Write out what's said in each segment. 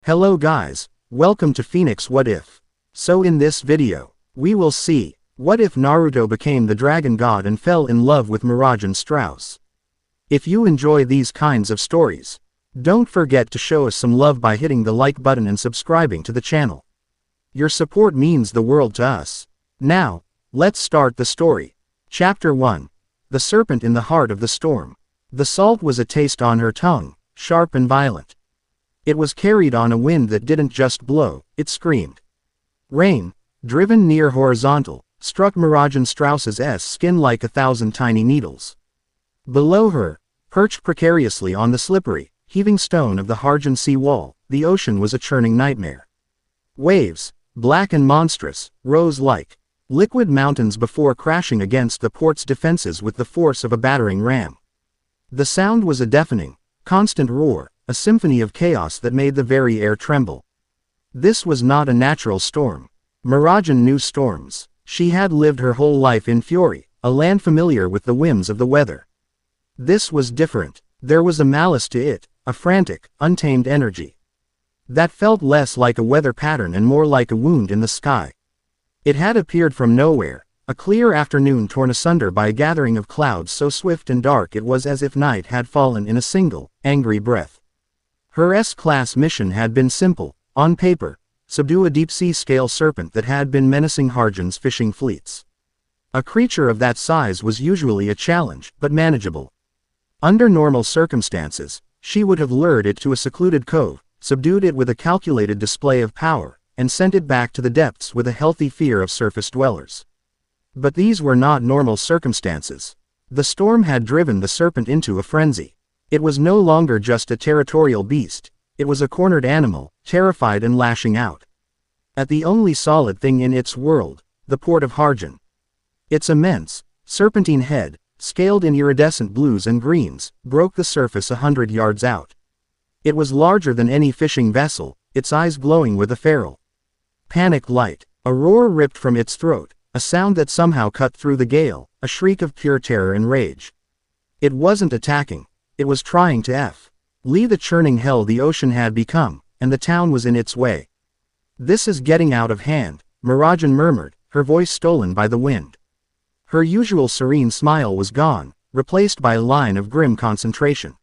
Hello guys, welcome to Phoenix What If. So in this video, we will see, what if Naruto became the dragon god and fell in love with Mirajane Strauss? If you enjoy these kinds of stories, don't forget to show us some love by hitting the like button and subscribing to the channel. Your support means the world to us. Now, let's start the story. Chapter 1. The Serpent in the Heart of the Storm. The salt was a taste on her tongue, sharp and violent. It was carried on a wind that didn't just blow, it screamed. Rain, driven near horizontal, struck Mirajane Strauss's skin like 1,000 tiny needles. Below her, perched precariously on the slippery, heaving stone of the Harjan sea wall, the ocean was a churning nightmare. Waves, black and monstrous, rose like liquid mountains before crashing against the port's defenses with the force of a battering ram. The sound was a deafening, constant roar, a symphony of chaos that made the very air tremble. This was not a natural storm. Mirajane knew storms. She had lived her whole life in Fury, a land familiar with the whims of the weather. This was different. There was a malice to it, a frantic, untamed energy that felt less like a weather pattern and more like a wound in the sky. It had appeared from nowhere, a clear afternoon torn asunder by a gathering of clouds so swift and dark it was as if night had fallen in a single, angry breath. Her S-class mission had been simple, on paper: subdue a deep-sea scale serpent that had been menacing Harjan's fishing fleets. A creature of that size was usually a challenge, but manageable. Under normal circumstances, she would have lured it to a secluded cove, subdued it with a calculated display of power, and sent it back to the depths with a healthy fear of surface dwellers. But these were not normal circumstances. The storm had driven the serpent into a frenzy. It was no longer just a territorial beast, it was a cornered animal, terrified and lashing out at the only solid thing in its world, the port of Harjan. Its immense, serpentine head, scaled in iridescent blues and greens, broke the surface 100 yards out. It was larger than any fishing vessel, its eyes glowing with a feral panic light. A roar ripped from its throat, a sound that somehow cut through the gale, a shriek of pure terror and rage. It wasn't attacking. It was trying to leave the churning hell the ocean had become, and the town was in its way. "This is getting out of hand," Mirajane murmured, her voice stolen by the wind. Her usual serene smile was gone, replaced by a line of grim concentration.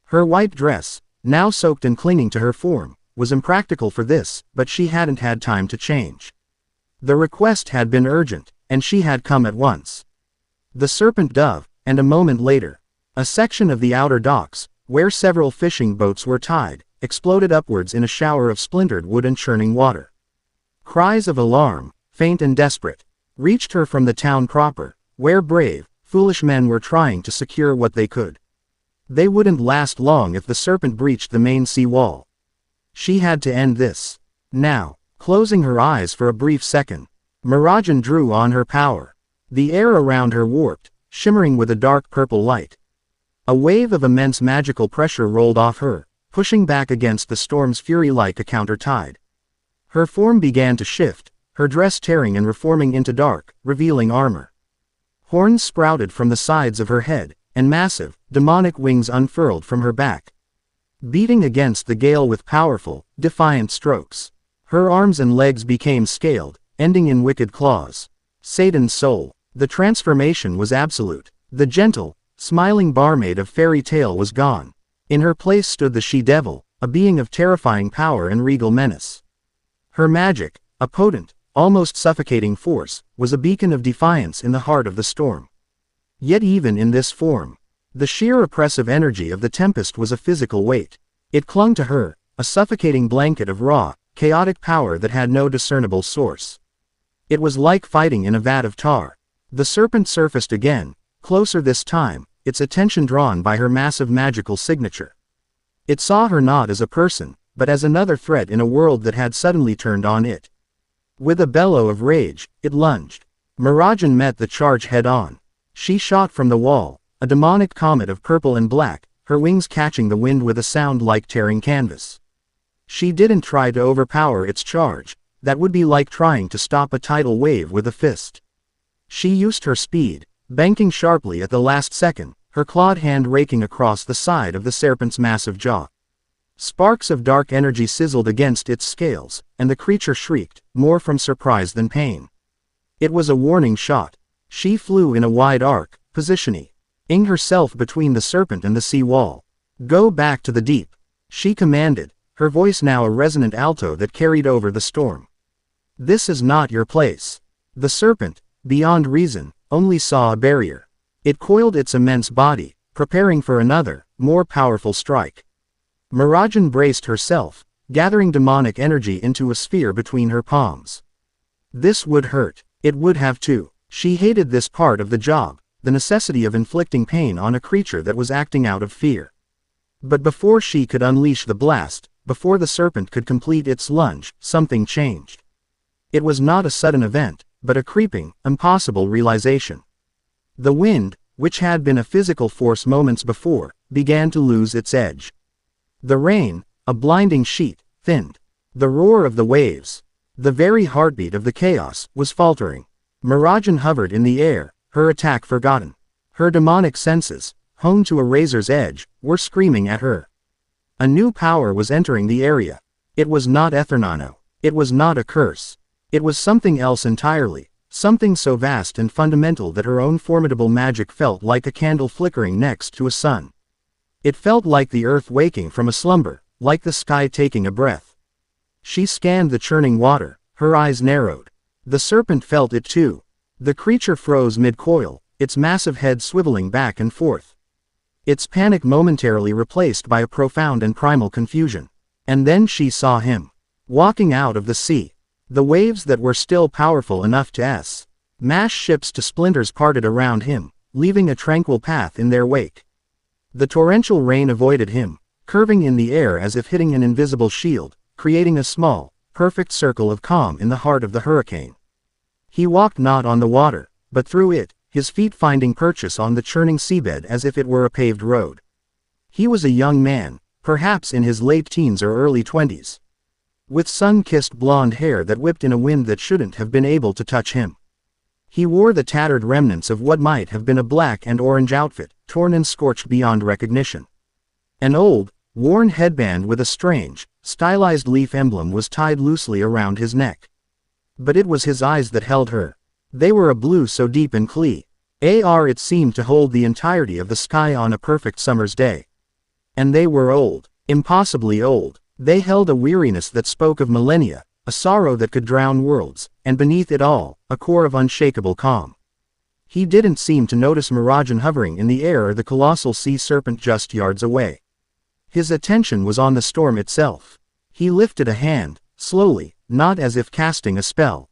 Her white dress, now soaked and clinging to her form, was impractical for this, but she hadn't had time to change. The request had been urgent, and she had come at once. The serpent dove, and a moment later, a section of the outer docks, where several fishing boats were tied, exploded upwards in a shower of splintered wood and churning water. Cries of alarm, faint and desperate, reached her from the town proper, where brave, foolish men were trying to secure what they could. They wouldn't last long if the serpent breached the main sea wall. She had to end this. Now, closing her eyes for a brief second, Mirajane drew on her power. The air around her warped, shimmering with a dark purple light. A wave of immense magical pressure rolled off her, pushing back against the storm's fury like a counter tide. Her form began to shift, her dress tearing and reforming into dark, revealing armor. Horns sprouted from the sides of her head, and massive, demonic wings unfurled from her back, beating against the gale with powerful, defiant strokes. Her arms and legs became scaled, ending in wicked claws. Satan's soul. The transformation was absolute. The gentle, smiling barmaid of fairy tale was gone. In her place stood the she-devil, a being of terrifying power and regal menace. Her magic, a potent, almost suffocating force, was a beacon of defiance in the heart of the storm. Yet even in this form, the sheer oppressive energy of the tempest was a physical weight. It clung to her, a suffocating blanket of raw, chaotic power that had no discernible source. It was like fighting in a vat of tar. The serpent surfaced again, closer this time, its attention drawn by her massive magical signature. It saw her not as a person, but as another threat in a world that had suddenly turned on it. With a bellow of rage, it lunged. Mirajane met the charge head-on. She shot from the wall, a demonic comet of purple and black, her wings catching the wind with a sound like tearing canvas. She didn't try to overpower its charge. That would be like trying to stop a tidal wave with a fist. She used her speed, banking sharply at the last second, her clawed hand raking across the side of the serpent's massive jaw. Sparks of dark energy sizzled against its scales, and the creature shrieked, more from surprise than pain. It was a warning shot. She flew in a wide arc, positioning herself between the serpent and the sea wall. "Go back to the deep," she commanded, her voice now a resonant alto that carried over the storm. "This is not your place." The serpent, beyond reason, only saw a barrier. It coiled its immense body, preparing for another, more powerful strike. Mirajane braced herself, gathering demonic energy into a sphere between her palms. This would hurt. It would have to. She hated this part of the job, the necessity of inflicting pain on a creature that was acting out of fear. But before she could unleash the blast, before the serpent could complete its lunge, something changed. It was not a sudden event, but a creeping, impossible realization. The wind, which had been a physical force moments before, began to lose its edge. The rain, a blinding sheet, thinned. The roar of the waves, the very heartbeat of the chaos, was faltering. Mirajane hovered in the air, her attack forgotten. Her demonic senses, honed to a razor's edge, were screaming at her. A new power was entering the area. It was not Ethernano. It was not a curse. It was something else entirely, something so vast and fundamental that her own formidable magic felt like a candle flickering next to a sun. It felt like the earth waking from a slumber, like the sky taking a breath. She scanned the churning water, her eyes narrowed. The serpent felt it too. The creature froze mid-coil, its massive head swiveling back and forth. Its panic momentarily replaced by a profound and primal confusion. And then she saw him, walking out of the sea. The waves that were still powerful enough to smash ships to splinters parted around him, leaving a tranquil path in their wake. The torrential rain avoided him, curving in the air as if hitting an invisible shield, creating a small, perfect circle of calm in the heart of the hurricane. He walked not on the water, but through it, his feet finding purchase on the churning seabed as if it were a paved road. He was a young man, perhaps in his late teens or early 20s. With sun-kissed blonde hair that whipped in a wind that shouldn't have been able to touch him. He wore the tattered remnants of what might have been a black and orange outfit, torn and scorched beyond recognition. An old, worn headband with a strange, stylized leaf emblem was tied loosely around his neck. But it was his eyes that held her. They were a blue so deep and clear it seemed to hold the entirety of the sky on a perfect summer's day. And they were old, impossibly old. They held a weariness that spoke of millennia, a sorrow that could drown worlds, and beneath it all, a core of unshakable calm. He didn't seem to notice Mirajane hovering in the air or the colossal sea serpent just yards away. His attention was on the storm itself. He lifted a hand, slowly, not as if casting a spell,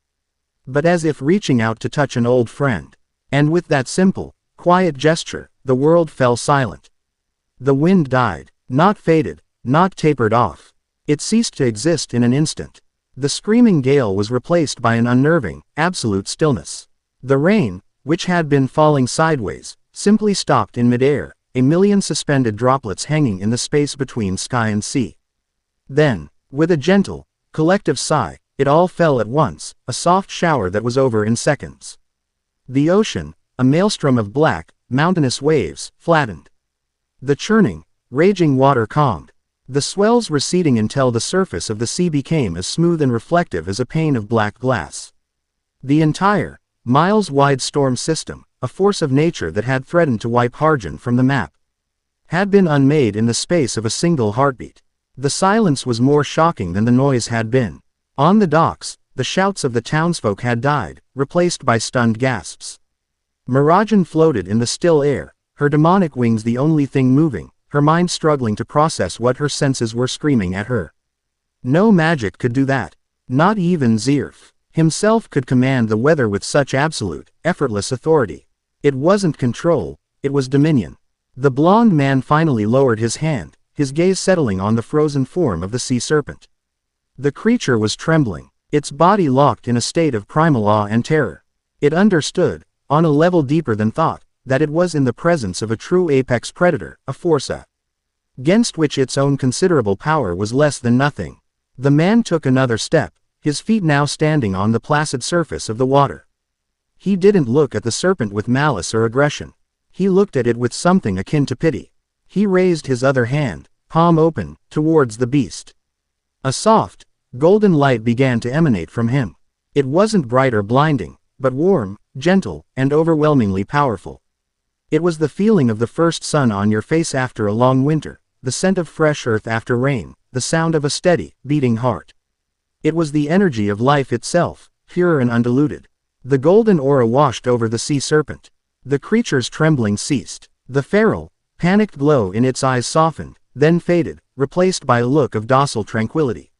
but as if reaching out to touch an old friend. And with that simple, quiet gesture, the world fell silent. The wind died, not faded, not tapered off. It ceased to exist in an instant. The screaming gale was replaced by an unnerving, absolute stillness. The rain, which had been falling sideways, simply stopped in midair, a million suspended droplets hanging in the space between sky and sea. Then, with a gentle, collective sigh, it all fell at once, a soft shower that was over in seconds. The ocean, a maelstrom of black, mountainous waves, flattened. The churning, raging water calmed. The swells receding until the surface of the sea became as smooth and reflective as a pane of black glass. The entire, miles-wide storm system, a force of nature that had threatened to wipe Harjan from the map, had been unmade in the space of a single heartbeat. The silence was more shocking than the noise had been. On the docks, the shouts of the townsfolk had died, replaced by stunned gasps. Mirajane floated in the still air, her demonic wings the only thing moving, her mind struggling to process what her senses were screaming at her. No magic could do that. Not even Zirf himself could command the weather with such absolute, effortless authority. It wasn't control, it was dominion. The blond man finally lowered his hand, his gaze settling on the frozen form of the sea serpent. The creature was trembling, its body locked in a state of primal awe and terror. It understood, on a level deeper than thought, that it was in the presence of a true apex predator, a force against which its own considerable power was less than nothing. The man took another step, his feet now standing on the placid surface of the water. He didn't look at the serpent with malice or aggression. He looked at it with something akin to pity. He raised his other hand, palm open, towards the beast. A soft, golden light began to emanate from him. It wasn't bright or blinding, but warm, gentle, and overwhelmingly powerful. It was the feeling of the first sun on your face after a long winter, the scent of fresh earth after rain, the sound of a steady, beating heart. It was the energy of life itself, pure and undiluted. The golden aura washed over the sea serpent. The creature's trembling ceased. The feral, panicked glow in its eyes softened, then faded, replaced by a look of docile tranquility.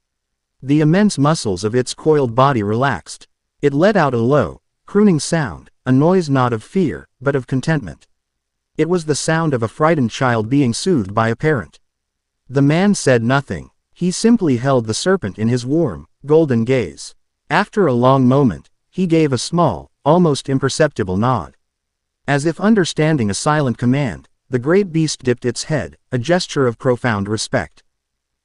The immense muscles of its coiled body relaxed. It let out a low, crooning sound, a noise not of fear, but of contentment. It was the sound of a frightened child being soothed by a parent. The man said nothing. He simply held the serpent in his warm, golden gaze. After a long moment, he gave a small, almost imperceptible nod. As if understanding a silent command, the great beast dipped its head, a gesture of profound respect.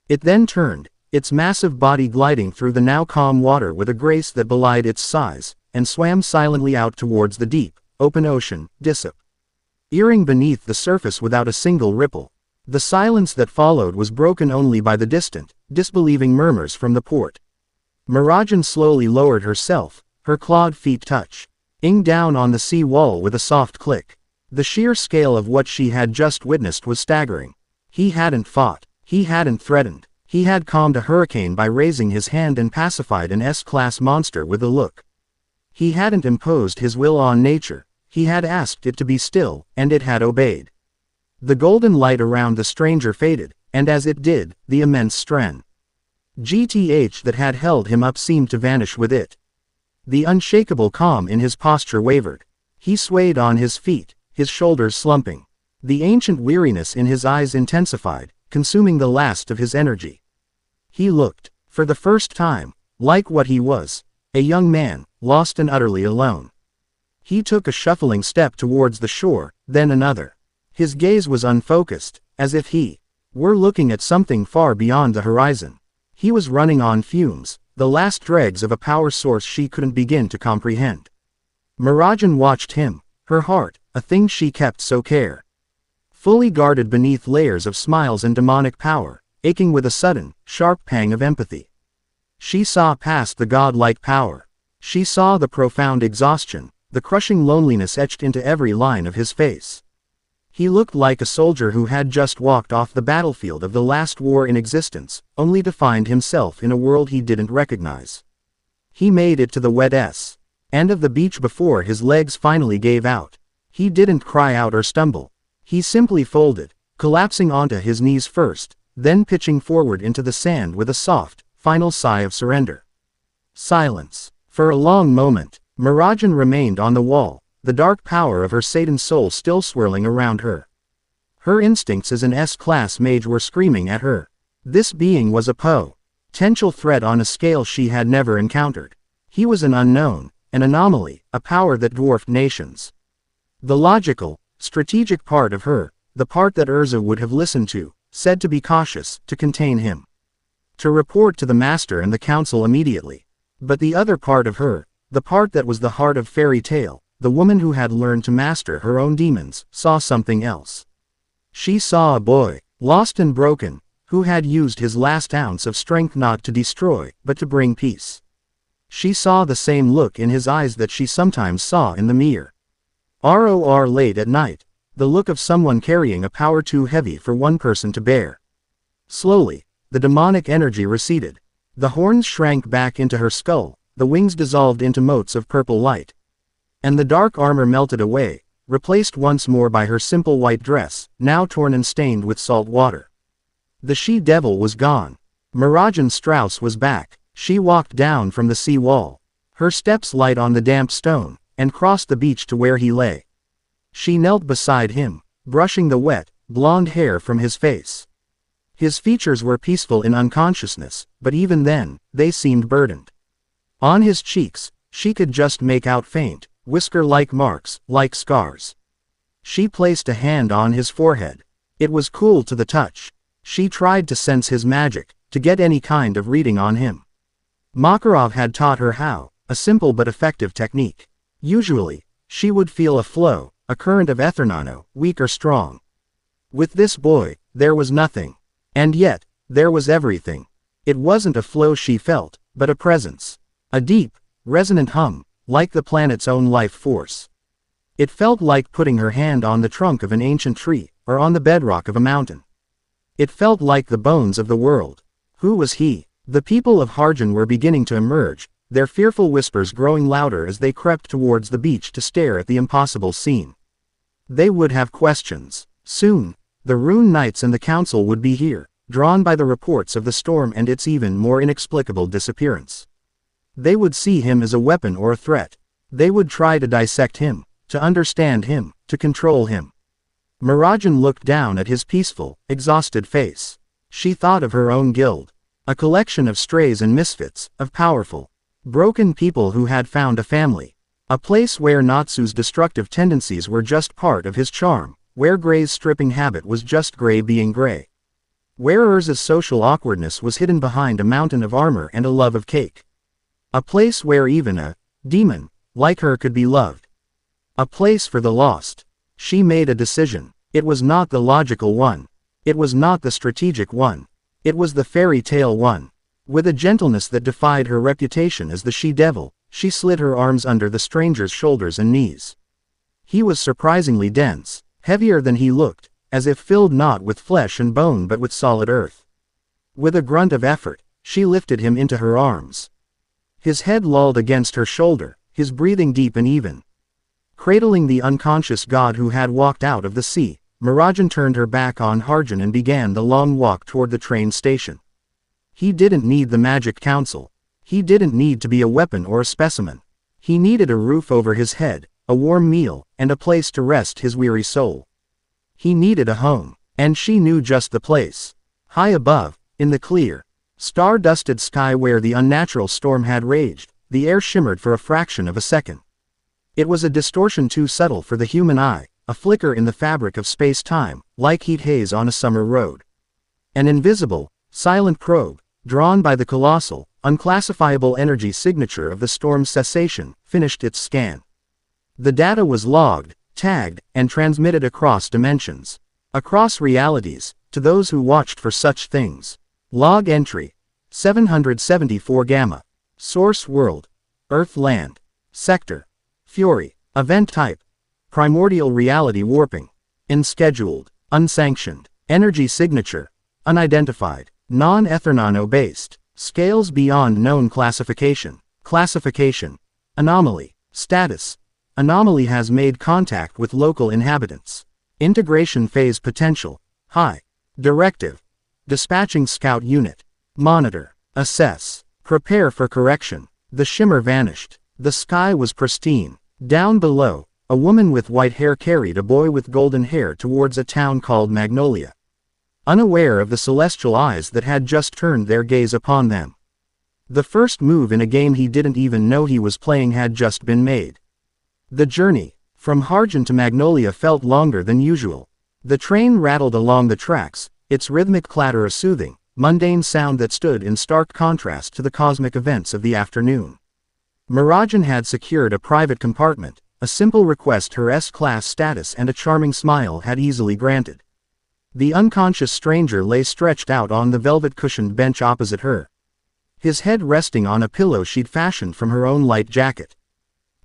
It then turned, its massive body gliding through the now calm water with a grace that belied its size, and swam silently out towards the deep, open ocean, disappearing beneath the surface without a single ripple. The silence that followed was broken only by the distant, disbelieving murmurs from the port. Mirajane slowly lowered herself, her clawed feet touching down on the sea wall with a soft click. The sheer scale of what she had just witnessed was staggering. He hadn't fought. He hadn't threatened. He had calmed a hurricane by raising his hand and pacified an S-class monster with a look. He hadn't imposed his will on nature. He had asked it to be still, and it had obeyed. The golden light around the stranger faded, and as it did, the immense strength that had held him up seemed to vanish with it. The unshakable calm in his posture wavered. He swayed on his feet, his shoulders slumping. The ancient weariness in his eyes intensified, consuming the last of his energy. He looked, for the first time, like what he was, a young man, lost and utterly alone. He took a shuffling step towards the shore, then another. His gaze was unfocused, as if he were looking at something far beyond the horizon. He was running on fumes, the last dregs of a power source she couldn't begin to comprehend. Mirajane watched him, her heart, a thing she kept so fully guarded beneath layers of smiles and demonic power, aching with a sudden, sharp pang of empathy. She saw past the godlike power. She saw the profound exhaustion, the crushing loneliness etched into every line of his face. He looked like a soldier who had just walked off the battlefield of the last war in existence, only to find himself in a world he didn't recognize. He made it to the wet end of the beach before his legs finally gave out. He didn't cry out or stumble. He simply folded, collapsing onto his knees first, then pitching forward into the sand with a soft, final sigh of surrender. Silence. For a long moment, Mirajane remained on the wall, the dark power of her Satan soul still swirling around her. Her instincts as an S-class mage were screaming at her. This being was a potential threat on a scale she had never encountered. He was an unknown, an anomaly, a power that dwarfed nations. The logical, strategic part of her, the part that Urza would have listened to, said to be cautious, to contain him. To report to the master and the council immediately. But the other part of her, the part that was the heart of fairy tale, the woman who had learned to master her own demons, saw something else. She saw a boy, lost and broken, who had used his last ounce of strength not to destroy, but to bring peace. She saw the same look in his eyes that she sometimes saw in the mirror. ROR late at night, the look of someone carrying a power too heavy for one person to bear. Slowly, the demonic energy receded. The horns shrank back into her skull, the wings dissolved into motes of purple light. And the dark armor melted away, replaced once more by her simple white dress, now torn and stained with salt water. The she-devil was gone. Mirajane Strauss was back. She walked down from the sea wall, her steps light on the damp stone, and crossed the beach to where he lay. She knelt beside him, brushing the wet, blonde hair from his face. His features were peaceful in unconsciousness, but even then, they seemed burdened. On his cheeks, she could just make out faint, whisker-like marks, like scars. She placed a hand on his forehead. It was cool to the touch. She tried to sense his magic, to get any kind of reading on him. Makarov had taught her how, a simple but effective technique. Usually, she would feel a flow, a current of ethernano, weak or strong. With this boy, there was nothing. And yet, there was everything. It wasn't a flow she felt, but a presence. A deep, resonant hum, like the planet's own life force. It felt like putting her hand on the trunk of an ancient tree, or on the bedrock of a mountain. It felt like the bones of the world. Who was he? The people of Harjan were beginning to emerge, their fearful whispers growing louder as they crept towards the beach to stare at the impossible scene. They would have questions. Soon, the Rune Knights and the Council would be here, drawn by the reports of the storm and its even more inexplicable disappearance. They would see him as a weapon or a threat. They would try to dissect him, to understand him, to control him. Mirajane looked down at his peaceful, exhausted face. She thought of her own guild. A collection of strays and misfits, of powerful, broken people who had found a family. A place where Natsu's destructive tendencies were just part of his charm, where Gray's stripping habit was just Gray being Gray. Where Urza's social awkwardness was hidden behind a mountain of armor and a love of cake. A place where even a demon, like her, could be loved. A place for the lost. She made a decision. It was not the logical one. It was not the strategic one. It was the fairy tale one. With a gentleness that defied her reputation as the she-devil, she slid her arms under the stranger's shoulders and knees. He was surprisingly dense, heavier than he looked, as if filled not with flesh and bone but with solid earth. With a grunt of effort, she lifted him into her arms. His head lolled against her shoulder, his breathing deep and even. Cradling the unconscious god who had walked out of the sea, Mirajane turned her back on Harjan and began the long walk toward the train station. He didn't need the magic council. He didn't need to be a weapon or a specimen. He needed a roof over his head, a warm meal, and a place to rest his weary soul. He needed a home, and she knew just the place. High above, in the clear, star-dusted sky where the unnatural storm had raged, the air shimmered for a fraction of a second. It was a distortion too subtle for the human eye, a flicker in the fabric of space-time, like heat haze on a summer road. An invisible, silent probe, drawn by the colossal, unclassifiable energy signature of the storm's cessation, finished its scan. The data was logged, tagged, and transmitted across dimensions. Across realities, to those who watched for such things. Log entry. 774 Gamma. Source world. Earth land. Sector. Fury. Event type. Primordial reality warping. Unscheduled. Unsanctioned. Energy signature. Unidentified. Non-Ethernano-based. Scales beyond known classification. Classification. Anomaly. Status. Anomaly has made contact with local inhabitants. Integration phase potential. High. Directive. Dispatching scout unit. Monitor. Assess. Prepare for correction. The shimmer vanished. The sky was pristine. Down below, a woman with white hair carried a boy with golden hair towards a town called Magnolia. Unaware of the celestial eyes that had just turned their gaze upon them. The first move in a game he didn't even know he was playing had just been made. The journey, from Harjan to Magnolia, felt longer than usual. The train rattled along the tracks, its rhythmic clatter a soothing, mundane sound that stood in stark contrast to the cosmic events of the afternoon. Mirajane had secured a private compartment, a simple request her S-class status and a charming smile had easily granted. The unconscious stranger lay stretched out on the velvet-cushioned bench opposite her. His head resting on a pillow she'd fashioned from her own light jacket.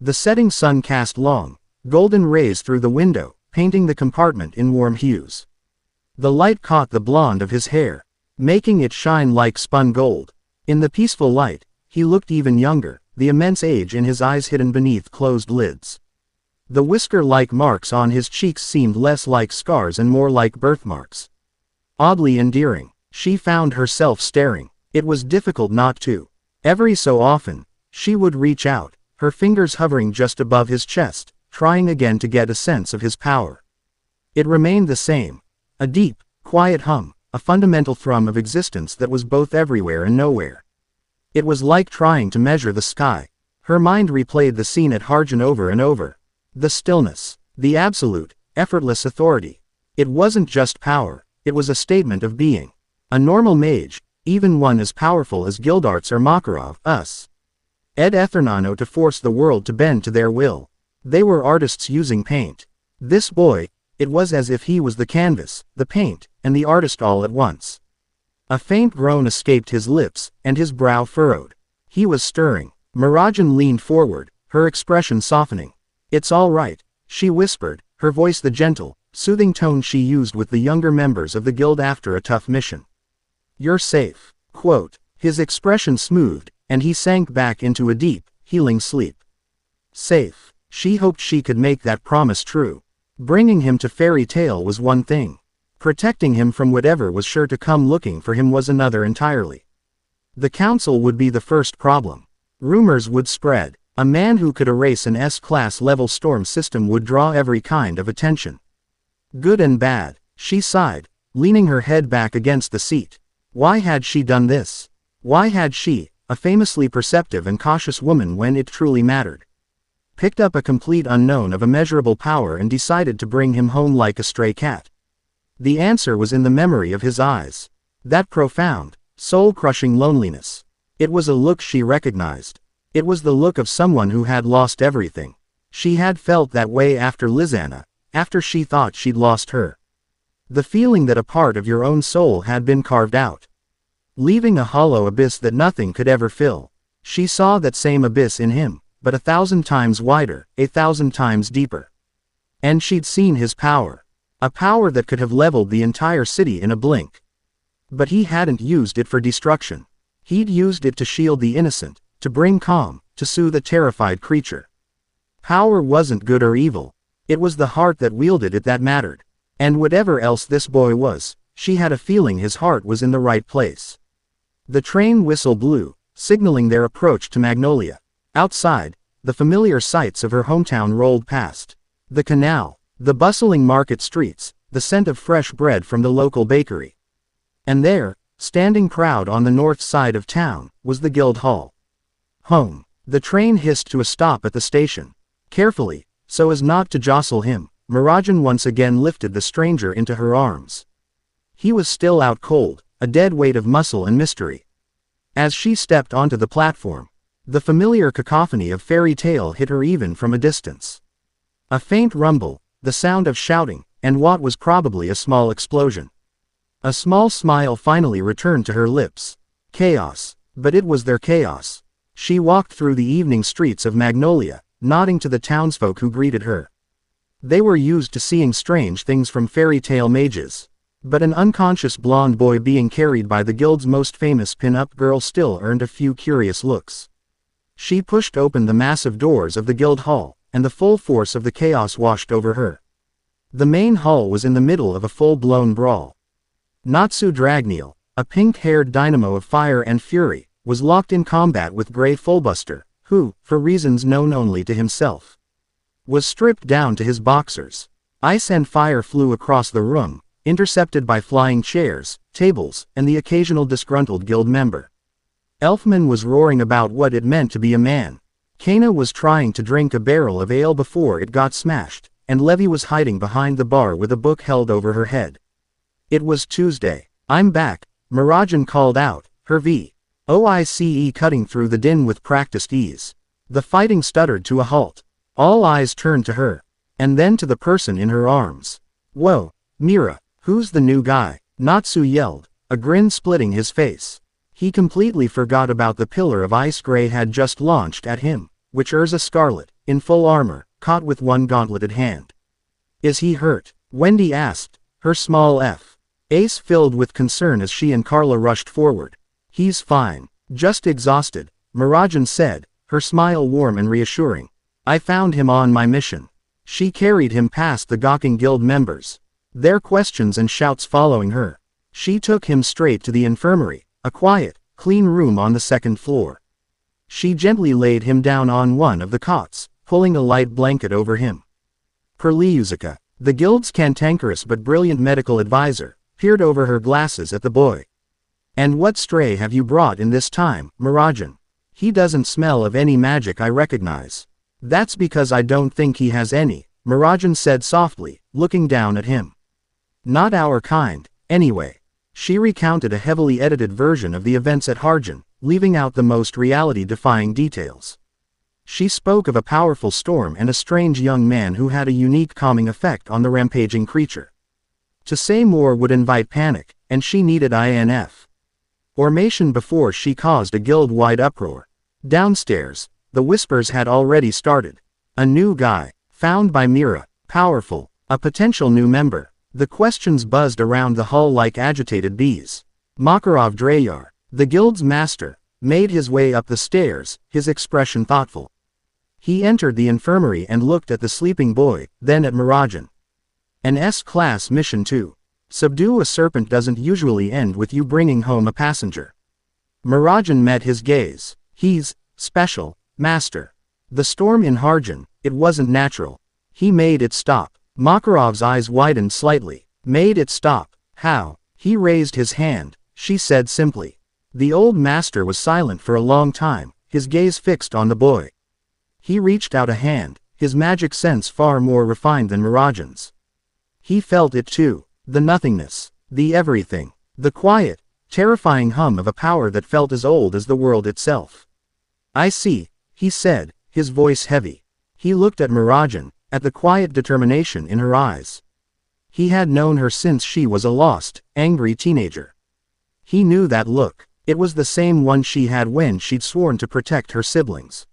The setting sun cast long, golden rays through the window, painting the compartment in warm hues. The light caught the blonde of his hair, making it shine like spun gold. In the peaceful light, he looked even younger, the immense age in his eyes hidden beneath closed lids. The whisker-like marks on his cheeks seemed less like scars and more like birthmarks. Oddly endearing, she found herself staring. It was difficult not to. Every so often, she would reach out, her fingers hovering just above his chest, trying again to get a sense of his power. It remained the same. A deep, quiet hum, a fundamental thrum of existence that was both everywhere and nowhere. It was like trying to measure the sky. Her mind replayed the scene at Harjan over and over. The stillness, the absolute, effortless authority. It wasn't just power, it was a statement of being. A normal mage, even one as powerful as Gildarts or Makarov, us. Ed Ethernano to force the world to bend to their will. They were artists using paint. This boy, it was as if he was the canvas, the paint, and the artist all at once. A faint groan escaped his lips, and his brow furrowed. He was stirring. Mirajane leaned forward, her expression softening. "It's all right," she whispered, her voice the gentle, soothing tone she used with the younger members of the guild after a tough mission. "You're safe." Quote. His expression smoothed, and he sank back into a deep, healing sleep. Safe. She hoped she could make that promise true. Bringing him to Fairy Tale was one thing. Protecting him from whatever was sure to come looking for him was another entirely. The council would be the first problem. Rumors would spread. A man who could erase an S-class level storm system would draw every kind of attention. Good and bad, she sighed, leaning her head back against the seat. Why had she done this? Why had she, a famously perceptive and cautious woman when it truly mattered, picked up a complete unknown of immeasurable power and decided to bring him home like a stray cat? The answer was in the memory of his eyes. That profound, soul-crushing loneliness. It was a look she recognized. It was the look of someone who had lost everything. She had felt that way after Lizana, after she thought she'd lost her. The feeling that a part of your own soul had been carved out, leaving a hollow abyss that nothing could ever fill. She saw that same abyss in him, but 1,000 times wider, 1,000 times deeper. And she'd seen his power. A power that could have leveled the entire city in a blink. But he hadn't used it for destruction. He'd used it to shield the innocent, to bring calm, to soothe a terrified creature. Power wasn't good or evil. It was the heart that wielded it that mattered. And whatever else this boy was, she had a feeling his heart was in the right place. The train whistle blew, signaling their approach to Magnolia. Outside, the familiar sights of her hometown rolled past. The canal, the bustling market streets, the scent of fresh bread from the local bakery. And there, standing proud on the north side of town, was the guild hall. Home. The train hissed to a stop at the station. Carefully, so as not to jostle him, Mirajane once again lifted the stranger into her arms. He was still out cold, a dead weight of muscle and mystery. As she stepped onto the platform, the familiar cacophony of Fairy Tale hit her even from a distance. A faint rumble, the sound of shouting, and what was probably a small explosion. A small smile finally returned to her lips. Chaos, but it was their chaos. She walked through the evening streets of Magnolia, nodding to the townsfolk who greeted her. They were used to seeing strange things from fairy tale mages. But an unconscious blonde boy being carried by the guild's most famous pin-up girl still earned a few curious looks. She pushed open the massive doors of the guild hall, and the full force of the chaos washed over her. The main hall was in the middle of a full-blown brawl. Natsu Dragneel, a pink-haired dynamo of fire and fury, was locked in combat with Grey Fullbuster, who, for reasons known only to himself, was stripped down to his boxers. Ice and fire flew across the room, intercepted by flying chairs, tables, and the occasional disgruntled guild member. Elfman was roaring about what it meant to be a man. Kana was trying to drink a barrel of ale before it got smashed, and Levy was hiding behind the bar with a book held over her head. It was Tuesday. "I'm back," Mirajane called out, her voice cutting through the din with practiced ease. The fighting stuttered to a halt. All eyes turned to her, and then to the person in her arms. "Whoa, Mira, who's the new guy?" Natsu yelled, a grin splitting his face. He completely forgot about the pillar of ice Grey had just launched at him, which Urza Scarlet, in full armor, caught with one gauntleted hand. "Is he hurt?" Wendy asked, her small face filled with concern as she and Carla rushed forward. "He's fine. Just exhausted," Mirajane said, her smile warm and reassuring. "I found him on my mission." She carried him past the gawking guild members, their questions and shouts following her. She took him straight to the infirmary, a quiet, clean room on the second floor. She gently laid him down on one of the cots, pulling a light blanket over him. Perliuzica, the guild's cantankerous but brilliant medical advisor, peered over her glasses at the boy. "And what stray have you brought in this time, Mirajane? He doesn't smell of any magic I recognize." "That's because I don't think he has any," Mirajane said softly, looking down at him. "Not our kind, anyway." She recounted a heavily edited version of the events at Harjan, leaving out the most reality-defying details. She spoke of a powerful storm and a strange young man who had a unique calming effect on the rampaging creature. To say more would invite panic, and she needed INF. Formation before she caused a guild-wide uproar. Downstairs, the whispers had already started. A new guy, found by Mira, powerful, a potential new member. The questions buzzed around the hall like agitated bees. Makarov Drayar, the guild's master, made his way up the stairs, his expression thoughtful. He entered the infirmary and looked at the sleeping boy, then at Mirajane. An S-class mission too. Subdue a serpent doesn't usually end with you bringing home a passenger. Mirajane met his gaze. He's special, master. The storm in Harjan, it wasn't natural. He made it stop. Makarov's eyes widened slightly. Made it stop. How? He raised his hand. She said simply. The old master was silent for a long time, his gaze fixed on the boy. He reached out a hand, his magic sense far more refined than Mirajane's. He felt it too, the nothingness, the everything, the quiet, terrifying hum of a power that felt as old as the world itself. I see, he said, his voice heavy. He looked at Mirajane, at the quiet determination in her eyes. He had known her since she was a lost, angry teenager. He knew that look. It was the same one she had when she'd sworn to protect her siblings.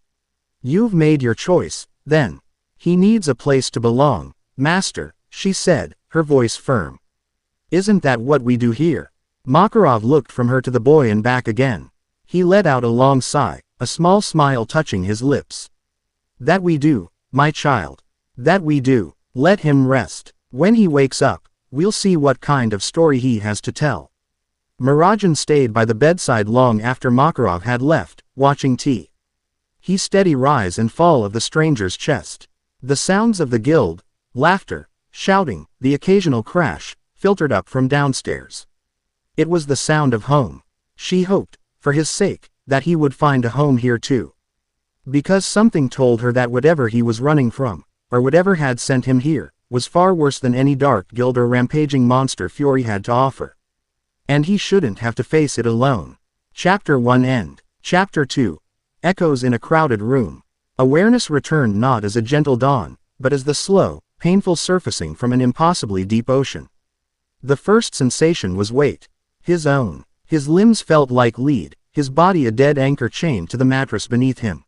You've made your choice, then. He needs a place to belong, master, she said, her voice firm. Isn't that what we do here? Makarov looked from her to the boy and back again. He let out a long sigh, a small smile touching his lips. That we do, my child. That we do. Let him rest. When he wakes up, we'll see what kind of story he has to tell. Mirajane stayed by the bedside long after Makarov had left, watching tea. He steady rise and fall of the stranger's chest. The sounds of the guild, laughter, shouting, the occasional crash, filtered up from downstairs. It was the sound of home. She hoped, for his sake, that he would find a home here too. Because something told her that whatever he was running from, or whatever had sent him here, was far worse than any dark guild or rampaging monster Fury had to offer. And he shouldn't have to face it alone. Chapter 1 End. Chapter 2. Echoes in a crowded room. Awareness returned not as a gentle dawn, but as the slow, painful surfacing from an impossibly deep ocean. The first sensation was weight. His own. His limbs felt like lead, his body a dead anchor chained to the mattress beneath him.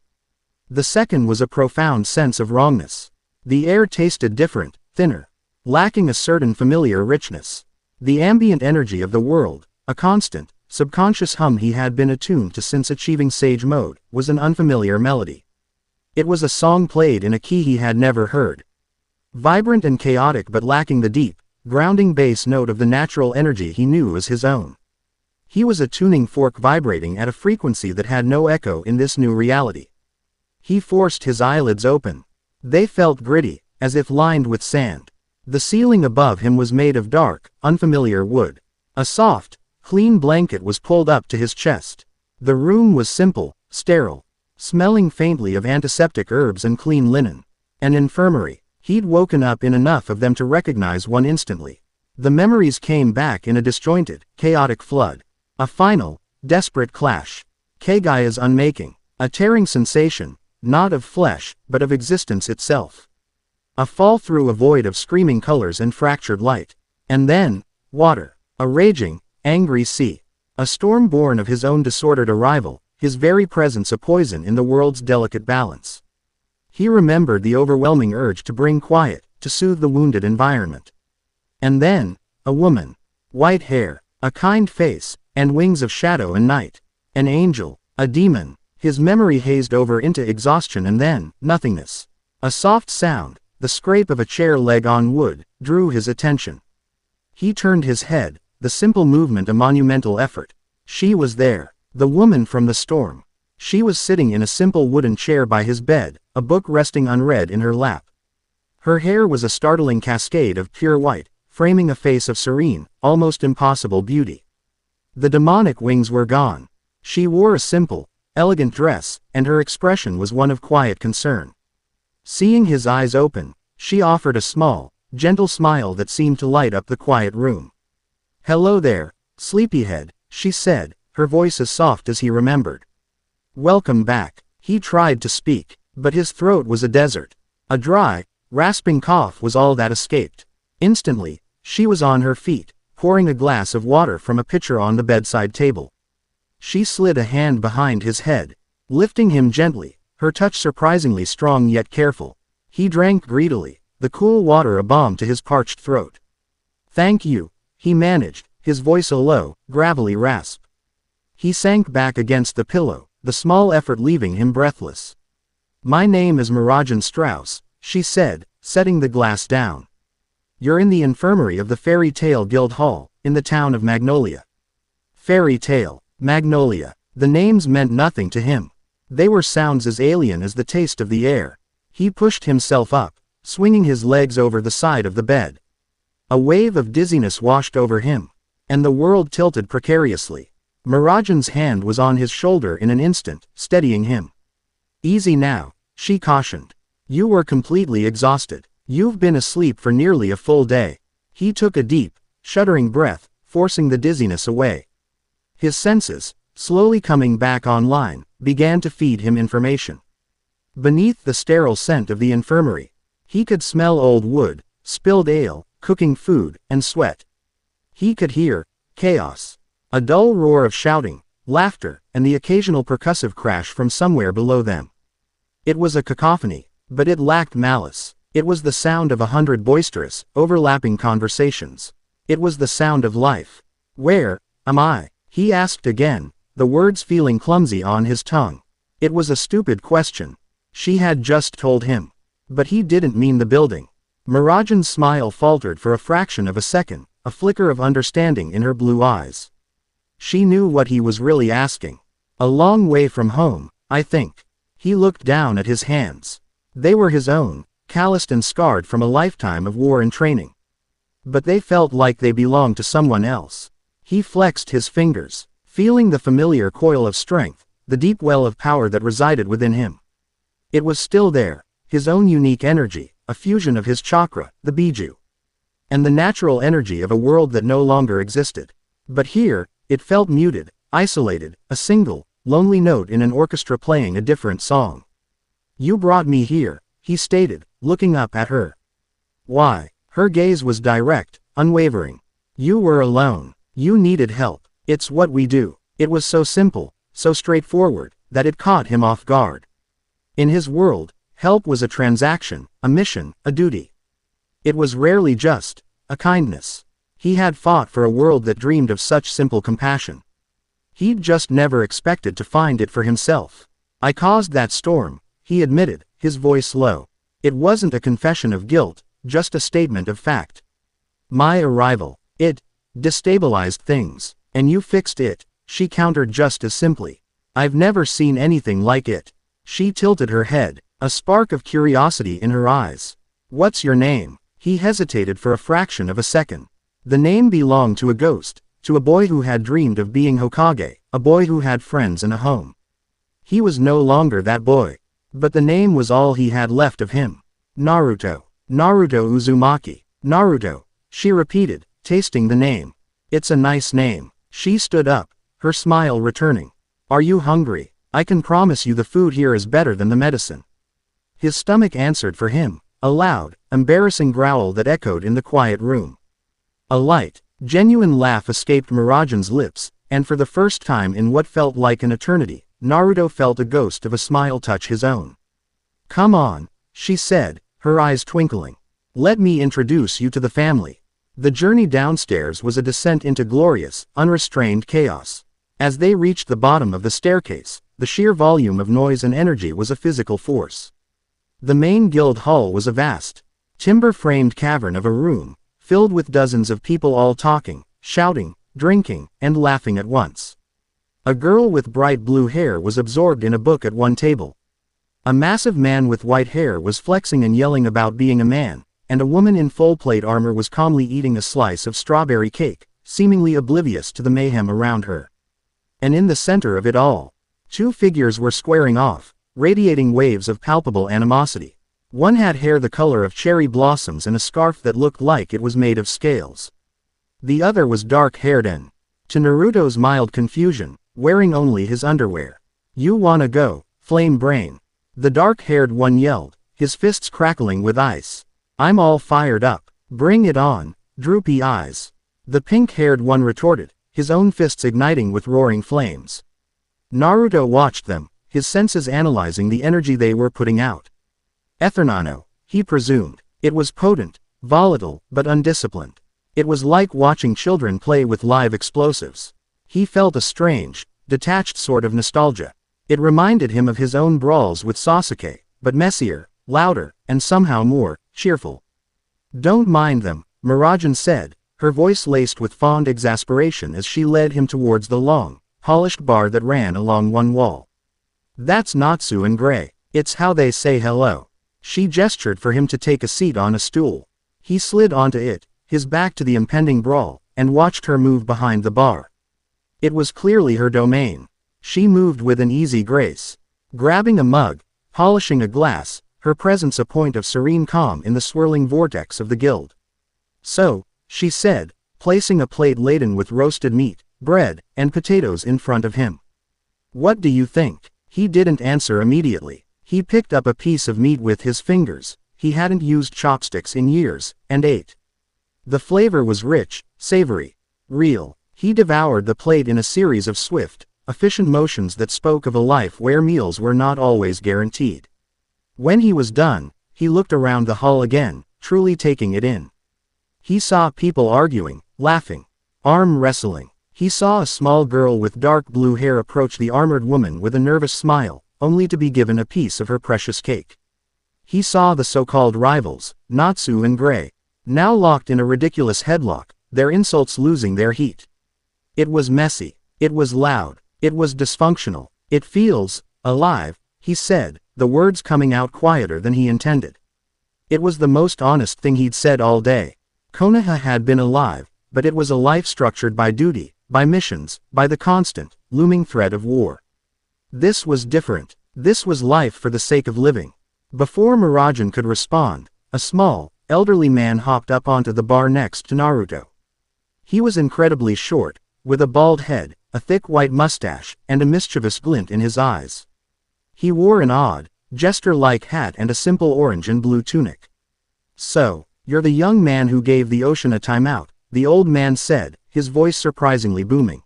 The second was a profound sense of wrongness. The air tasted different, thinner, lacking a certain familiar richness. The ambient energy of the world, a constant, subconscious hum he had been attuned to since achieving sage mode, was an unfamiliar melody. It was a song played in a key he had never heard. Vibrant and chaotic but lacking the deep, grounding bass note of the natural energy he knew as his own. He was a tuning fork vibrating at a frequency that had no echo in this new reality. He forced his eyelids open. They felt gritty, as if lined with sand. The ceiling above him was made of dark, unfamiliar wood. A soft, clean blanket was pulled up to his chest. The room was simple, sterile, smelling faintly of antiseptic herbs and clean linen. An infirmary. He'd woken up in enough of them to recognize one instantly. The memories came back in a disjointed, chaotic flood. A final, desperate clash. Kagaya's unmaking. A tearing sensation, not of flesh, but of existence itself. A fall through a void of screaming colors and fractured light. And then, water. A raging, angry sea. A storm born of his own disordered arrival, his very presence a poison in the world's delicate balance. He remembered the overwhelming urge to bring quiet, to soothe the wounded environment. And then, a woman. White hair, a kind face, and wings of shadow and night. An angel, a demon. His memory hazed over into exhaustion and then, nothingness. A soft sound, the scrape of a chair leg on wood, drew his attention. He turned his head, the simple movement a monumental effort. She was there, the woman from the storm. She was sitting in a simple wooden chair by his bed, a book resting unread in her lap. Her hair was a startling cascade of pure white, framing a face of serene, almost impossible beauty. The demonic wings were gone. She wore a simple, elegant dress, and her expression was one of quiet concern. Seeing his eyes open, she offered a small, gentle smile that seemed to light up the quiet room. "Hello there, sleepyhead," she said, her voice as soft as he remembered. "Welcome back." He tried to speak, but his throat was a desert. A dry, rasping cough was all that escaped. Instantly, she was on her feet, pouring a glass of water from a pitcher on the bedside table. She slid a hand behind his head, lifting him gently, her touch surprisingly strong yet careful. He drank greedily, the cool water a balm to his parched throat. "Thank you," he managed, his voice a low, gravelly rasp. He sank back against the pillow, the small effort leaving him breathless. "My name is Mirajane Strauss," she said, setting the glass down. "You're in the infirmary of the Fairy Tale Guild Hall, in the town of Magnolia." Fairy Tale, Magnolia. The names meant nothing to him. They were sounds as alien as the taste of the air. He pushed himself up, swinging his legs over the side of the bed. A wave of dizziness washed over him, and the world tilted precariously. Mirajane's hand was on his shoulder in an instant, steadying him. "Easy now," she cautioned. "You were completely exhausted. You've been asleep for nearly a full day." He took a deep, shuddering breath, forcing the dizziness away. His senses, slowly coming back online, began to feed him information. Beneath the sterile scent of the infirmary, he could smell old wood, spilled ale, cooking food, and sweat. He could hear chaos, a dull roar of shouting, laughter, and the occasional percussive crash from somewhere below them. It was a cacophony, but it lacked malice. It was the sound of 100 boisterous, overlapping conversations. It was the sound of life. "Where am I?" he asked again, the words feeling clumsy on his tongue. It was a stupid question. She had just told him. But he didn't mean the building. Mirajane's smile faltered for a fraction of a second, a flicker of understanding in her blue eyes. She knew what he was really asking. "A long way from home, I think." He looked down at his hands. They were his own, calloused and scarred from a lifetime of war and training. But they felt like they belonged to someone else. He flexed his fingers, feeling the familiar coil of strength, the deep well of power that resided within him. It was still there, his own unique energy, a fusion of his chakra, the Biju, and the natural energy of a world that no longer existed. But here, it felt muted, isolated, a single, lonely note in an orchestra playing a different song. "You brought me here," he stated, looking up at her. "Why?" Her gaze was direct, unwavering. "You were alone. You needed help. It's what we do." It was so simple, so straightforward, that it caught him off guard. In his world, help was a transaction, a mission, a duty. It was rarely just a kindness. He had fought for a world that dreamed of such simple compassion. He'd just never expected to find it for himself. "I caused that storm," he admitted, his voice low. It wasn't a confession of guilt, just a statement of fact. "My arrival, it destabilized things, and you fixed it," she countered just as simply. "I've never seen anything like it." She tilted her head, a spark of curiosity in her eyes. "What's your name?" He hesitated for a fraction of a second. The name belonged to a ghost, to a boy who had dreamed of being Hokage, a boy who had friends and a home. He was no longer that boy. But the name was all he had left of him. "Naruto. Naruto Uzumaki." "Naruto," she repeated, tasting the name. "It's a nice name." She stood up, her smile returning. "Are you hungry? I can promise you the food here is better than the medicine." His stomach answered for him, a loud, embarrassing growl that echoed in the quiet room. A light, genuine laugh escaped Mirajane's lips, and for the first time in what felt like an eternity, Naruto felt a ghost of a smile touch his own. "Come on," she said, her eyes twinkling. "Let me introduce you to the family." The journey downstairs was a descent into glorious, unrestrained chaos. As they reached the bottom of the staircase, the sheer volume of noise and energy was a physical force. The main guild hall was a vast, timber-framed cavern of a room, filled with dozens of people all talking, shouting, drinking, and laughing at once. A girl with bright blue hair was absorbed in a book at one table. A massive man with white hair was flexing and yelling about being a man, and a woman in full plate armor was calmly eating a slice of strawberry cake, seemingly oblivious to the mayhem around her. And in the center of it all, two figures were squaring off, radiating waves of palpable animosity. One had hair the color of cherry blossoms and a scarf that looked like it was made of scales. The other was dark-haired and, to Naruto's mild confusion, wearing only his underwear. "You wanna go, flame brain?" The dark-haired one yelled, his fists crackling with ice. "I'm all fired up. Bring it on, droopy eyes." The pink-haired one retorted, his own fists igniting with roaring flames. Naruto watched them, his senses analyzing the energy they were putting out. Ethernano, he presumed. It was potent, volatile, but undisciplined. It was like watching children play with live explosives. He felt a strange, detached sort of nostalgia. It reminded him of his own brawls with Sasuke, but messier, louder, and somehow more cheerful. "Don't mind them," Mirajane said, her voice laced with fond exasperation as she led him towards the long, polished bar that ran along one wall. "That's Natsu and Gray. It's how they say hello." She gestured for him to take a seat on a stool. He slid onto it, his back to the impending brawl, and watched her move behind the bar. It was clearly her domain. She moved with an easy grace, grabbing a mug, polishing a glass, her presence a point of serene calm in the swirling vortex of the guild. "So," she said, placing a plate laden with roasted meat, bread, and potatoes in front of him. "What do you think?" He didn't answer immediately. He picked up a piece of meat with his fingers, he hadn't used chopsticks in years, and ate. The flavor was rich, savory, real. He devoured the plate in a series of swift, efficient motions that spoke of a life where meals were not always guaranteed. When he was done, he looked around the hall again, truly taking it in. He saw people arguing, laughing, arm wrestling. He saw a small girl with dark blue hair approach the armored woman with a nervous smile, only to be given a piece of her precious cake. He saw the so-called rivals, Natsu and Gray, now locked in a ridiculous headlock, their insults losing their heat. It was messy. It was loud. It was dysfunctional. "It feels alive," he said, the words coming out quieter than he intended. It was the most honest thing he'd said all day. Konoha had been alive, but it was a life structured by duty, by missions, by the constant, looming threat of war. This was different. This was life for the sake of living. Before Mirajane could respond, a small, elderly man hopped up onto the bar next to Naruto. He was incredibly short, with a bald head, a thick white mustache, and a mischievous glint in his eyes. He wore an odd, jester-like hat and a simple orange and blue tunic. "So, you're the young man who gave the ocean a timeout," the old man said, his voice surprisingly booming.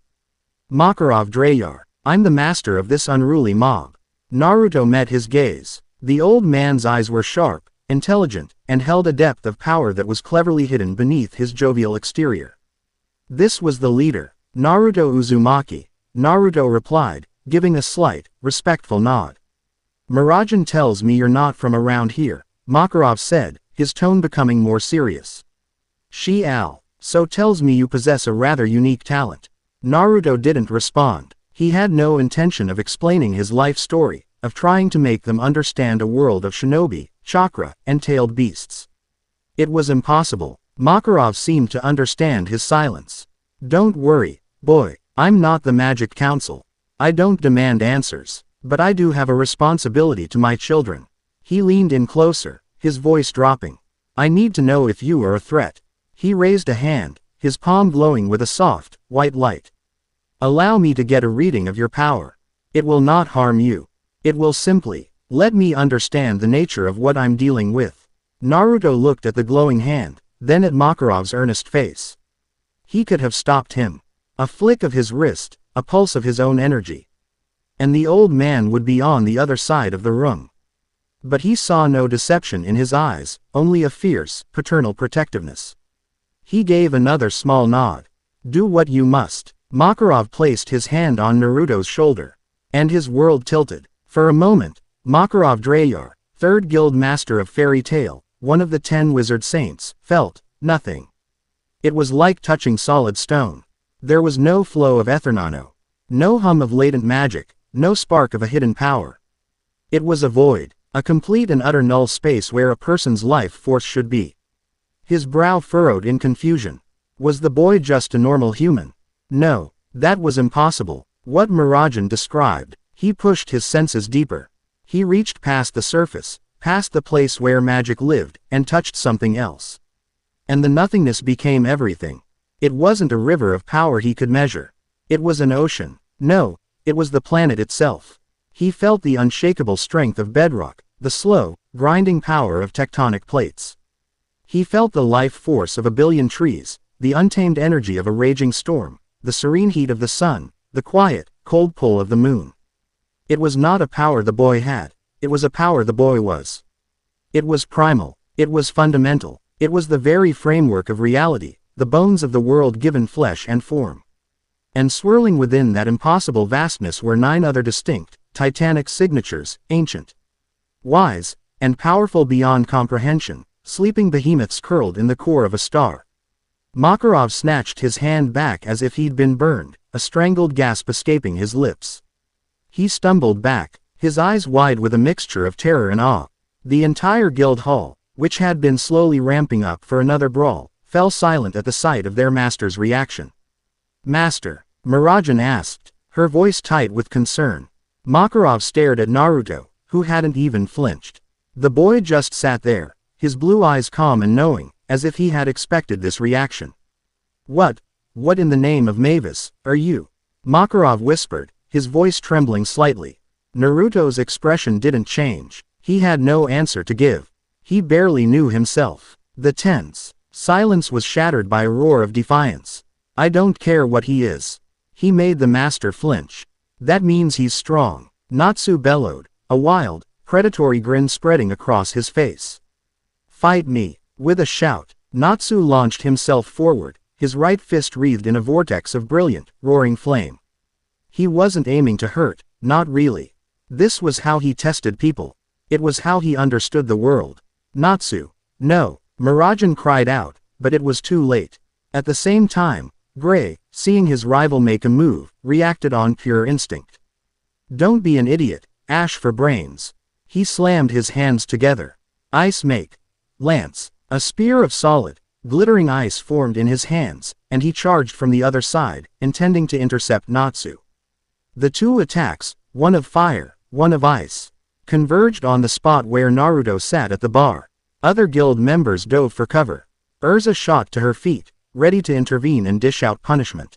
"Makarov Drayar, I'm the master of this unruly mob." Naruto met his gaze. The old man's eyes were sharp, intelligent, and held a depth of power that was cleverly hidden beneath his jovial exterior. "This was the leader, Naruto Uzumaki," Naruto replied, giving a slight, respectful nod. "Mirajane tells me you're not from around here," Makarov said, his tone becoming more serious. "She so tells me you possess a rather unique talent." Naruto didn't respond. He had no intention of explaining his life story, of trying to make them understand a world of shinobi, chakra, and tailed beasts. It was impossible. Makarov seemed to understand his silence. "Don't worry, boy, I'm not the Magic Council. I don't demand answers, but I do have a responsibility to my children." He leaned in closer, his voice dropping. "I need to know if you are a threat." He raised a hand, his palm glowing with a soft, white light. "Allow me to get a reading of your power. It will not harm you. It will simply let me understand the nature of what I'm dealing with." Naruto looked at the glowing hand, then at Makarov's earnest face. He could have stopped him. A flick of his wrist, a pulse of his own energy, and the old man would be on the other side of the room. But he saw no deception in his eyes, only a fierce, paternal protectiveness. He gave another small nod. "Do what you must." Makarov placed his hand on Naruto's shoulder, and his world tilted. For a moment, Makarov Drayar, third guild master of Fairy Tail, one of the 10 wizard saints, felt nothing. It was like touching solid stone. There was no flow of Ethernano, no hum of latent magic, no spark of a hidden power. It was a void, a complete and utter null space where a person's life force should be. His brow furrowed in confusion. Was the boy just a normal human? No, that was impossible. What Mirajane described. He pushed his senses deeper. He reached past the surface, past the place where magic lived, and touched something else. And the nothingness became everything. It wasn't a river of power he could measure. It was an ocean. No, it was the planet itself. He felt the unshakable strength of bedrock, the slow, grinding power of tectonic plates. He felt the life force of a billion trees, the untamed energy of a raging storm, the serene heat of the sun, the quiet, cold pull of the moon. It was not a power the boy had, it was a power the boy was. It was primal, it was fundamental, it was the very framework of reality, the bones of the world given flesh and form. And swirling within that impossible vastness were 9 other distinct, titanic signatures, ancient, wise, and powerful beyond comprehension, sleeping behemoths curled in the core of a star. Makarov snatched his hand back as if he'd been burned, a strangled gasp escaping his lips. He stumbled back, his eyes wide with a mixture of terror and awe. The entire guild hall, which had been slowly ramping up for another brawl, fell silent at the sight of their master's reaction. "Master?" Mirajane asked, her voice tight with concern. Makarov stared at Naruto, who hadn't even flinched. The boy just sat there, his blue eyes calm and knowing, as if he had expected this reaction. What in the name of Mavis, are you?" Makarov whispered, his voice trembling slightly. Naruto's expression didn't change. He had no answer to give. He barely knew himself. The tense silence was shattered by a roar of defiance. "I don't care what he is." He made the master flinch. "That means he's strong," Natsu bellowed, a wild, predatory grin spreading across his face. "Fight me." With a shout, Natsu launched himself forward, his right fist wreathed in a vortex of brilliant, roaring flame. He wasn't aiming to hurt, not really. This was how he tested people. It was how he understood the world. "Natsu, no," Mirajane cried out, but it was too late. At the same time, Gray, seeing his rival make a move, reacted on pure instinct. "Don't be an idiot, Ash for brains." He slammed his hands together. "Ice make. Lance." A spear of solid, glittering ice formed in his hands, and he charged from the other side, intending to intercept Natsu. The 2 attacks, one of fire, one of ice, converged on the spot where Naruto sat at the bar. Other guild members dove for cover. Urza shot to her feet, ready to intervene and dish out punishment.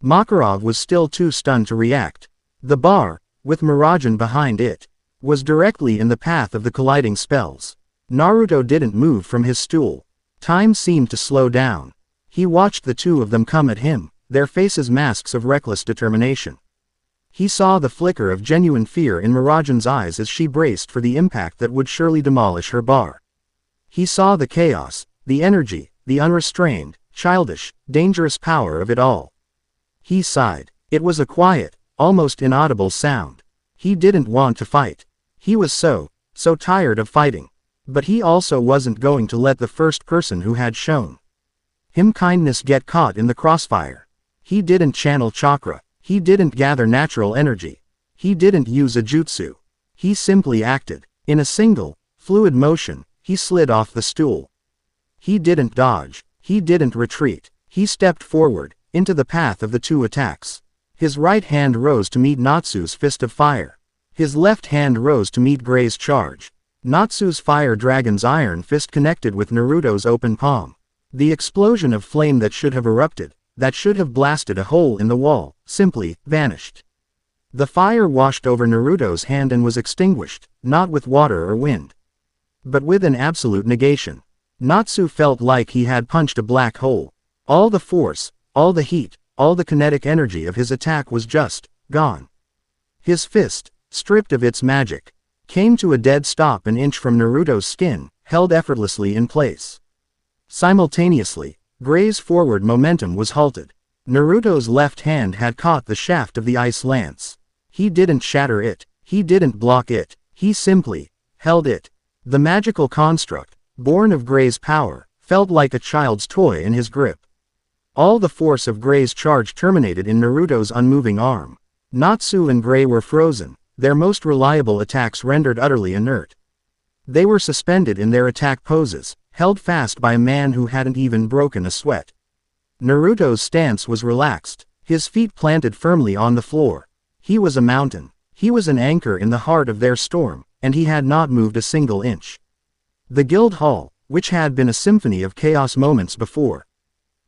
Makarov was still too stunned to react. The bar, with Mirajane behind it, was directly in the path of the colliding spells. Naruto didn't move from his stool. Time seemed to slow down. He watched the 2 of them come at him, their faces masks of reckless determination. He saw the flicker of genuine fear in Mirajane's eyes as she braced for the impact that would surely demolish her bar. He saw the chaos, the energy, the unrestrained, childish, dangerous power of it all. He sighed. It was a quiet, almost inaudible sound. He didn't want to fight. He was so tired of fighting. But he also wasn't going to let the first person who had shown him kindness get caught in the crossfire. He didn't channel chakra. He didn't gather natural energy. He didn't use a jutsu. He simply acted. In a single, fluid motion, he slid off the stool. He didn't dodge. He didn't retreat. He stepped forward, into the path of the 2 attacks. His right hand rose to meet Natsu's fist of fire. His left hand rose to meet Gray's charge. Natsu's fire dragon's iron fist connected with Naruto's open palm. The explosion of flame that should have erupted, that should have blasted a hole in the wall, simply vanished. The fire washed over Naruto's hand and was extinguished, not with water or wind, but with an absolute negation. Natsu felt like he had punched a black hole. All the force, all the heat, all the kinetic energy of his attack was just gone. His fist, stripped of its magic, came to a dead stop an inch from Naruto's skin, held effortlessly in place. Simultaneously, Gray's forward momentum was halted. Naruto's left hand had caught the shaft of the ice lance. He didn't shatter it. He didn't block it. He simply held it. The magical construct, born of Gray's power, felt like a child's toy in his grip. All the force of Gray's charge terminated in Naruto's unmoving arm. Natsu and Gray were frozen, their most reliable attacks rendered utterly inert. They were suspended in their attack poses, held fast by a man who hadn't even broken a sweat. Naruto's stance was relaxed, his feet planted firmly on the floor. He was a mountain. He was an anchor in the heart of their storm, and he had not moved a single inch. The guild hall, which had been a symphony of chaos moments before,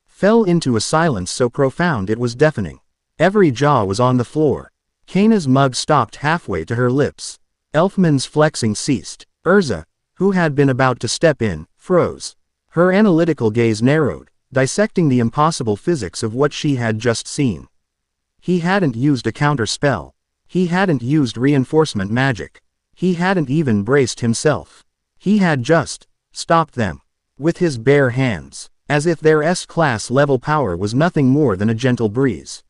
fell into a silence so profound it was deafening. Every jaw was on the floor. Kaina's mug stopped halfway to her lips. Elfman's flexing ceased. Urza, who had been about to step in, froze. Her analytical gaze narrowed, dissecting the impossible physics of what she had just seen. He hadn't used a counter spell. He hadn't used reinforcement magic. He hadn't even braced himself. He had just stopped them with his bare hands, as if their S-class level power was nothing more than a gentle breeze.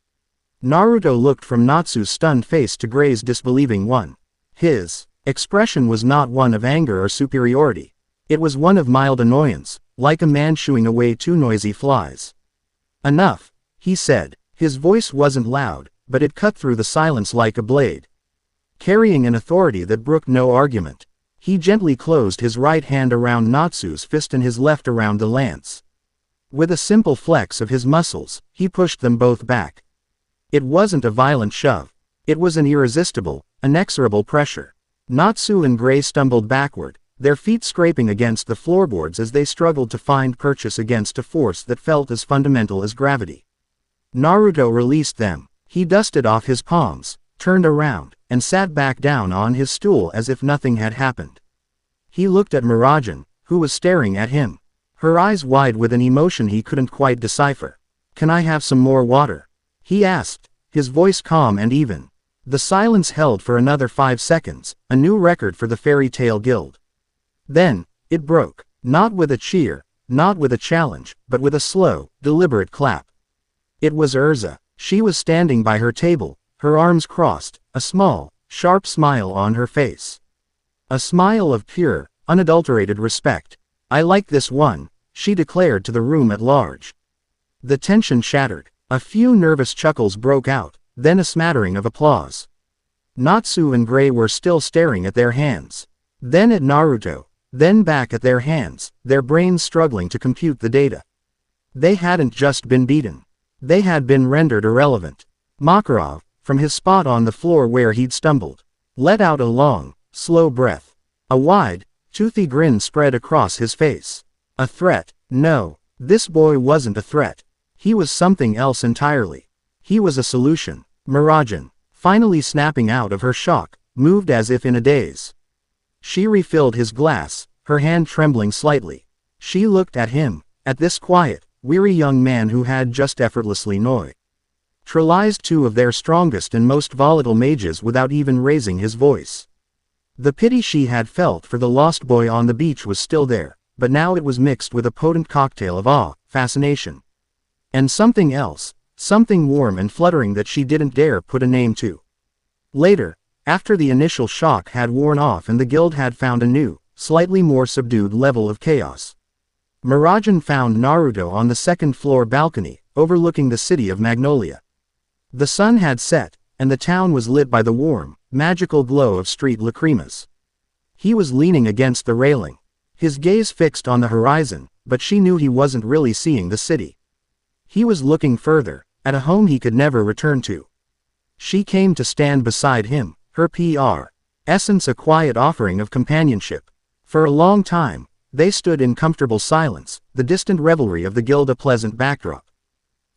Naruto looked from Natsu's stunned face to Gray's disbelieving one. His expression was not one of anger or superiority. It was one of mild annoyance, like a man shooing away two noisy flies. "Enough," he said. His voice wasn't loud, but it cut through the silence like a blade. Carrying an authority that brooked no argument, he gently closed his right hand around Natsu's fist and his left around the lance. With a simple flex of his muscles, he pushed them both back. It wasn't a violent shove. It was an irresistible, inexorable pressure. Natsu and Gray stumbled backward, their feet scraping against the floorboards as they struggled to find purchase against a force that felt as fundamental as gravity. Naruto released them. He dusted off his palms, turned around, and sat back down on his stool as if nothing had happened. He looked at Mirajane, who was staring at him, her eyes wide with an emotion he couldn't quite decipher. "Can I have some more water?" he asked, his voice calm and even. The silence held for another 5 seconds, a new record for the Fairy Tale Guild. Then, it broke, not with a cheer, not with a challenge, but with a slow, deliberate clap. It was Urza. She was standing by her table, her arms crossed, a small, sharp smile on her face. A smile of pure, unadulterated respect. "I like this one," she declared to the room at large. The tension shattered. A few nervous chuckles broke out, then a smattering of applause. Natsu and Gray were still staring at their hands. Then at Naruto. Then back at their hands, their brains struggling to compute the data. They hadn't just been beaten. They had been rendered irrelevant. Makarov, from his spot on the floor where he'd stumbled, let out a long, slow breath. A wide, toothy grin spread across his face. A threat? No, this boy wasn't a threat. He was something else entirely. He was a solution. Mirajane, finally snapping out of her shock, moved as if in a daze. She refilled his glass, her hand trembling slightly. She looked at him, at this quiet, weary young man who had just effortlessly neutralized two of their strongest and most volatile mages without even raising his voice. The pity she had felt for the lost boy on the beach was still there, but now it was mixed with a potent cocktail of awe, fascination, and something else, something warm and fluttering that she didn't dare put a name to. Later, after the initial shock had worn off and the guild had found a new, slightly more subdued level of chaos, Mirajane found Naruto on the second-floor balcony, overlooking the city of Magnolia. The sun had set, and the town was lit by the warm, magical glow of street lacrimas. He was leaning against the railing, his gaze fixed on the horizon, but she knew he wasn't really seeing the city. He was looking further, at a home he could never return to. She came to stand beside him, her essence a quiet offering of companionship. For a long time, they stood in comfortable silence, the distant revelry of the guild a pleasant backdrop.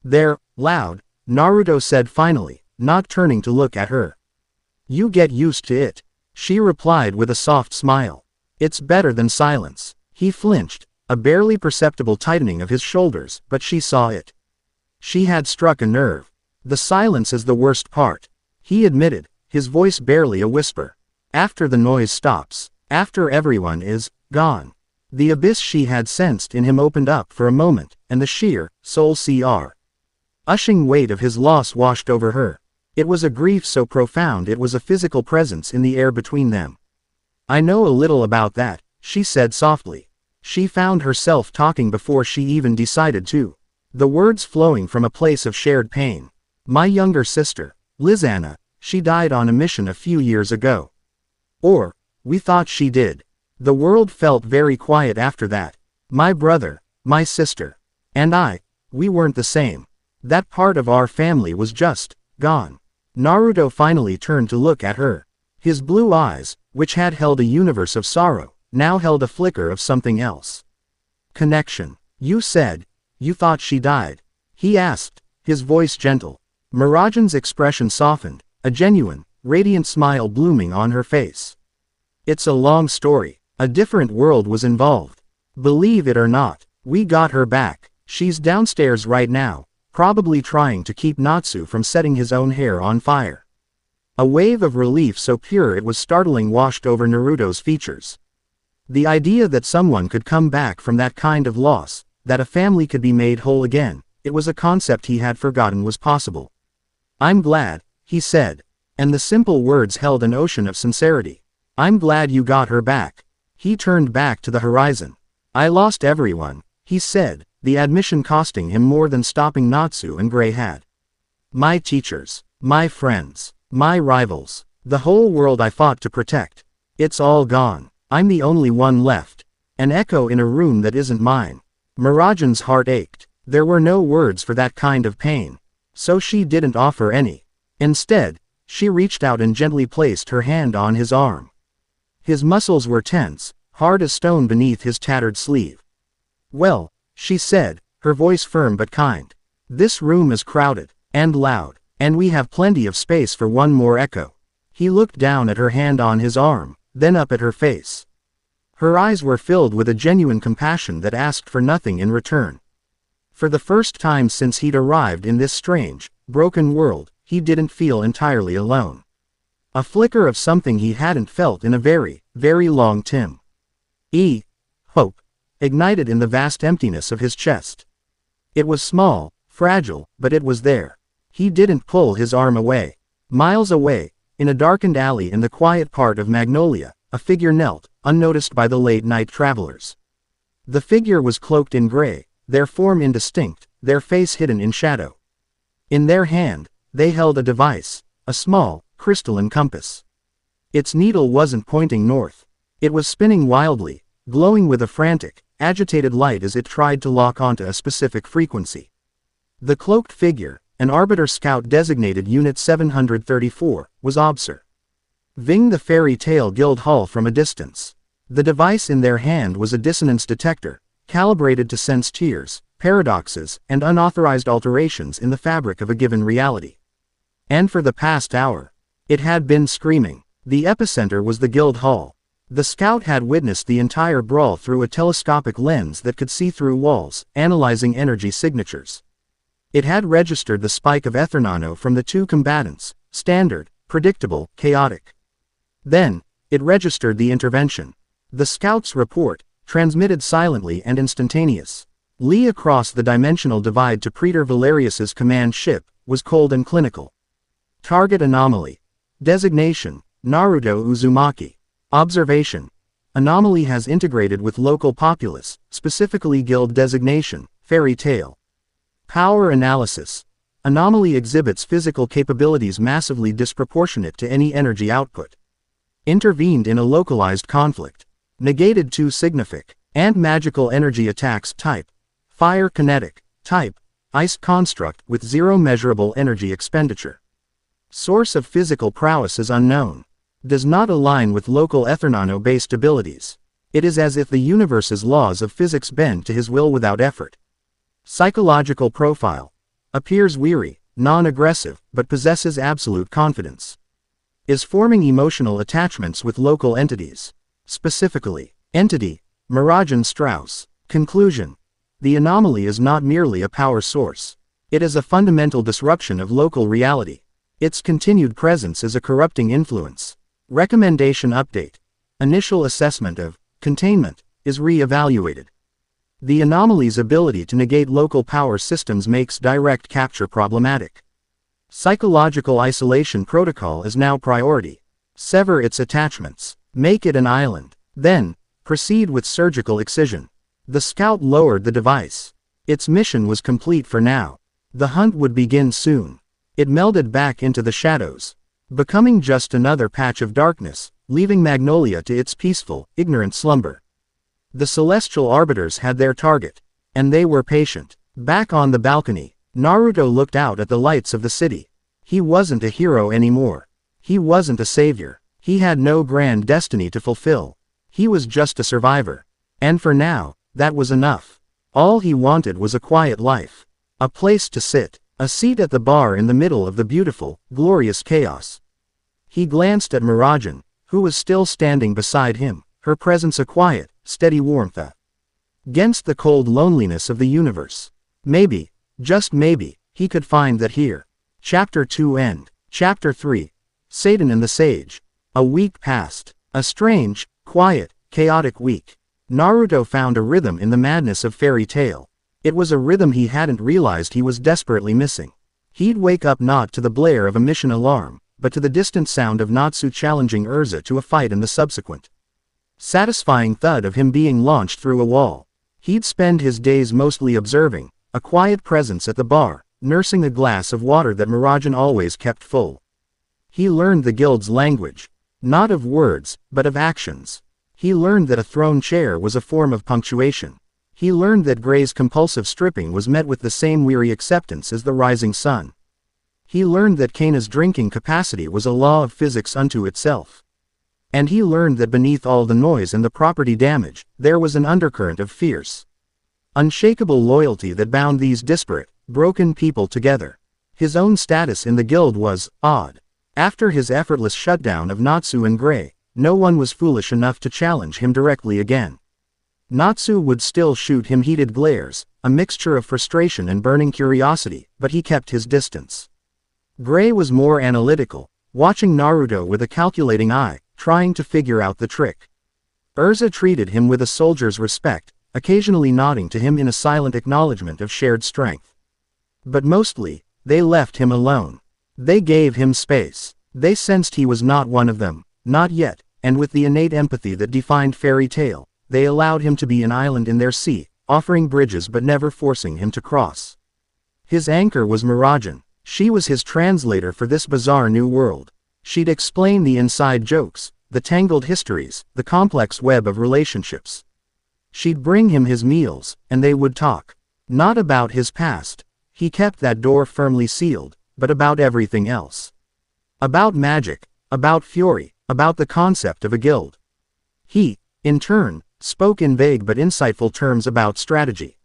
"There, loud," Naruto said finally, not turning to look at her. "You get used to it," she replied with a soft smile. "It's better than silence." He flinched, a barely perceptible tightening of his shoulders, but she saw it. She had struck a nerve. "The silence is the worst part," he admitted, his voice barely a whisper. "After the noise stops, after everyone is gone." The abyss she had sensed in him opened up for a moment, and the sheer, soul-crushing weight of his loss washed over her. It was a grief so profound it was a physical presence in the air between them. "I know a little about that," she said softly. She found herself talking before she even decided to. The words flowing from a place of shared pain. "My younger sister, Lizanna, she died on a mission a few years ago. Or, we thought she did. The world felt very quiet after that. My brother, my sister, and we weren't the same. That part of our family was just gone." Naruto finally turned to look at her. His blue eyes, which had held a universe of sorrow, now held a flicker of something else. "Connection. You said, you thought she died?" he asked, his voice gentle. Mirajane's expression softened, a genuine, radiant smile blooming on her face. "It's a long story. A different world was involved. Believe it or not, we got her back. She's downstairs right now, probably trying to keep Natsu from setting his own hair on fire." A wave of relief so pure it was startling washed over Naruto's features. The idea that someone could come back from that kind of loss, that a family could be made whole again, it was a concept he had forgotten was possible. "I'm glad," he said. And the simple words held an ocean of sincerity. "I'm glad you got her back." He turned back to the horizon. "I lost everyone," he said, the admission costing him more than stopping Natsu and Gray had. "My teachers, my friends, my rivals, the whole world I fought to protect. It's all gone. I'm the only one left. An echo in a room that isn't mine." Mirajane's heart ached. There were no words for that kind of pain. So she didn't offer any. Instead, she reached out and gently placed her hand on his arm. His muscles were tense, hard as stone beneath his tattered sleeve. "Well," she said, her voice firm but kind. "This room is crowded, and loud, and we have plenty of space for one more echo." He looked down at her hand on his arm, then up at her face. Her eyes were filled with a genuine compassion that asked for nothing in return. For the first time since he'd arrived in this strange, broken world, he didn't feel entirely alone. A flicker of something he hadn't felt in a very, very long time. Hope, ignited in the vast emptiness of his chest. It was small, fragile, but it was there. He didn't pull his arm away. Miles away, in a darkened alley in the quiet part of Magnolia, a figure knelt, unnoticed by the late-night travelers. The figure was cloaked in gray, their form indistinct, their face hidden in shadow. In their hand, they held a device, a small, crystalline compass. Its needle wasn't pointing north. It was spinning wildly, glowing with a frantic, agitated light as it tried to lock onto a specific frequency. The cloaked figure, an Arbiter Scout designated Unit 734, was observing the Fairy Tale Guild Hall from a distance. The device in their hand was a dissonance detector, calibrated to sense tears, paradoxes, and unauthorized alterations in the fabric of a given reality. And for the past hour, it had been screaming. The epicenter was the Guild Hall. The scout had witnessed the entire brawl through a telescopic lens that could see through walls, analyzing energy signatures. It had registered the spike of ethernano from the two combatants, standard, predictable, chaotic. Then, it registered the intervention. The scout's report, transmitted silently and instantaneous. Lee across the dimensional divide to Praetor Valerius's command ship, was cold and clinical. Target anomaly. Designation, Naruto Uzumaki. Observation. Anomaly has integrated with local populace, specifically guild designation, Fairy Tale. Power analysis. Anomaly exhibits physical capabilities massively disproportionate to any energy output. Intervened in a localized conflict. Negated 2 signific, and magical energy attacks type. Fire kinetic, type. Ice construct with 0 measurable energy expenditure. Source of physical prowess is unknown. Does not align with local ethernano-based abilities. It is as if the universe's laws of physics bend to his will without effort. Psychological profile. Appears weary, non-aggressive, but possesses absolute confidence. Is forming emotional attachments with local entities. Specifically, entity, Mirajane Strauss. Conclusion. The anomaly is not merely a power source. It is a fundamental disruption of local reality. Its continued presence is a corrupting influence. Recommendation update. Initial assessment of containment is re-evaluated. The anomaly's ability to negate local power systems makes direct capture problematic. Psychological isolation protocol is now priority. Sever its attachments. Make it an island. Then, proceed with surgical excision. The scout lowered the device. Its mission was complete for now. The hunt would begin soon. It melded back into the shadows, becoming just another patch of darkness, leaving Magnolia to its peaceful, ignorant slumber. The celestial arbiters had their target, and they were patient. Back on the balcony, Naruto looked out at the lights of the city. He wasn't a hero anymore. He wasn't a savior. He had no grand destiny to fulfill. He was just a survivor. And for now, that was enough. All he wanted was a quiet life. A place to sit. A seat at the bar in the middle of the beautiful, glorious chaos. He glanced at Mirajane, who was still standing beside him, her presence a quiet, steady warmth against the cold loneliness of the universe. Maybe, just maybe, he could find that here. Chapter 2 End. Chapter 3. Satan and the Sage. A week passed. A strange, quiet, chaotic week. Naruto found a rhythm in the madness of Fairy Tail. It was a rhythm he hadn't realized he was desperately missing. He'd wake up not to the blare of a mission alarm, but to the distant sound of Natsu challenging Urza to a fight and the subsequent satisfying thud of him being launched through a wall. He'd spend his days mostly observing, a quiet presence at the bar, nursing a glass of water that Mirajane always kept full. He learned the guild's language. Not of words, but of actions. He learned that a thrown chair was a form of punctuation. He learned that Gray's compulsive stripping was met with the same weary acceptance as the rising sun. He learned that Kana's drinking capacity was a law of physics unto itself. And he learned that beneath all the noise and the property damage, there was an undercurrent of fierce, unshakable loyalty that bound these disparate, broken people together. His own status in the guild was odd. After his effortless shutdown of Natsu and Gray, no one was foolish enough to challenge him directly again. Natsu would still shoot him heated glares, a mixture of frustration and burning curiosity, but he kept his distance. Gray was more analytical, watching Naruto with a calculating eye, trying to figure out the trick. Urza treated him with a soldier's respect, occasionally nodding to him in a silent acknowledgement of shared strength. But mostly, they left him alone. They gave him space. They sensed he was not one of them, not yet, and with the innate empathy that defined Fairy Tail, they allowed him to be an island in their sea, offering bridges but never forcing him to cross. His anchor was Mirajane. She was his translator for this bizarre new world. She'd explain the inside jokes, the tangled histories, the complex web of relationships. She'd bring him his meals, and they would talk. Not about his past. He kept that door firmly sealed, but about everything else. About magic, about fury, about the concept of a guild. He, in turn, spoke in vague but insightful terms about strategy.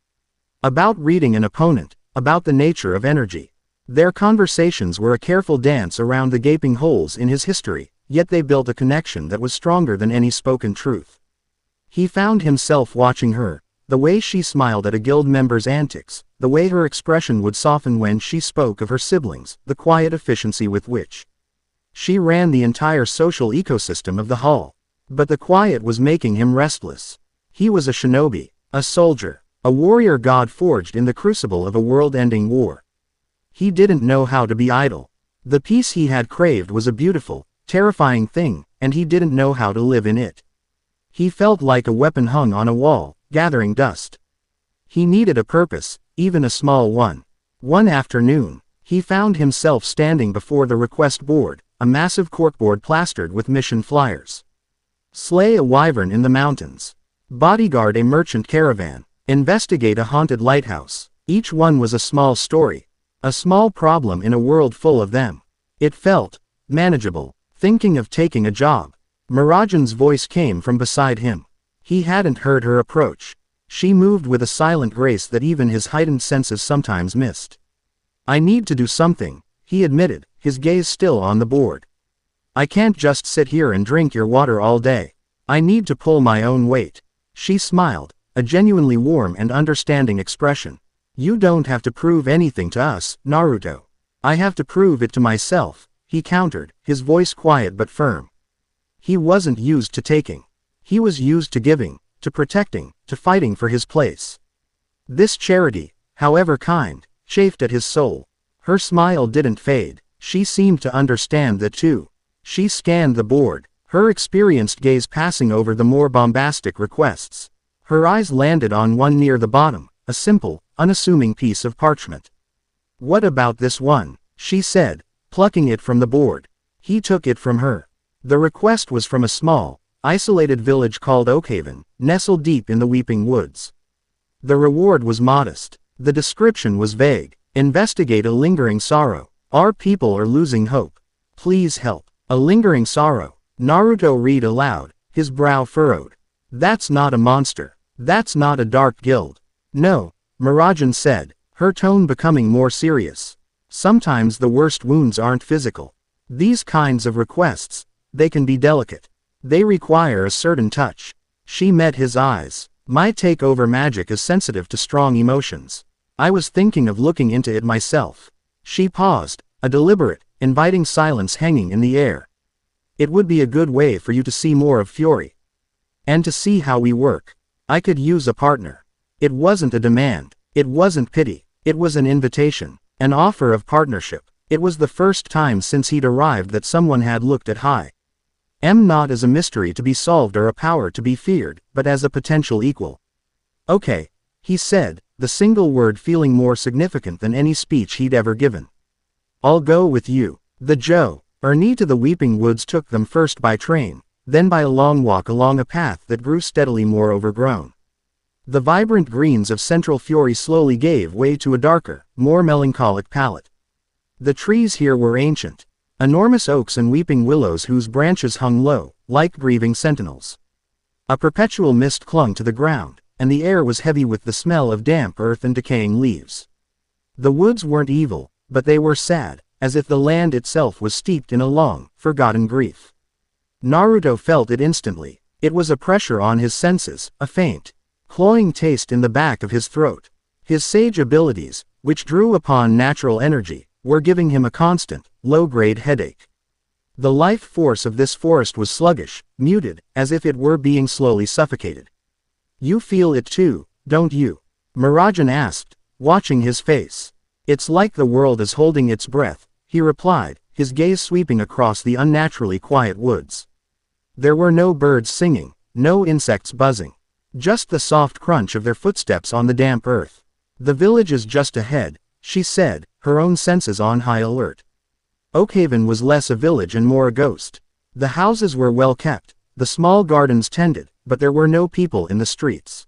About reading an opponent, about the nature of energy. Their conversations were a careful dance around the gaping holes in his history, yet they built a connection that was stronger than any spoken truth. He found himself watching her, the way she smiled at a guild member's antics, the way her expression would soften when she spoke of her siblings, the quiet efficiency with which she ran the entire social ecosystem of the hall. But the quiet was making him restless. He was a shinobi, a soldier, a warrior god forged in the crucible of a world-ending war. He didn't know how to be idle. The peace he had craved was a beautiful, terrifying thing, and he didn't know how to live in it. He felt like a weapon hung on a wall, gathering dust. He needed a purpose, even a small one. One afternoon, he found himself standing before the request board, a massive corkboard plastered with mission flyers. Slay a wyvern in the mountains. Bodyguard a merchant caravan. Investigate a haunted lighthouse. Each one was a small story. A small problem in a world full of them. It felt manageable. Thinking of taking a job. Mirajane's voice came from beside him. He hadn't heard her approach. She moved with a silent grace that even his heightened senses sometimes missed. I need to do something, he admitted, his gaze still on the board. I can't just sit here and drink your water all day. I need to pull my own weight. She smiled, a genuinely warm and understanding expression. You don't have to prove anything to us, Naruto. I have to prove it to myself, he countered, his voice quiet but firm. He wasn't used to taking. He was used to giving, to protecting, to fighting for his place. This charity, however kind, chafed at his soul. Her smile didn't fade. She seemed to understand that too. She scanned the board, her experienced gaze passing over the more bombastic requests. Her eyes landed on one near the bottom, a simple, unassuming piece of parchment. What about this one? She said, plucking it from the board. He took it from her. The request was from a small, isolated village called Oakhaven, nestled deep in the Weeping Woods. The reward was modest. The description was vague. Investigate a lingering sorrow. Our people are losing hope. Please help. A lingering sorrow. Naruto read aloud, his brow furrowed. That's not a monster. That's not a dark guild. No, Mirajane said, her tone becoming more serious. Sometimes the worst wounds aren't physical. These kinds of requests, they can be delicate. They require a certain touch. She met his eyes. My takeover magic is sensitive to strong emotions. I was thinking of looking into it myself. She paused, a deliberate, inviting silence hanging in the air. It would be a good way for you to see more of Fury. And to see how we work. I could use a partner. It wasn't a demand. It wasn't pity. It was an invitation. An offer of partnership. It was the first time since he'd arrived that someone had looked at Hai M not as a mystery to be solved or a power to be feared, but as a potential equal. Okay, he said, the single word feeling more significant than any speech he'd ever given. I'll go with you. The journey to the Weeping Woods took them first by train, then by a long walk along a path that grew steadily more overgrown. The vibrant greens of Central Fury slowly gave way to a darker, more melancholic palette. The trees here were ancient. Enormous oaks and weeping willows whose branches hung low, like grieving sentinels. A perpetual mist clung to the ground, and the air was heavy with the smell of damp earth and decaying leaves. The woods weren't evil, but they were sad, as if the land itself was steeped in a long, forgotten grief. Naruto felt it instantly. It was a pressure on his senses, a faint, cloying taste in the back of his throat. His sage abilities, which drew upon natural energy, were giving him a constant, low-grade headache. The life force of this forest was sluggish, muted, as if it were being slowly suffocated. You feel it too, don't you? Mirajane asked, watching his face. It's like the world is holding its breath, he replied, his gaze sweeping across the unnaturally quiet woods. There were no birds singing, no insects buzzing. Just the soft crunch of their footsteps on the damp earth. The village is just ahead, she said, her own senses on high alert. Oakhaven was less a village and more a ghost. The houses were well kept, the small gardens tended, but there were no people in the streets.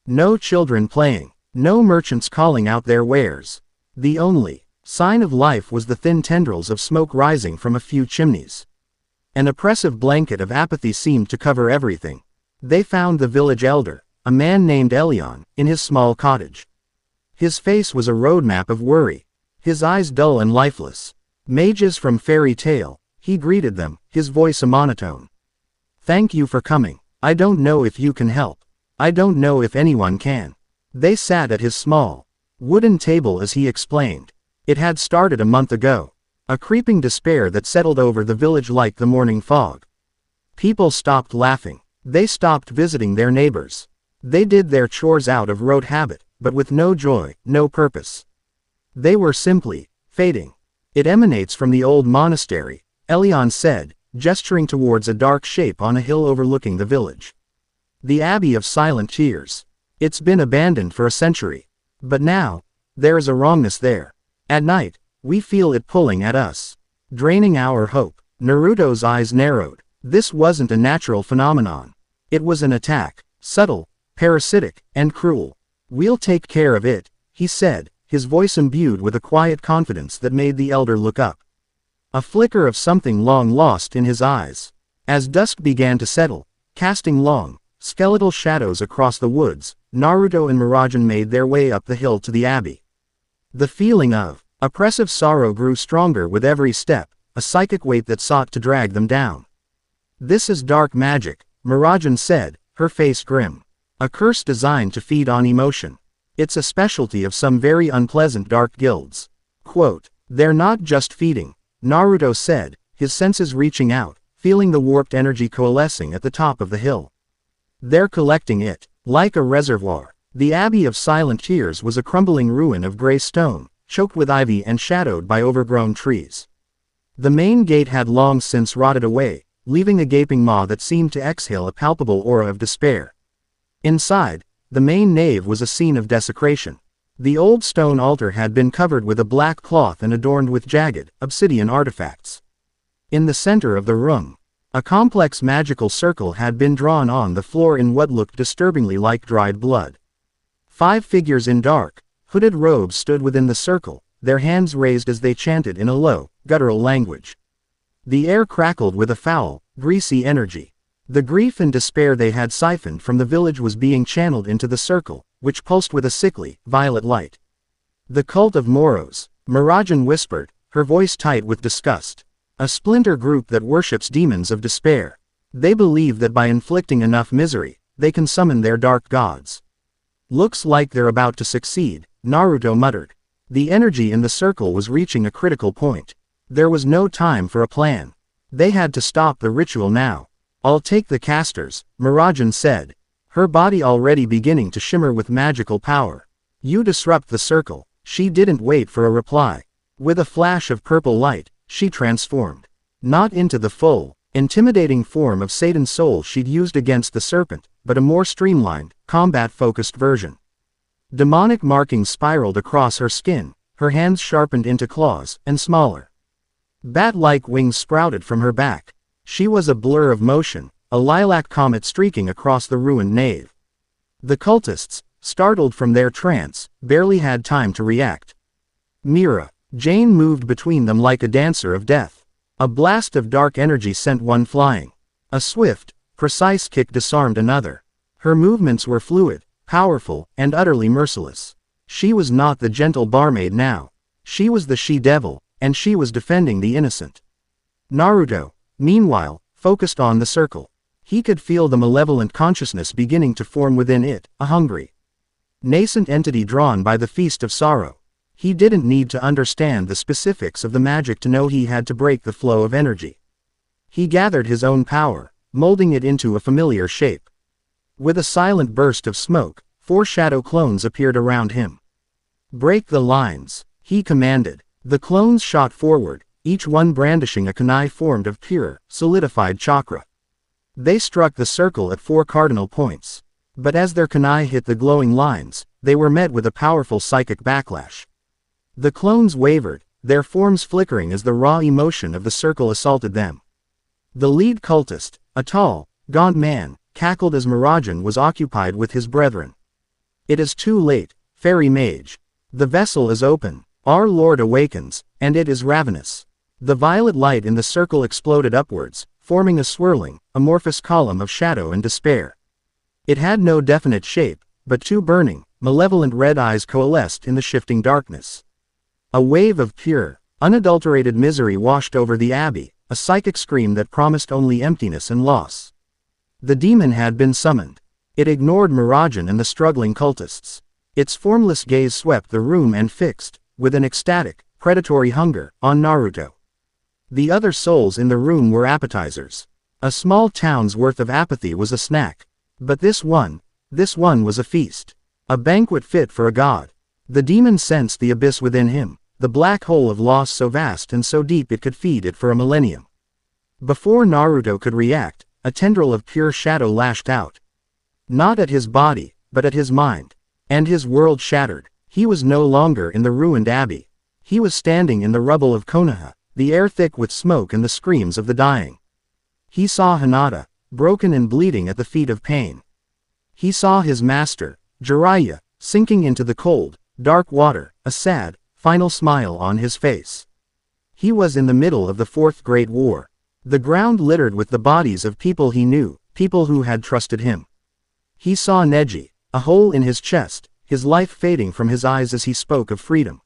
No children playing, no merchants calling out their wares. The only sign of life was the thin tendrils of smoke rising from a few chimneys. An oppressive blanket of apathy seemed to cover everything. They found the village elder, a man named Elion, in his small cottage. His face was a roadmap of worry, his eyes dull and lifeless. Mages from fairy tale, he greeted them, his voice a monotone. Thank you for coming. I don't know if you can help. I don't know if anyone can. They sat at his small, wooden table as he explained. It had started a month ago. A creeping despair that settled over the village like the morning fog. People stopped laughing. They stopped visiting their neighbors. They did their chores out of rote habit, but with no joy, no purpose. They were simply fading. It emanates from the old monastery, Elion said, gesturing towards a dark shape on a hill overlooking the village. The Abbey of Silent Tears. It's been abandoned for a century. But now, there is a wrongness there. At night, we feel it pulling at us, draining our hope. Naruto's eyes narrowed. This wasn't a natural phenomenon. It was an attack, subtle, parasitic, and cruel. We'll take care of it, he said, his voice imbued with a quiet confidence that made the elder look up. A flicker of something long lost in his eyes. As dusk began to settle, casting long, skeletal shadows across the woods, Naruto and Mirajane made their way up the hill to the abbey. The feeling of oppressive sorrow grew stronger with every step, a psychic weight that sought to drag them down. This is dark magic, Mirajane said, her face grim. A curse designed to feed on emotion. It's a specialty of some very unpleasant dark guilds. Quote, they're not just feeding, Naruto said, his senses reaching out, feeling the warped energy coalescing at the top of the hill. They're collecting it, like a reservoir. The Abbey of Silent Tears was a crumbling ruin of gray stone, choked with ivy and shadowed by overgrown trees. The main gate had long since rotted away, leaving a gaping maw that seemed to exhale a palpable aura of despair. Inside, the main nave was a scene of desecration. The old stone altar had been covered with a black cloth and adorned with jagged, obsidian artifacts. In the center of the room, a complex magical circle had been drawn on the floor in what looked disturbingly like dried blood. 5 figures in dark, hooded robes stood within the circle, their hands raised as they chanted in a low, guttural language. The air crackled with a foul, greasy energy. The grief and despair they had siphoned from the village was being channeled into the circle, which pulsed with a sickly, violet light. The cult of Moros, Mirajane whispered, her voice tight with disgust. A splinter group that worships demons of despair. They believe that by inflicting enough misery, they can summon their dark gods. Looks like they're about to succeed, Naruto muttered. The energy in the circle was reaching a critical point. There was no time for a plan. They had to stop the ritual now. "I'll take the casters," Mirajane said, her body already beginning to shimmer with magical power. "You disrupt the circle." She didn't wait for a reply. With a flash of purple light, she transformed. Not into the full, intimidating form of Satan's soul she'd used against the serpent, but a more streamlined, combat-focused version. Demonic markings spiraled across her skin, her hands sharpened into claws, and smaller. Bat-like wings sprouted from her back. She was a blur of motion, a lilac comet streaking across the ruined nave. The cultists, startled from their trance, barely had time to react. Mirajane moved between them like a dancer of death. A blast of dark energy sent one flying. A swift, precise kick disarmed another. Her movements were fluid, powerful, and utterly merciless. She was not the gentle barmaid now. She was the she-devil, and she was defending the innocent. Naruto, meanwhile, focused on the circle. He could feel the malevolent consciousness beginning to form within it, a hungry, nascent entity drawn by the feast of sorrow. He didn't need to understand the specifics of the magic to know he had to break the flow of energy. He gathered his own power, molding it into a familiar shape. With a silent burst of smoke, 4 shadow clones appeared around him. "Break the lines," he commanded. The clones shot forward, each one brandishing a kunai formed of pure, solidified chakra. They struck the circle at 4 cardinal points. But as their kunai hit the glowing lines, they were met with a powerful psychic backlash. The clones wavered, their forms flickering as the raw emotion of the circle assaulted them. The lead cultist, a tall, gaunt man, cackled as Mirajane was occupied with his brethren. "It is too late, fairy mage. The vessel is open. Our lord awakens, and it is ravenous." The violet light in the circle exploded upwards, forming a swirling, amorphous column of shadow and despair. It had no definite shape, but 2 burning, malevolent red eyes coalesced in the shifting darkness. A wave of pure, unadulterated misery washed over the abbey, a psychic scream that promised only emptiness and loss. The demon had been summoned. It ignored Mirajane and the struggling cultists. Its formless gaze swept the room and fixed, with an ecstatic, predatory hunger, on Naruto. The other souls in the room were appetizers. A small town's worth of apathy was a snack. But this one was a feast. A banquet fit for a god. The demon sensed the abyss within him, the black hole of loss so vast and so deep it could feed it for a millennium. Before Naruto could react, a tendril of pure shadow lashed out. Not at his body, but at his mind. And his world shattered. He was no longer in the ruined abbey. He was standing in the rubble of Konoha, the air thick with smoke and the screams of the dying. He saw Hinata, broken and bleeding at the feet of pain. He saw his master, Jiraiya, sinking into the cold, dark water, a sad, final smile on his face. He was in the middle of the 4th Great War. The ground littered with the bodies of people he knew, people who had trusted him. He saw Neji, a hole in his chest, his life fading from his eyes as he spoke of freedom.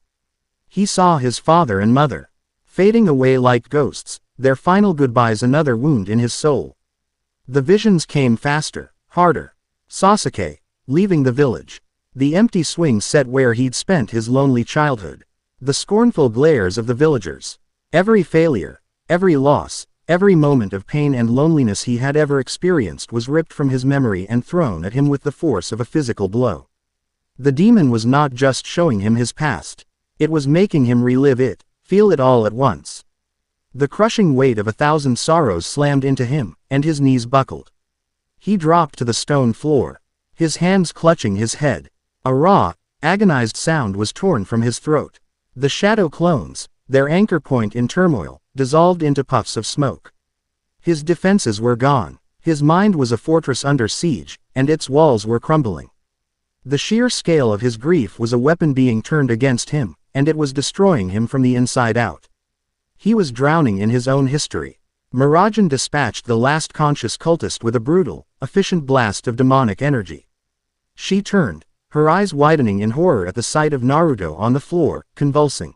He saw his father and mother, fading away like ghosts, their final goodbyes another wound in his soul. The visions came faster, harder. Sasuke, leaving the village. The empty swing set where he'd spent his lonely childhood. The scornful glares of the villagers. Every failure, every loss, every moment of pain and loneliness he had ever experienced was ripped from his memory and thrown at him with the force of a physical blow. The demon was not just showing him his past. It was making him relive it, feel it all at once. The crushing weight of 1,000 sorrows slammed into him, and his knees buckled. He dropped to the stone floor, his hands clutching his head. A raw, agonized sound was torn from his throat. The shadow clones, their anchor point in turmoil, dissolved into puffs of smoke. His defenses were gone. His mind was a fortress under siege, and its walls were crumbling. The sheer scale of his grief was a weapon being turned against him, and it was destroying him from the inside out. He was drowning in his own history. Mirajane dispatched the last conscious cultist with a brutal, efficient blast of demonic energy. She turned, her eyes widening in horror at the sight of Naruto on the floor, convulsing.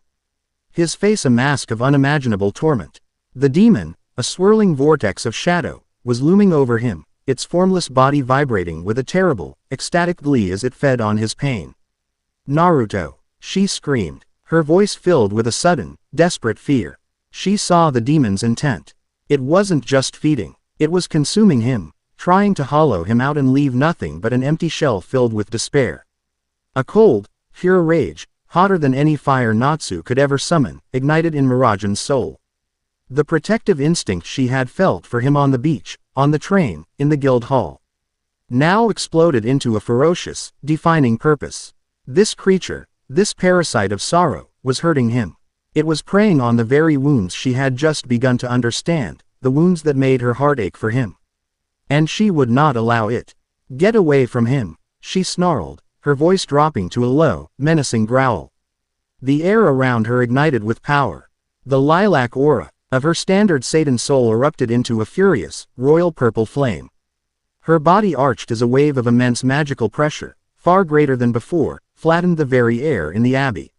His face a mask of unimaginable torment. The demon, a swirling vortex of shadow, was looming over him, its formless body vibrating with a terrible, ecstatic glee as it fed on his pain. "Naruto!" she screamed. her voice filled with a sudden, desperate fear. She saw the demon's intent. It wasn't just feeding. It was consuming him, trying to hollow him out and leave nothing but an empty shell filled with despair. A cold, pure rage, hotter than any fire Natsu could ever summon, ignited in Mirajane's soul. The protective instinct she had felt for him on the beach, on the train, in the guild hall, now exploded into a ferocious, defining purpose. This creature, this parasite of sorrow, was hurting him. It was preying on the very wounds she had just begun to understand, the wounds that made her heart ache for him. And she would not allow it. Get away from him, she snarled, her voice dropping to a low, menacing growl. The air around her ignited with power. The lilac aura of her standard Satan soul erupted into a furious, royal purple flame. Her body arched as a wave of immense magical pressure, far greater than before, flattened the very air in the abbey.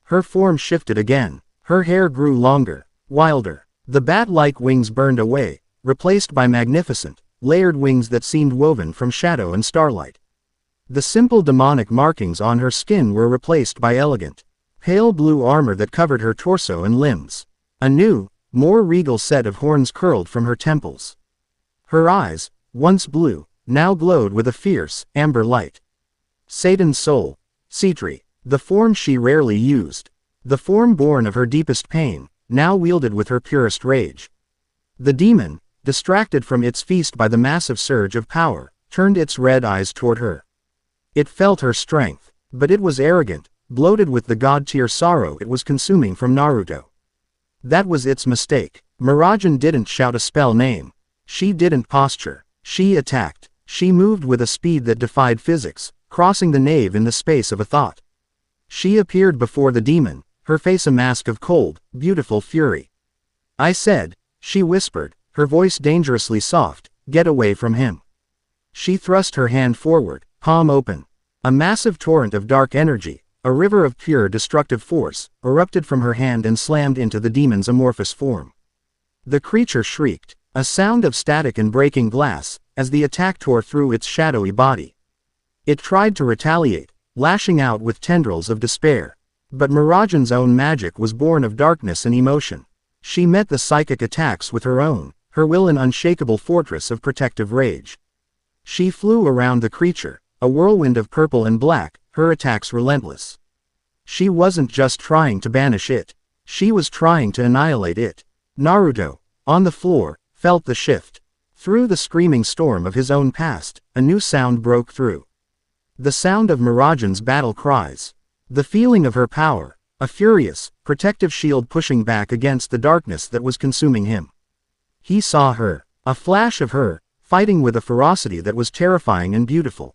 Her form shifted again. Her hair grew longer, wilder. The bat-like wings burned away, replaced by magnificent, layered wings that seemed woven from shadow and starlight. The simple demonic markings on her skin were replaced by elegant, pale blue armor that covered her torso and limbs. A new, more regal set of horns curled from her temples. Her eyes, once blue, now glowed with a fierce, amber light. Satan's soul, Citri, the form she rarely used. The form born of her deepest pain, now wielded with her purest rage. The demon, distracted from its feast by the massive surge of power, turned its red eyes toward her. It felt her strength, but it was arrogant, bloated with the god-tier sorrow it was consuming from Naruto. That was its mistake. Mirajane didn't shout a spell name. She didn't posture. She attacked. She moved with a speed that defied physics, crossing the nave in the space of a thought. She appeared before the demon, her face a mask of cold, beautiful fury. "I said," she whispered, her voice dangerously soft, "get away from him." She thrust her hand forward, palm open. A massive torrent of dark energy, a river of pure destructive force, erupted from her hand and slammed into the demon's amorphous form. The creature shrieked, a sound of static and breaking glass, as the attack tore through its shadowy body. It tried to retaliate, lashing out with tendrils of despair. But Mirajane's own magic was born of darkness and emotion. She met the psychic attacks with her own, her will an unshakable fortress of protective rage. She flew around the creature, a whirlwind of purple and black, her attacks relentless. She wasn't just trying to banish it. She was trying to annihilate it. Naruto, on the floor, felt the shift. Through the screaming storm of his own past, a new sound broke through. The sound of Mirajane's battle cries. The feeling of her power, a furious, protective shield pushing back against the darkness that was consuming him. He saw her, a flash of her, fighting with a ferocity that was terrifying and beautiful.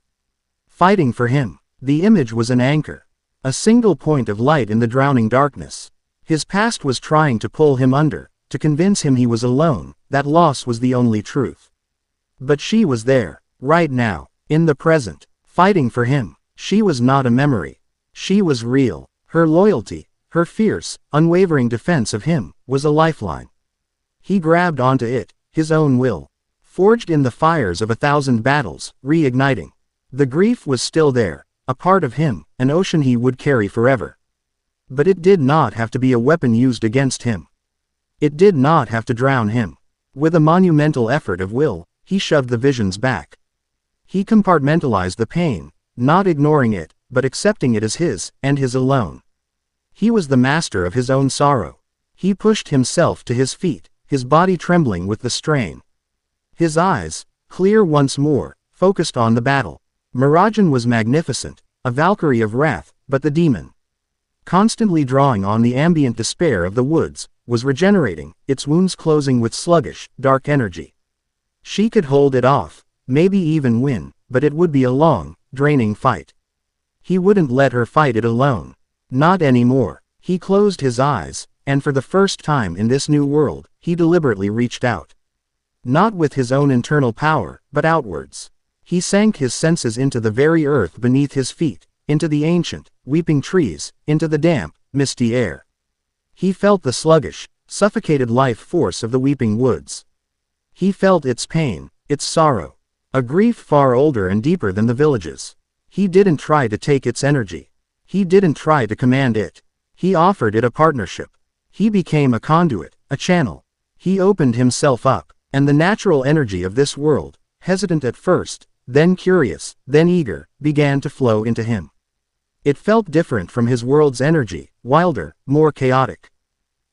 Fighting for him. The image was an anchor. A single point of light in the drowning darkness. His past was trying to pull him under, to convince him he was alone, that loss was the only truth. But she was there, right now, in the present, fighting for him. She was not a memory. She was real. Her loyalty, her fierce, unwavering defense of him, was a lifeline. He grabbed onto it, his own will. Forged in the fires of 1,000 battles, reigniting. The grief was still there, a part of him, an ocean he would carry forever. But it did not have to be a weapon used against him. It did not have to drown him. With a monumental effort of will, he shoved the visions back. He compartmentalized the pain, not ignoring it, but accepting it as his, and his alone. He was the master of his own sorrow. He pushed himself to his feet, his body trembling with the strain. His eyes, clear once more, focused on the battle. Mirajane was magnificent, a Valkyrie of wrath, but the demon, constantly drawing on the ambient despair of the woods, was regenerating, its wounds closing with sluggish, dark energy. She could hold it off, maybe even win, but it would be a long, draining fight. He wouldn't let her fight it alone. Not anymore. He closed his eyes, and for the first time in this new world, he deliberately reached out. Not with his own internal power, but outwards. He sank his senses into the very earth beneath his feet, into the ancient, weeping trees, into the damp, misty air. He felt the sluggish, suffocated life force of the weeping woods. He felt its pain, its sorrow. A grief far older and deeper than the villages. He didn't try to take its energy. He didn't try to command it. He offered it a partnership. He became a conduit, a channel. He opened himself up, and the natural energy of this world, hesitant at first, then curious, then eager, began to flow into him. It felt different from his world's energy, wilder, more chaotic.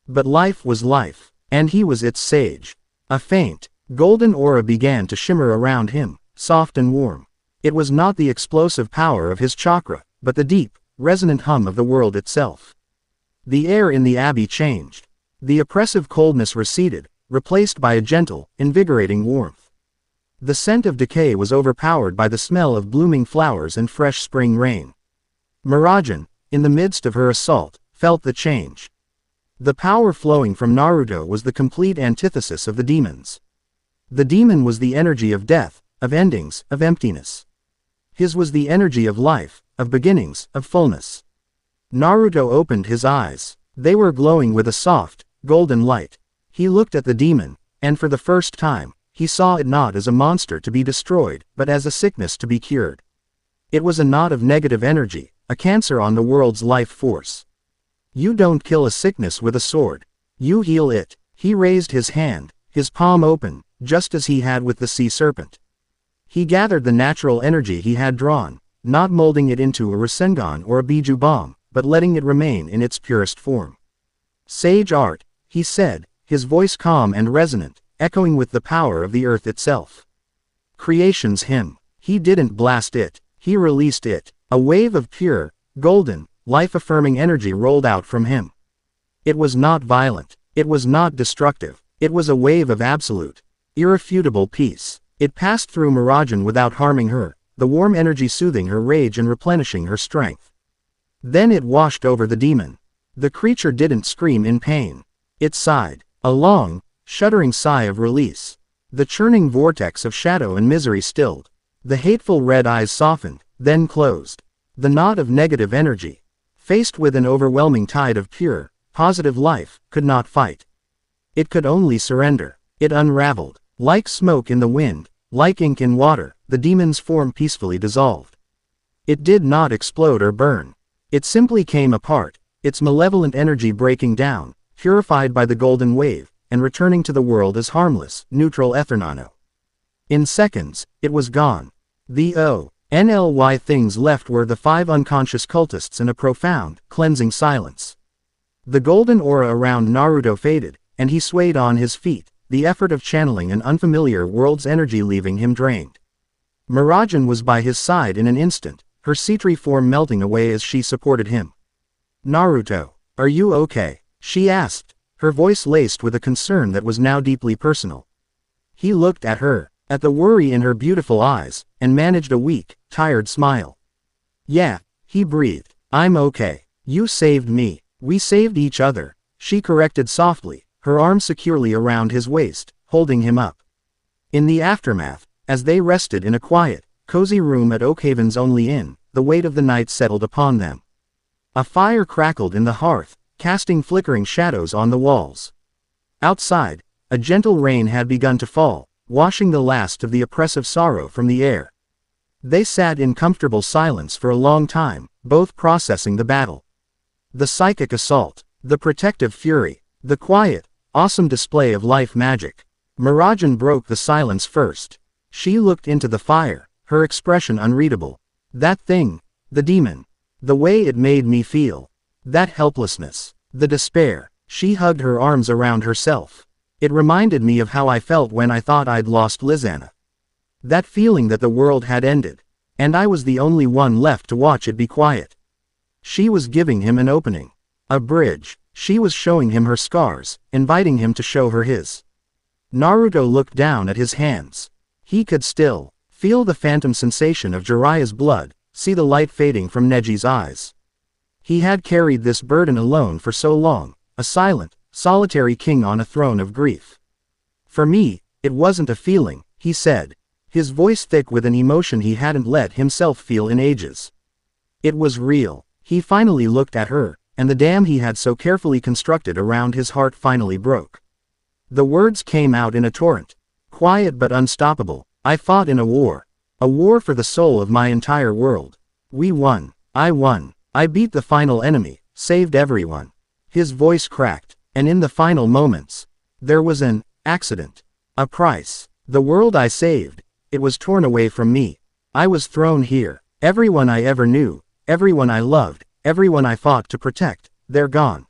But life was life, and he was its sage. A faint, golden aura began to shimmer around him, soft and warm. It was not the explosive power of his chakra, but the deep, resonant hum of the world itself. The air in the abbey changed. The oppressive coldness receded, replaced by a gentle, invigorating warmth. The scent of decay was overpowered by the smell of blooming flowers and fresh spring rain. Mirajane, in the midst of her assault, felt the change. The power flowing from Naruto was the complete antithesis of the demon's. The demon was the energy of death, of endings, of emptiness. His was the energy of life, of beginnings, of fullness. Naruto opened his eyes. They were glowing with a soft, golden light. He looked at the demon, and for the first time, he saw it not as a monster to be destroyed, but as a sickness to be cured. It was a knot of negative energy, a cancer on the world's life force. You don't kill a sickness with a sword. You heal it. He raised his hand, his palm open, just as he had with the sea serpent. He gathered the natural energy he had drawn, not molding it into a Rasengan or a Biju bomb, but letting it remain in its purest form. Sage art, he said, his voice calm and resonant, echoing with the power of the earth itself. Creation's hymn. He didn't blast it, he released it. A wave of pure, golden, life-affirming energy rolled out from him. It was not violent, it was not destructive, it was a wave of absolute, irrefutable peace. It passed through Mirajane without harming her, the warm energy soothing her rage and replenishing her strength. Then it washed over the demon. The creature didn't scream in pain. It sighed, a long, shuddering sigh of release. The churning vortex of shadow and misery stilled. The hateful red eyes softened, then closed. The knot of negative energy, faced with an overwhelming tide of pure, positive life, could not fight. It could only surrender. It unraveled. Like smoke in the wind, like ink in water, the demon's form peacefully dissolved. It did not explode or burn. It simply came apart, its malevolent energy breaking down, purified by the golden wave, and returning to the world as harmless, neutral ether nano. In seconds, it was gone. The only things left were the 5 unconscious cultists and a profound, cleansing silence. The golden aura around Naruto faded, and he swayed on his feet, the effort of channeling an unfamiliar world's energy leaving him drained. Mirajane was by his side in an instant, her see-through form melting away as she supported him. Naruto, are you okay? She asked, her voice laced with a concern that was now deeply personal. He looked at her, at the worry in her beautiful eyes, and managed a weak, tired smile. Yeah, he breathed. I'm okay. You saved me. We saved each other. She corrected softly, her arm securely around his waist, holding him up. In the aftermath, as they rested in a quiet, cozy room at Oakhaven's only inn, the weight of the night settled upon them. A fire crackled in the hearth, casting flickering shadows on the walls. Outside, a gentle rain had begun to fall, washing the last of the oppressive sorrow from the air. They sat in comfortable silence for a long time, both processing the battle. The psychic assault, the protective fury, the quiet, awesome display of life magic. Mirajane broke the silence first. She looked into the fire, her expression unreadable. That thing, the demon. The way it made me feel. That helplessness. The despair. She hugged her arms around herself. It reminded me of how I felt when I thought I'd lost Lizana. That feeling that the world had ended. And I was the only one left to watch it be quiet. She was giving him an opening. A bridge. She was showing him her scars, inviting him to show her his. Naruto looked down at his hands. He could still feel the phantom sensation of Jiraiya's blood, see the light fading from Neji's eyes. He had carried this burden alone for so long, a silent, solitary king on a throne of grief. For me, it wasn't a feeling, he said, his voice thick with an emotion he hadn't let himself feel in ages. It was real. He finally looked at her, and the dam he had so carefully constructed around his heart finally broke. The words came out in a torrent. Quiet but unstoppable. I fought in a war for the soul of my entire world. We won. I won. I beat the final enemy, saved everyone. His voice cracked, and in the final moments, there was an accident. A price. The world I saved, it was torn away from me. I was thrown here. Everyone I ever knew, everyone I loved, everyone I fought to protect, they're gone.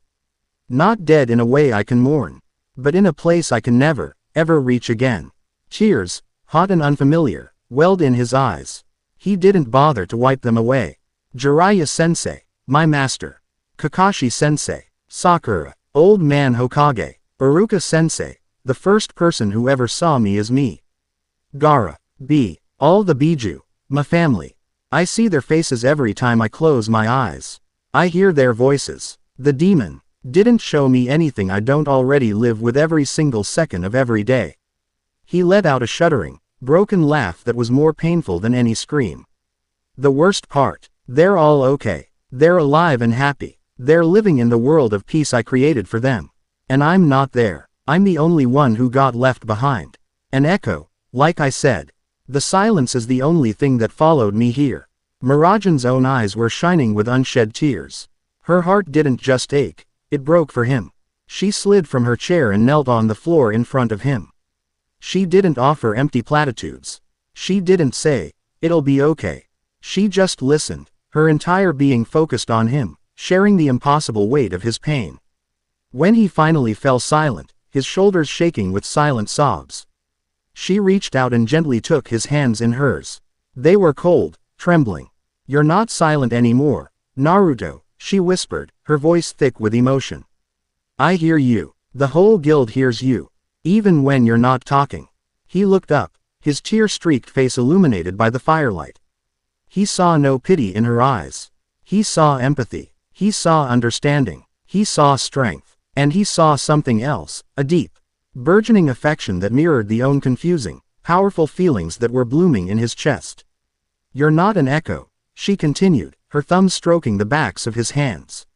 Not dead in a way I can mourn, but in a place I can never, ever reach again. Tears, hot and unfamiliar, welled in his eyes. He didn't bother to wipe them away. Jiraiya-sensei, my master. Kakashi-sensei, Sakura, old man Hokage, Iruka-sensei, the first person who ever saw me as me. Gaara, all the Biju, my family. I see their faces every time I close my eyes. I hear their voices. The demon didn't show me anything I don't already live with every single second of every day. He let out a shuddering, broken laugh that was more painful than any scream. The worst part, they're all okay. They're alive and happy. They're living in the world of peace I created for them. And I'm not there. I'm the only one who got left behind. An echo, like I said. The silence is the only thing that followed me here. Mirajane's own eyes were shining with unshed tears. Her heart didn't just ache, it broke for him. She slid from her chair and knelt on the floor in front of him. She didn't offer empty platitudes. She didn't say, "It'll be okay." She just listened, her entire being focused on him, sharing the impossible weight of his pain. When he finally fell silent, his shoulders shaking with silent sobs, she reached out and gently took his hands in hers. They were cold, trembling. "You're not silent anymore, Naruto," she whispered, her voice thick with emotion. "I hear you. The whole guild hears you. Even when you're not talking." He looked up, his tear-streaked face illuminated by the firelight. He saw no pity in her eyes. He saw empathy. He saw understanding. He saw strength. And he saw something else, a deep, burgeoning affection that mirrored the own confusing, powerful feelings that were blooming in his chest. "You're not an echo," she continued, her thumbs stroking the backs of his hands.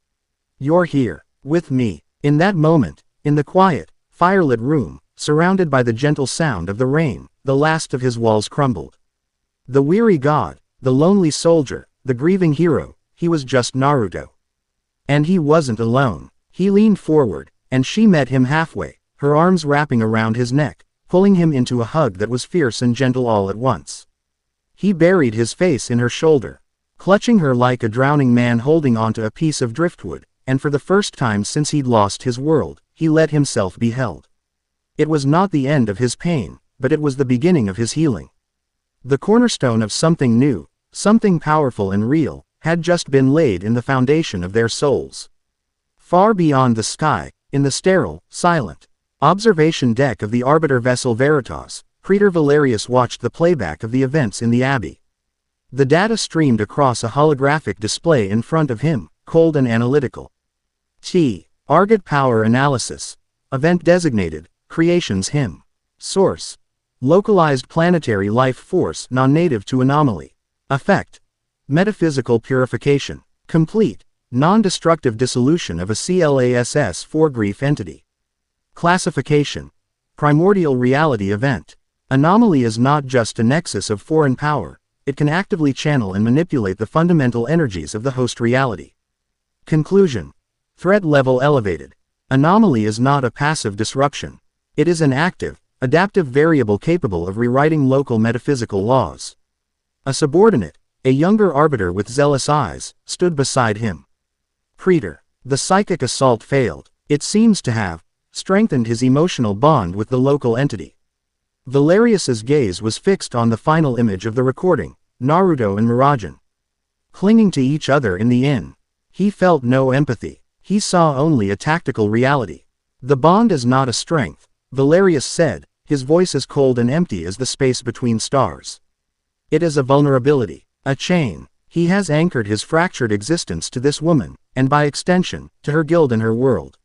"You're here, with me." In that moment, in the quiet, firelit room, surrounded by the gentle sound of the rain, the last of his walls crumbled. The weary god, the lonely soldier, the grieving hero, he was just Naruto. And he wasn't alone. He leaned forward, and she met him halfway, her arms wrapping around his neck, pulling him into a hug that was fierce and gentle all at once. He buried his face in her shoulder, clutching her like a drowning man holding onto a piece of driftwood, and for the first time since he'd lost his world, he let himself be held. It was not the end of his pain, but it was the beginning of his healing. The cornerstone of something new, something powerful and real, had just been laid in the foundation of their souls. Far beyond the sky, in the sterile, silent observation deck of the Arbiter vessel Veritas, Praetor Valerius watched the playback of the events in the Abbey. The data streamed across a holographic display in front of him, cold and analytical. Target power analysis. Event designated, creation's him. Source. Localized planetary life force non-native to anomaly. Effect. Metaphysical purification. Complete. Non-destructive dissolution of a CLASS-4 grief entity. Classification. Primordial reality event. Anomaly is not just a nexus of foreign power, it can actively channel and manipulate the fundamental energies of the host reality. Conclusion. Threat level elevated. Anomaly is not a passive disruption. It is an active, adaptive variable capable of rewriting local metaphysical laws. A subordinate, a younger arbiter with zealous eyes, stood beside him. Praetor. The psychic assault failed. It seems to have strengthened his emotional bond with the local entity. Valerius's gaze was fixed on the final image of the recording, Naruto and Mirajane clinging to each other in the inn. He felt no empathy. He saw only a tactical reality. "The bond is not a strength," Valerius said, his voice as cold and empty as the space between stars. "It is a vulnerability, a chain. He has anchored his fractured existence to this woman, and by extension, to her guild and her world.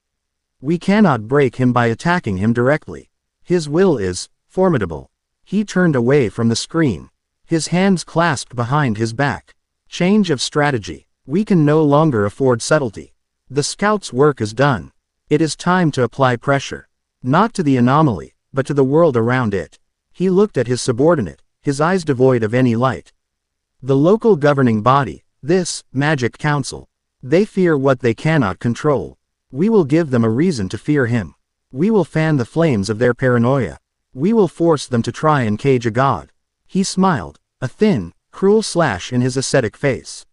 We cannot break him by attacking him directly. His will is formidable." He turned away from the screen, his hands clasped behind his back. "Change of strategy. We can no longer afford subtlety. The scout's work is done. It is time to apply pressure. Not to the anomaly, but to the world around it." He looked at his subordinate, his eyes devoid of any light. "The local governing body, this Magic Council. They fear what they cannot control. We will give them a reason to fear him. We will fan the flames of their paranoia. We will force them to try and cage a god. He smiled, a thin, cruel slash in his ascetic face.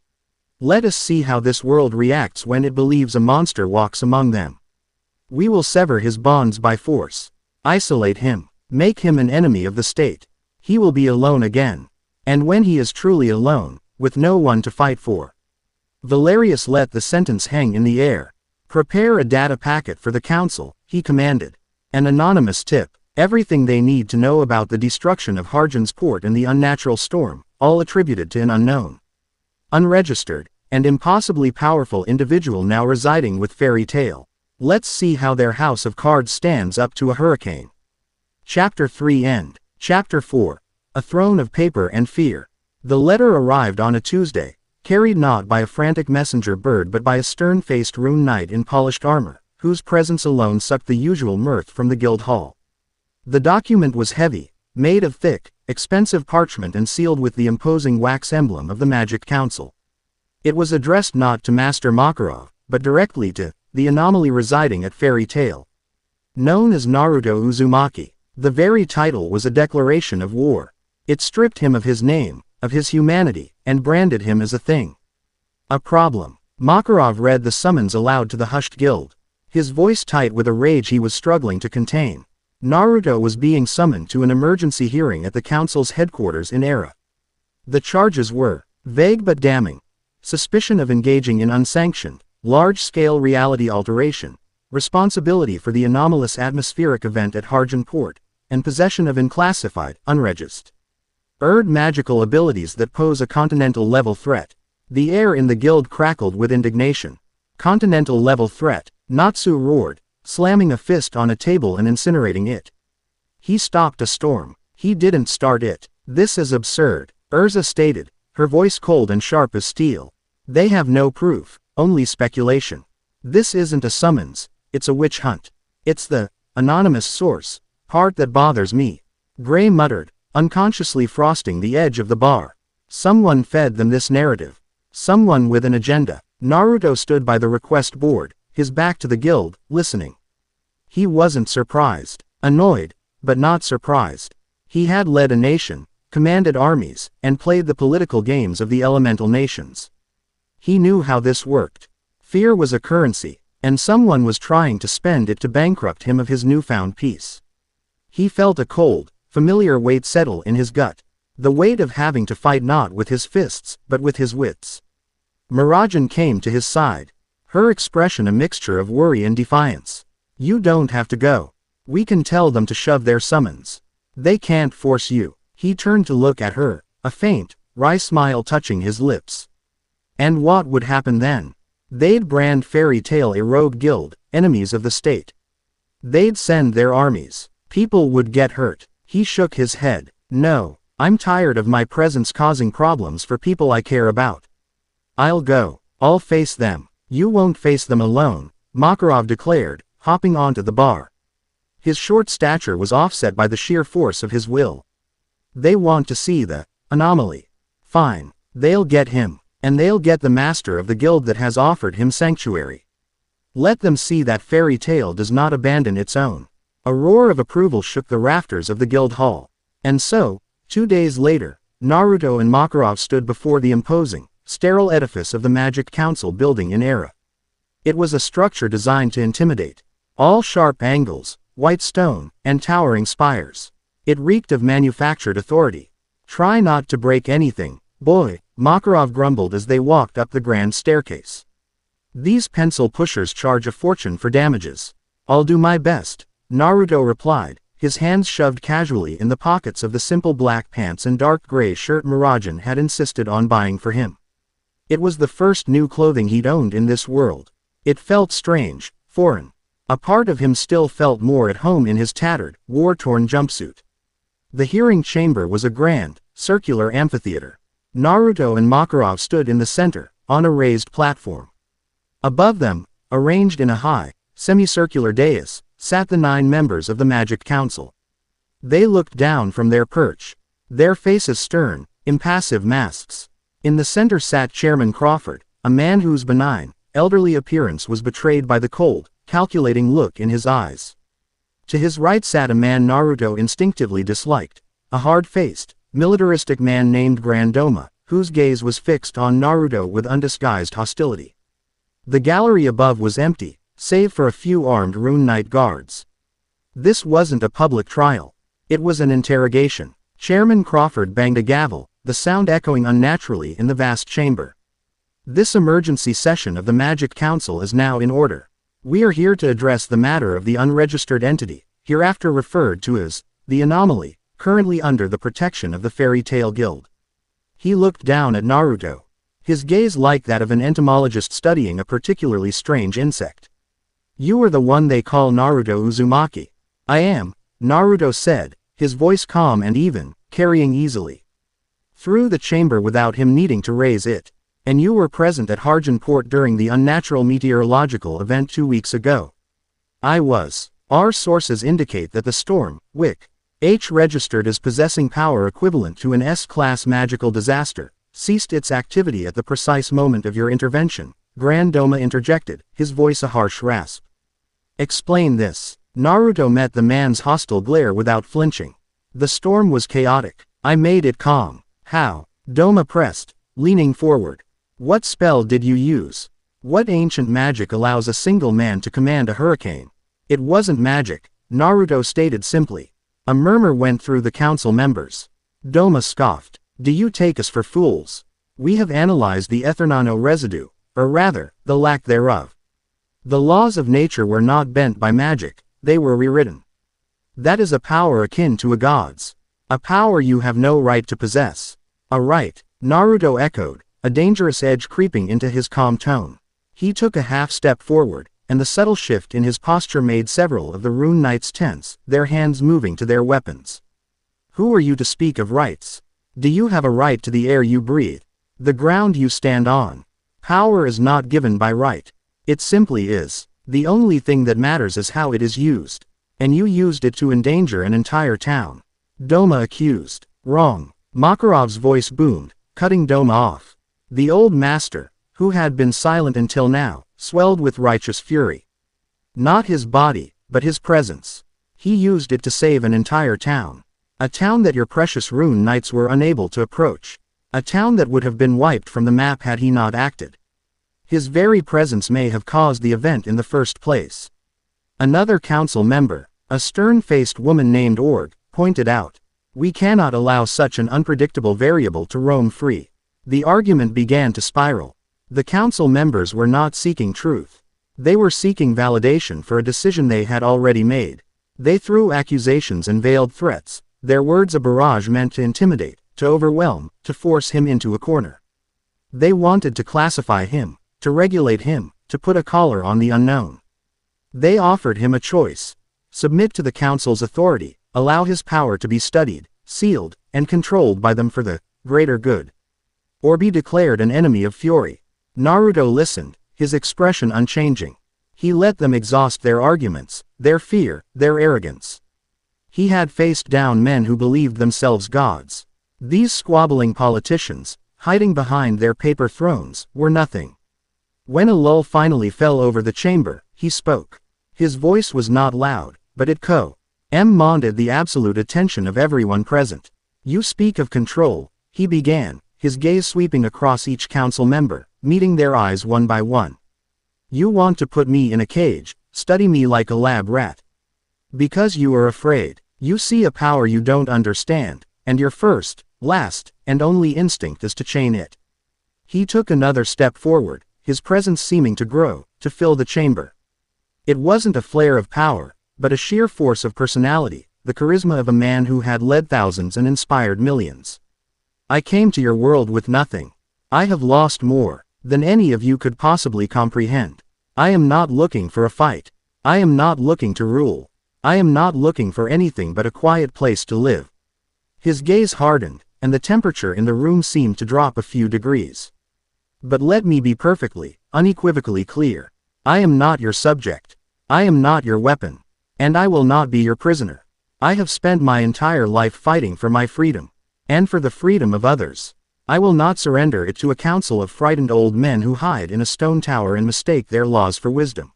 Let us see how this world reacts when it believes a monster walks among them. We will sever his bonds by force. Isolate him. Make him an enemy of the state. He will be alone again. And when he is truly alone, with no one to fight for. Valerius let the sentence hang in the air. Prepare a data packet for the council, he commanded. An anonymous tip. Everything they need to know about the destruction of Harjan's port and the unnatural storm, all attributed to an unknown, unregistered, and impossibly powerful individual now residing with Fairy Tail. Let's see how their house of cards stands up to a hurricane. Chapter 3 End. Chapter 4. A Throne of Paper and Fear. The letter arrived on a Tuesday, carried not by a frantic messenger bird but by a stern-faced rune knight in polished armor, whose presence alone sucked the usual mirth from the guild hall. The document was heavy, made of thick, expensive parchment and sealed with the imposing wax emblem of the Magic Council. It was addressed not to Master Makarov, but directly to the anomaly residing at Fairy Tail. Known as Naruto Uzumaki, the very title was a declaration of war. It stripped him of his name, of his humanity, and branded him as a thing. A problem. Makarov read the summons aloud to the hushed guild, his voice tight with a rage he was struggling to contain. Naruto was being summoned to an emergency hearing at the council's headquarters in Era. The charges were vague but damning. Suspicion of engaging in unsanctioned, large-scale reality alteration, responsibility for the anomalous atmospheric event at Harjan Port, and possession of unclassified, unregistered magical abilities that pose a continental-level threat. The air in the guild crackled with indignation. Continental-level threat, Natsu roared, slamming a fist on a table and incinerating it. He stopped a storm. He didn't start it. This is absurd, Urza stated, her voice cold and sharp as steel. They have no proof, only speculation. This isn't a summons, it's a witch hunt. It's the anonymous source part that bothers me. Gray muttered, unconsciously frosting the edge of the bar. Someone fed them this narrative. Someone with an agenda. Naruto stood by the request board, his back to the guild, listening. He wasn't surprised, annoyed, but not surprised. He had led a nation, commanded armies, and played the political games of the elemental nations. He knew how this worked. Fear was a currency, and someone was trying to spend it to bankrupt him of his newfound peace. He felt a cold, familiar weight settle in his gut, the weight of having to fight not with his fists, but with his wits. Mirajane came to his side, her expression a mixture of worry and defiance. You don't have to go. We can tell them to shove their summons. They can't force you. He turned to look at her, a faint, wry smile touching his lips. And what would happen then? They'd brand Fairy Tail a rogue guild, enemies of the state. They'd send their armies. People would get hurt. He shook his head. No, I'm tired of my presence causing problems for people I care about. I'll go. I'll face them. You won't face them alone, Makarov declared, hopping onto the bar. His short stature was offset by the sheer force of his will. They want to see the anomaly. Fine, they'll get him, and they'll get the master of the guild that has offered him sanctuary. Let them see that Fairy Tail does not abandon its own. A roar of approval shook the rafters of the guild hall. And so, 2 days later, Naruto and Makarov stood before the imposing, sterile edifice of the Magic Council building in Era. It was a structure designed to intimidate. All sharp angles, white stone, and towering spires. It reeked of manufactured authority. Try not to break anything, boy, Makarov grumbled as they walked up the grand staircase. These pencil pushers charge a fortune for damages. I'll do my best, Naruto replied, his hands shoved casually in the pockets of the simple black pants and dark gray shirt Mirajane had insisted on buying for him. It was the first new clothing he'd owned in this world. It felt strange, foreign. A part of him still felt more at home in his tattered, war-torn jumpsuit. The hearing chamber was a grand, circular amphitheater. Naruto and Makarov stood in the center, on a raised platform. Above them, arranged in a high, semicircular dais, sat the 9 members of the Magic Council. They looked down from their perch, their faces stern, impassive masks. In the center sat Chairman Crawford, a man whose benign, elderly appearance was betrayed by the cold, calculating look in his eyes. To his right sat a man Naruto instinctively disliked, a hard-faced, militaristic man named Grandoma, whose gaze was fixed on Naruto with undisguised hostility. The gallery above was empty, save for a few armed Rune Knight guards. This wasn't a public trial. It was an interrogation. Chairman Crawford banged a gavel, the sound echoing unnaturally in the vast chamber. This emergency session of the Magic Council is now in order. We are here to address the matter of the unregistered entity, hereafter referred to as the anomaly, currently under the protection of the Fairy Tail Guild. He looked down at Naruto. His gaze like that of an entomologist studying a particularly strange insect. You are the one they call Naruto Uzumaki. I am, Naruto said, his voice calm and even, carrying easily through the chamber without him needing to raise it. And you were present at Harjan Port during the unnatural meteorological event 2 weeks ago. I was. Our sources indicate that the storm, Wick, H registered as possessing power equivalent to an S-class magical disaster, ceased its activity at the precise moment of your intervention, Grandoma interjected, his voice a harsh rasp. Explain this. Naruto met the man's hostile glare without flinching. The storm was chaotic. I made it calm. How? Doma pressed, leaning forward. What spell did you use? What ancient magic allows a single man to command a hurricane? It wasn't magic, Naruto stated simply. A murmur went through the council members. Doma scoffed. Do you take us for fools? We have analyzed the Ethernano residue, or rather, the lack thereof. The laws of nature were not bent by magic, they were rewritten. That is a power akin to a god's. A power you have no right to possess. A right, Naruto echoed, a dangerous edge creeping into his calm tone. He took a half-step forward, and the subtle shift in his posture made several of the Rune Knights tense, their hands moving to their weapons. Who are you to speak of rights? Do you have a right to the air you breathe? The ground you stand on? Power is not given by right. It simply is. The only thing that matters is how it is used. And you used it to endanger an entire town. Doma accused. Wrong. Makarov's voice boomed, cutting Doma off. The old master, who had been silent until now, swelled with righteous fury. Not his body, but his presence. He used it to save an entire town. A town that your precious Rune Knights were unable to approach. A town that would have been wiped from the map had he not acted. His very presence may have caused the event in the first place. Another council member, a stern-faced woman named Org, pointed out. We cannot allow such an unpredictable variable to roam free. The argument began to spiral. The council members were not seeking truth. They were seeking validation for a decision they had already made. They threw accusations and veiled threats, their words a barrage meant to intimidate, to overwhelm, to force him into a corner. They wanted to classify him, to regulate him, to put a collar on the unknown. They offered him a choice. Submit to the council's authority, allow his power to be studied, sealed, and controlled by them for the greater good. Or be declared an enemy of fury. Naruto listened, his expression unchanging. He let them exhaust their arguments, their fear, their arrogance. He had faced down men who believed themselves gods. These squabbling politicians, hiding behind their paper thrones, were nothing. When a lull finally fell over the chamber, he spoke. His voice was not loud, but it commanded the absolute attention of everyone present. You speak of control, he began, his gaze sweeping across each council member, meeting their eyes one by one. You want to put me in a cage, study me like a lab rat. Because you are afraid. You see a power you don't understand, and your first, last, and only instinct is to chain it. He took another step forward, his presence seeming to grow, to fill the chamber. It wasn't a flare of power, but a sheer force of personality, the charisma of a man who had led thousands and inspired millions. I came to your world with nothing. I have lost more than any of you could possibly comprehend. I am not looking for a fight. I am not looking to rule. I am not looking for anything but a quiet place to live. His gaze hardened, and the temperature in the room seemed to drop a few degrees. But let me be perfectly, unequivocally clear. I am not your subject. I am not your weapon. And I will not be your prisoner. I have spent my entire life fighting for my freedom. And for the freedom of others. I will not surrender it to a council of frightened old men who hide in a stone tower and mistake their laws for wisdom.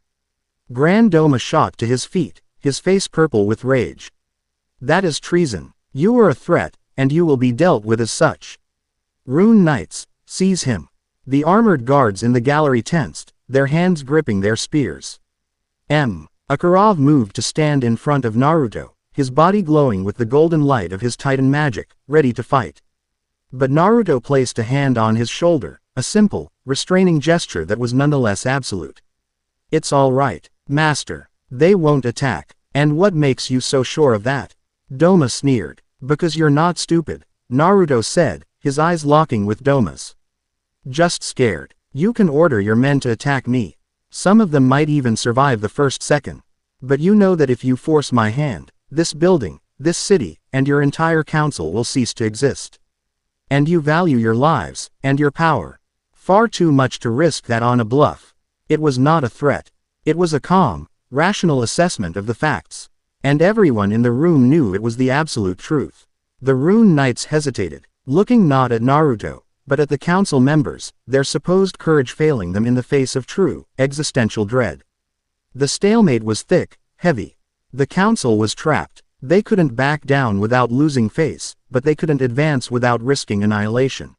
Grand Doma shot to his feet, his face purple with rage. That is treason. You are a threat, and you will be dealt with as such. Rune Knights, seize him. The armored guards in the gallery tensed, their hands gripping their spears. Akarov moved to stand in front of Naruto, his body glowing with the golden light of his Titan magic, ready to fight. But Naruto placed a hand on his shoulder, a simple, restraining gesture that was nonetheless absolute. It's all right, Master. They won't attack. And what makes you so sure of that? Doma sneered. Because you're not stupid, Naruto said, his eyes locking with Doma's. Just scared. You can order your men to attack me. Some of them might even survive the first second. But you know that if you force my hand, this building, this city, and your entire council will cease to exist. And you value your lives, and your power. Far too much to risk that on a bluff. It was not a threat. It was a calm, rational assessment of the facts. And everyone in the room knew it was the absolute truth. The Rune Knights hesitated, looking not at Naruto, but at the council members, their supposed courage failing them in the face of true, existential dread. The stalemate was thick, heavy. The council was trapped. They couldn't back down without losing face, but they couldn't advance without risking annihilation.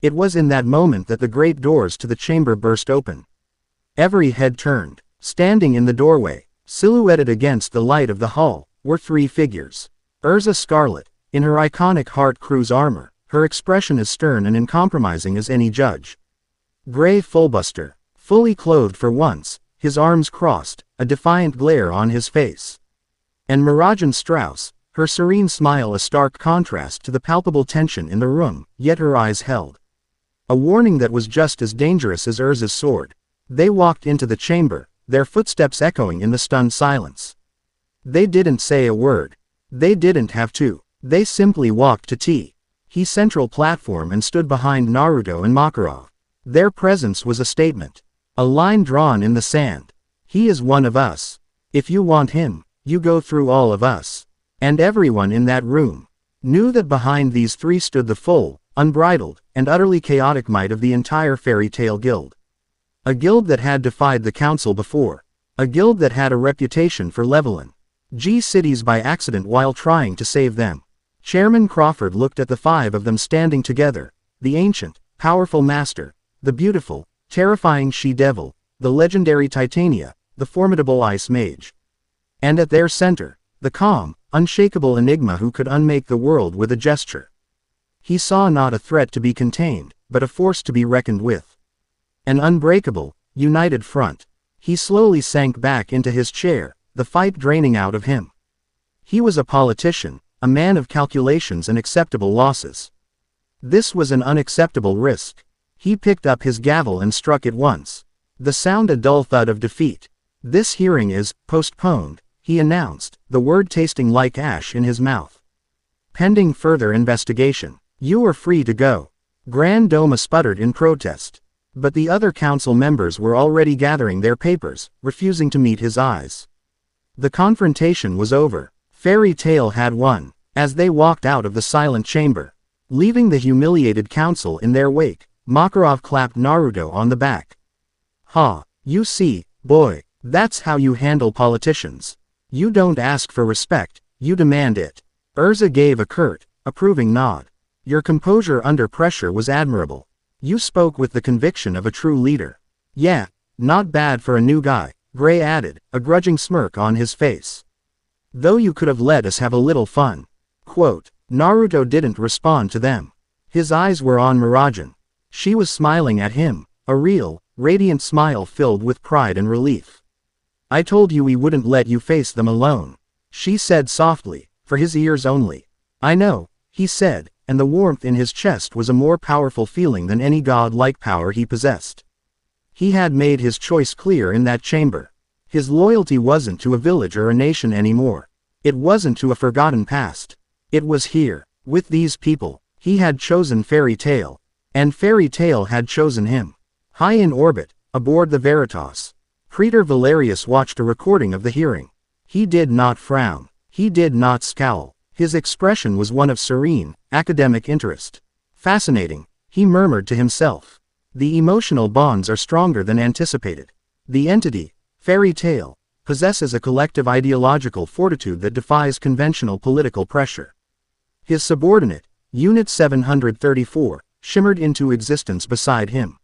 It was in that moment that the great doors to the chamber burst open. Every head turned. Standing in the doorway, silhouetted against the light of the hall, were three figures. Urza Scarlet, in her iconic Heart Crew's armor, her expression as stern and uncompromising as any judge. Gray Fullbuster, fully clothed for once, his arms crossed, a defiant glare on his face. And Mirajane Strauss, her serene smile a stark contrast to the palpable tension in the room, yet her eyes held a warning that was just as dangerous as Urza's sword. They walked into the chamber, their footsteps echoing in the stunned silence. They didn't say a word. They didn't have to. They simply walked to T.'s central platform and stood behind Naruto and Makarov. Their presence was a statement. A line drawn in the sand. He is one of us. If you want him, you go through all of us. And everyone in that room knew that behind these three stood the full, unbridled, and utterly chaotic might of the entire fairy tale guild. A guild that had defied the council before. A guild that had a reputation for leveling cities by accident while trying to save them. Chairman Crawford looked at the five of them standing together, the ancient, powerful master, the beautiful, terrifying she-devil, the legendary Titania, the formidable ice mage. And at their center, the calm, unshakable enigma who could unmake the world with a gesture. He saw not a threat to be contained, but a force to be reckoned with. An unbreakable, united front. He slowly sank back into his chair, the fight draining out of him. He was a politician, a man of calculations and acceptable losses. This was an unacceptable risk. He picked up his gavel and struck it once. The sound a dull thud of defeat. This hearing is postponed, he announced, the word tasting like ash in his mouth. Pending further investigation. You are free to go. Grand Doma sputtered in protest. But the other council members were already gathering their papers, refusing to meet his eyes. The confrontation was over. Fairy Tail had won. As they walked out of the silent chamber, leaving the humiliated council in their wake, Makarov clapped Naruto on the back. Ha, you see, boy, that's how you handle politicians. You don't ask for respect, you demand it. Urza gave a curt, approving nod. Your composure under pressure was admirable. You spoke with the conviction of a true leader. Yeah, not bad for a new guy, Gray added, a grudging smirk on his face. Though you could have let us have a little fun. Quote, Naruto didn't respond to them. His eyes were on Mirajane. She was smiling at him, a real, radiant smile filled with pride and relief. I told you we wouldn't let you face them alone, she said softly, for his ears only. I know, he said, and the warmth in his chest was a more powerful feeling than any god-like power he possessed. He had made his choice clear in that chamber. His loyalty wasn't to a village or a nation anymore. It wasn't to a forgotten past. It was here, with these people. He had chosen Fairy Tail. And Fairy Tail had chosen him. High in orbit, aboard the Veritas, Praetor Valerius watched a recording of the hearing. He did not frown. He did not scowl. His expression was one of serene, academic interest. Fascinating, He murmured to himself. The emotional bonds are stronger than anticipated. The entity, fairy tale, possesses a collective ideological fortitude that defies conventional political pressure. His subordinate, Unit 734, shimmered into existence beside him.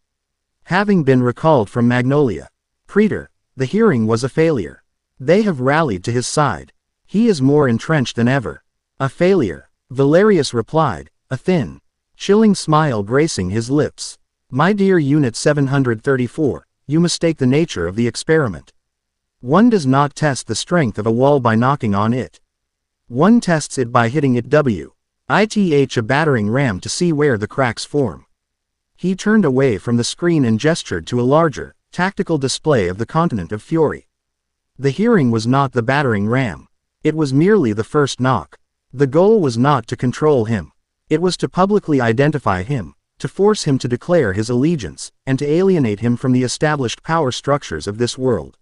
Having been recalled from Magnolia, Preter, the hearing was a failure. They have rallied to his side. He is more entrenched than ever. A failure, Valerius replied, a thin, chilling smile gracing his lips. My dear Unit 734, you mistake the nature of the experiment. One does not test the strength of a wall by knocking on it. One tests it by hitting it with a battering ram to see where the cracks form. He turned away from the screen and gestured to a larger, tactical display of the continent of Fury. The hearing was not the battering ram. It was merely the first knock. The goal was not to control him. It was to publicly identify him, to force him to declare his allegiance, and to alienate him from the established power structures of this world.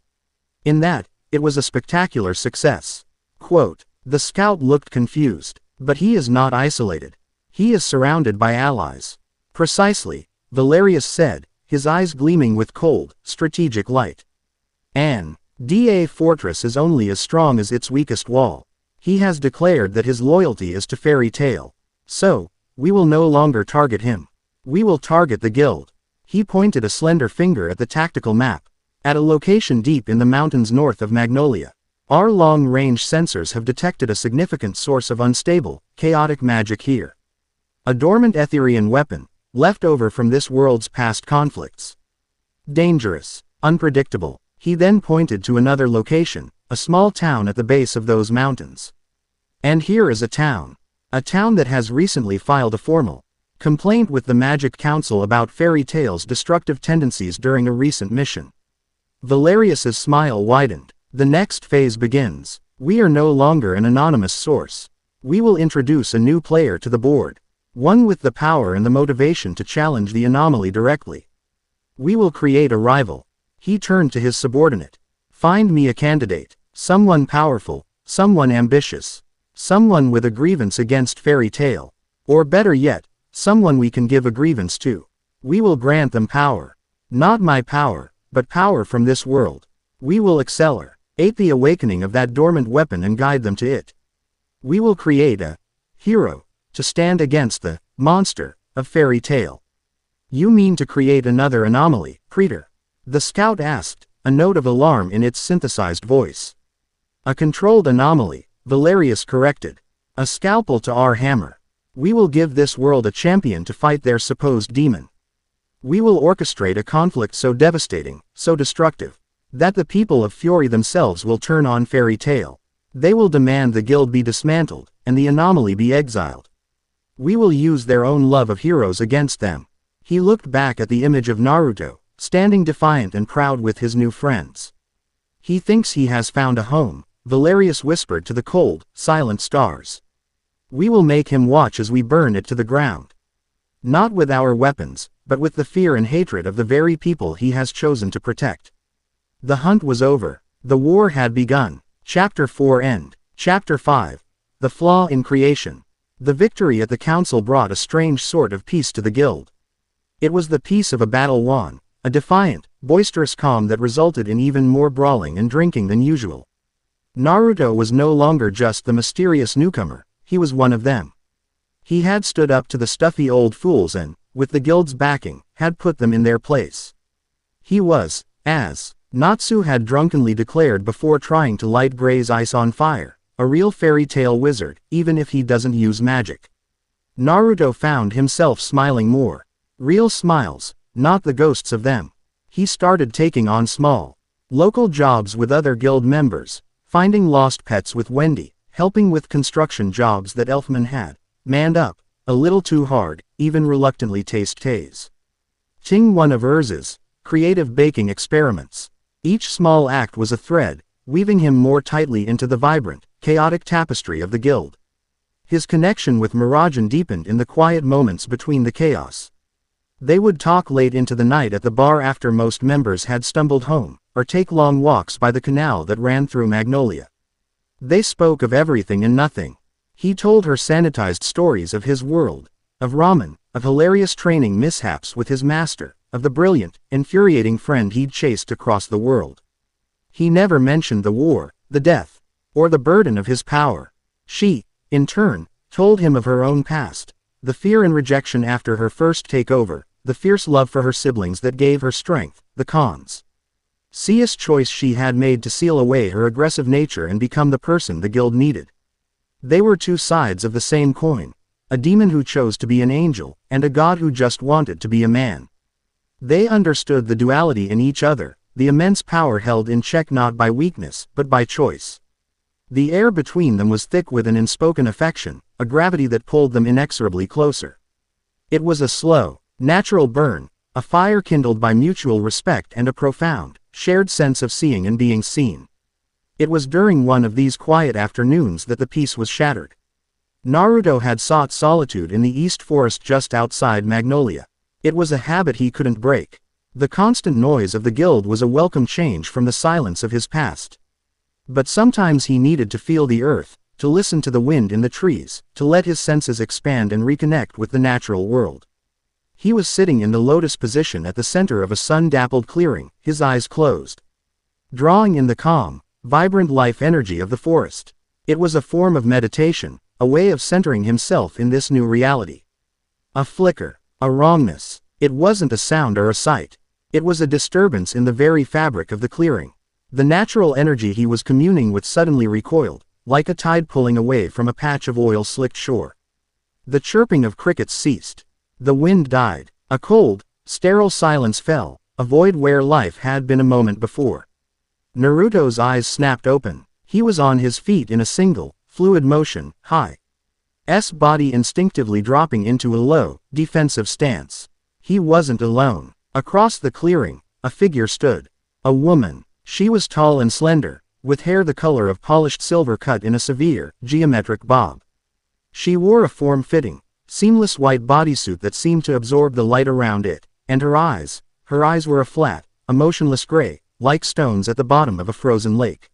In that, it was a spectacular success. Quote, the scout looked confused. But he is not isolated. He is surrounded by allies. Precisely, Valerius said, his eyes gleaming with cold, strategic light. An DA fortress is only as strong as its weakest wall. He has declared that his loyalty is to Fairy Tail. So, we will no longer target him. We will target the guild. He pointed a slender finger at the tactical map. At a location deep in the mountains north of Magnolia, our long-range sensors have detected a significant source of unstable, chaotic magic here. A dormant Etherian weapon, left over from this world's past conflicts. Dangerous, unpredictable. He then pointed to another location, a small town at the base of those mountains. And here is a town that has recently filed a formal complaint with the Magic Council about Fairy Tail's destructive tendencies during a recent mission. Valerius's smile widened. The next phase begins. We are no longer an anonymous source. We will introduce a new player to the board. One with the power and the motivation to challenge the anomaly directly. We will create a rival. He turned to his subordinate. Find me a candidate. Someone powerful, someone ambitious, someone with a grievance against Fairy Tail. Or better yet, someone we can give a grievance to. We will grant them power. Not my power, but power from this world. We will accelerate the awakening of that dormant weapon and guide them to it. We will create a hero to stand against the monster of Fairy Tail. You mean to create another anomaly, Preter? The scout asked, a note of alarm in its synthesized voice. A controlled anomaly, Valerius corrected. A scalpel to our hammer. We will give this world a champion to fight their supposed demon. We will orchestrate a conflict so devastating, so destructive, that the people of Fury themselves will turn on Fairy Tail. They will demand the guild be dismantled, and the anomaly be exiled. We will use their own love of heroes against them. He looked back at the image of Naruto, standing defiant and proud with his new friends. He thinks he has found a home, Valerius whispered to the cold, silent stars. We will make him watch as we burn it to the ground. Not with our weapons, but with the fear and hatred of the very people he has chosen to protect. The hunt was over. The war had begun. Chapter 4 End. Chapter 5. The Flaw in Creation. The victory at the council brought a strange sort of peace to the guild. It was the peace of a battle won, a defiant, boisterous calm that resulted in even more brawling and drinking than usual. Naruto was no longer just the mysterious newcomer, he was one of them. He had stood up to the stuffy old fools and, with the guild's backing, had put them in their place. He was, as Natsu had drunkenly declared before trying to light Gray's ice on fire, a real fairy tale wizard, even if he doesn't use magic. Naruto found himself smiling more. Real smiles, not the ghosts of them. He started taking on small, local jobs with other guild members, finding lost pets with Wendy, helping with construction jobs that Elfman had manned up, a little too hard, even reluctantly tastes. Ting one of Urza's creative baking experiments. Each small act was a thread, weaving him more tightly into the vibrant, chaotic tapestry of the guild. His connection with Mirajane deepened in the quiet moments between the chaos. They would talk late into the night at the bar after most members had stumbled home, or take long walks by the canal that ran through Magnolia. They spoke of everything and nothing. He told her sanitized stories of his world, of ramen, of hilarious training mishaps with his master, of the brilliant, infuriating friend he'd chased across the world. He never mentioned the war, the death, or the burden of his power. She, in turn, told him of her own past, the fear and rejection after her first takeover, the fierce love for her siblings that gave her strength, the cons. Cia's choice she had made to seal away her aggressive nature and become the person the guild needed. They were two sides of the same coin, a demon who chose to be an angel, and a god who just wanted to be a man. They understood the duality in each other, the immense power held in check not by weakness, but by choice. The air between them was thick with an unspoken affection, a gravity that pulled them inexorably closer. It was a slow, natural burn, a fire kindled by mutual respect and a profound, shared sense of seeing and being seen. It was during one of these quiet afternoons that the peace was shattered. Naruto had sought solitude in the East Forest just outside Magnolia. It was a habit he couldn't break. The constant noise of the guild was a welcome change from the silence of his past. But sometimes he needed to feel the earth, to listen to the wind in the trees, to let his senses expand and reconnect with the natural world. He was sitting in the lotus position at the center of a sun-dappled clearing, his eyes closed, drawing in the calm, vibrant life energy of the forest. It was a form of meditation, a way of centering himself in this new reality. A flicker, a wrongness. It wasn't a sound or a sight. It was a disturbance in the very fabric of the clearing. The natural energy he was communing with suddenly recoiled, like a tide pulling away from a patch of oil-slicked shore. The chirping of crickets ceased. The wind died. A cold, sterile silence fell, a void where life had been a moment before. Naruto's eyes snapped open. He was on his feet in a single, fluid motion, his body instinctively dropping into a low, defensive stance. He wasn't alone. Across the clearing, a figure stood. A woman. She was tall and slender, with hair the color of polished silver cut in a severe, geometric bob. She wore a form-fitting, seamless white bodysuit that seemed to absorb the light around it, and her eyes were a flat, emotionless gray, like stones at the bottom of a frozen lake.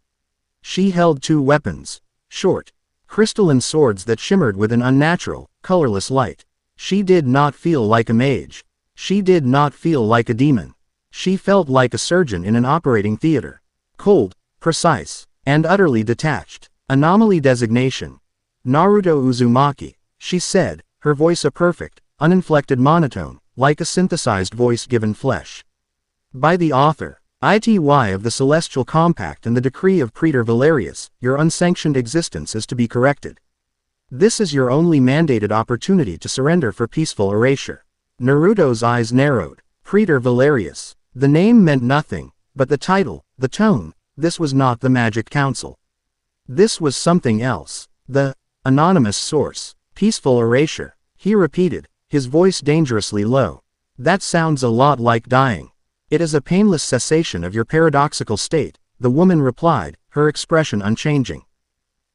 She held two weapons, short, crystalline swords that shimmered with an unnatural, colorless light. She did not feel like a mage. She did not feel like a demon. She felt like a surgeon in an operating theater. Cold, precise, and utterly detached. Anomaly designation. Naruto Uzumaki, she said, her voice a perfect, uninflected monotone, like a synthesized voice given flesh. By the author. ITY of the Celestial Compact and the Decree of Praetor Valerius, your unsanctioned existence is to be corrected. This is your only mandated opportunity to surrender for peaceful erasure. Naruto's eyes narrowed. Praetor Valerius. The name meant nothing, but the title, the tone, this was not the Magic Council. This was something else. The anonymous source. Peaceful erasure. He repeated, his voice dangerously low. That sounds a lot like dying. It is a painless cessation of your paradoxical state, the woman replied, her expression unchanging.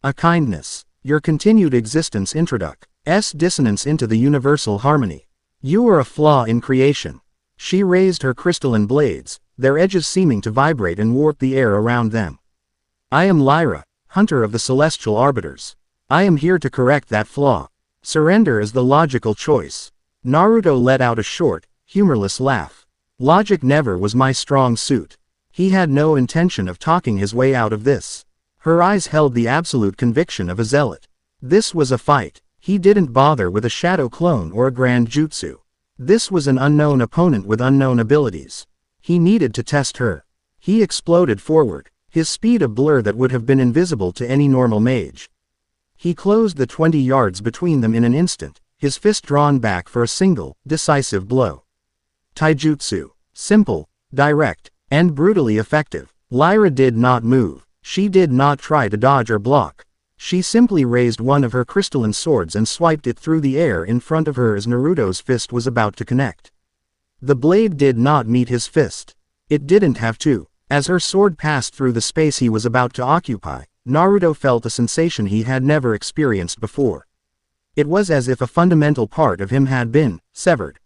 A kindness. Your continued existence introduces dissonance into the universal harmony. You are a flaw in creation. She raised her crystalline blades, their edges seeming to vibrate and warp the air around them. I am Lyra, hunter of the celestial arbiters. I am here to correct that flaw. Surrender is the logical choice. Naruto let out a short, humorless laugh. Logic never was my strong suit. He had no intention of talking his way out of this. Her eyes held the absolute conviction of a zealot. This was a fight. He didn't bother with a shadow clone or a grand jutsu. This was an unknown opponent with unknown abilities. He needed to test her. He exploded forward, his speed a blur that would have been invisible to any normal mage. He closed the 20 yards between them in an instant, his fist drawn back for a single, decisive blow. Taijutsu. Simple, direct, and brutally effective. Lyra did not move. She did not try to dodge or block. She simply raised one of her crystalline swords and swiped it through the air in front of her as Naruto's fist was about to connect. The blade did not meet his fist. It didn't have to. As her sword passed through the space he was about to occupy, Naruto felt a sensation he had never experienced before. It was as if a fundamental part of him had been severed.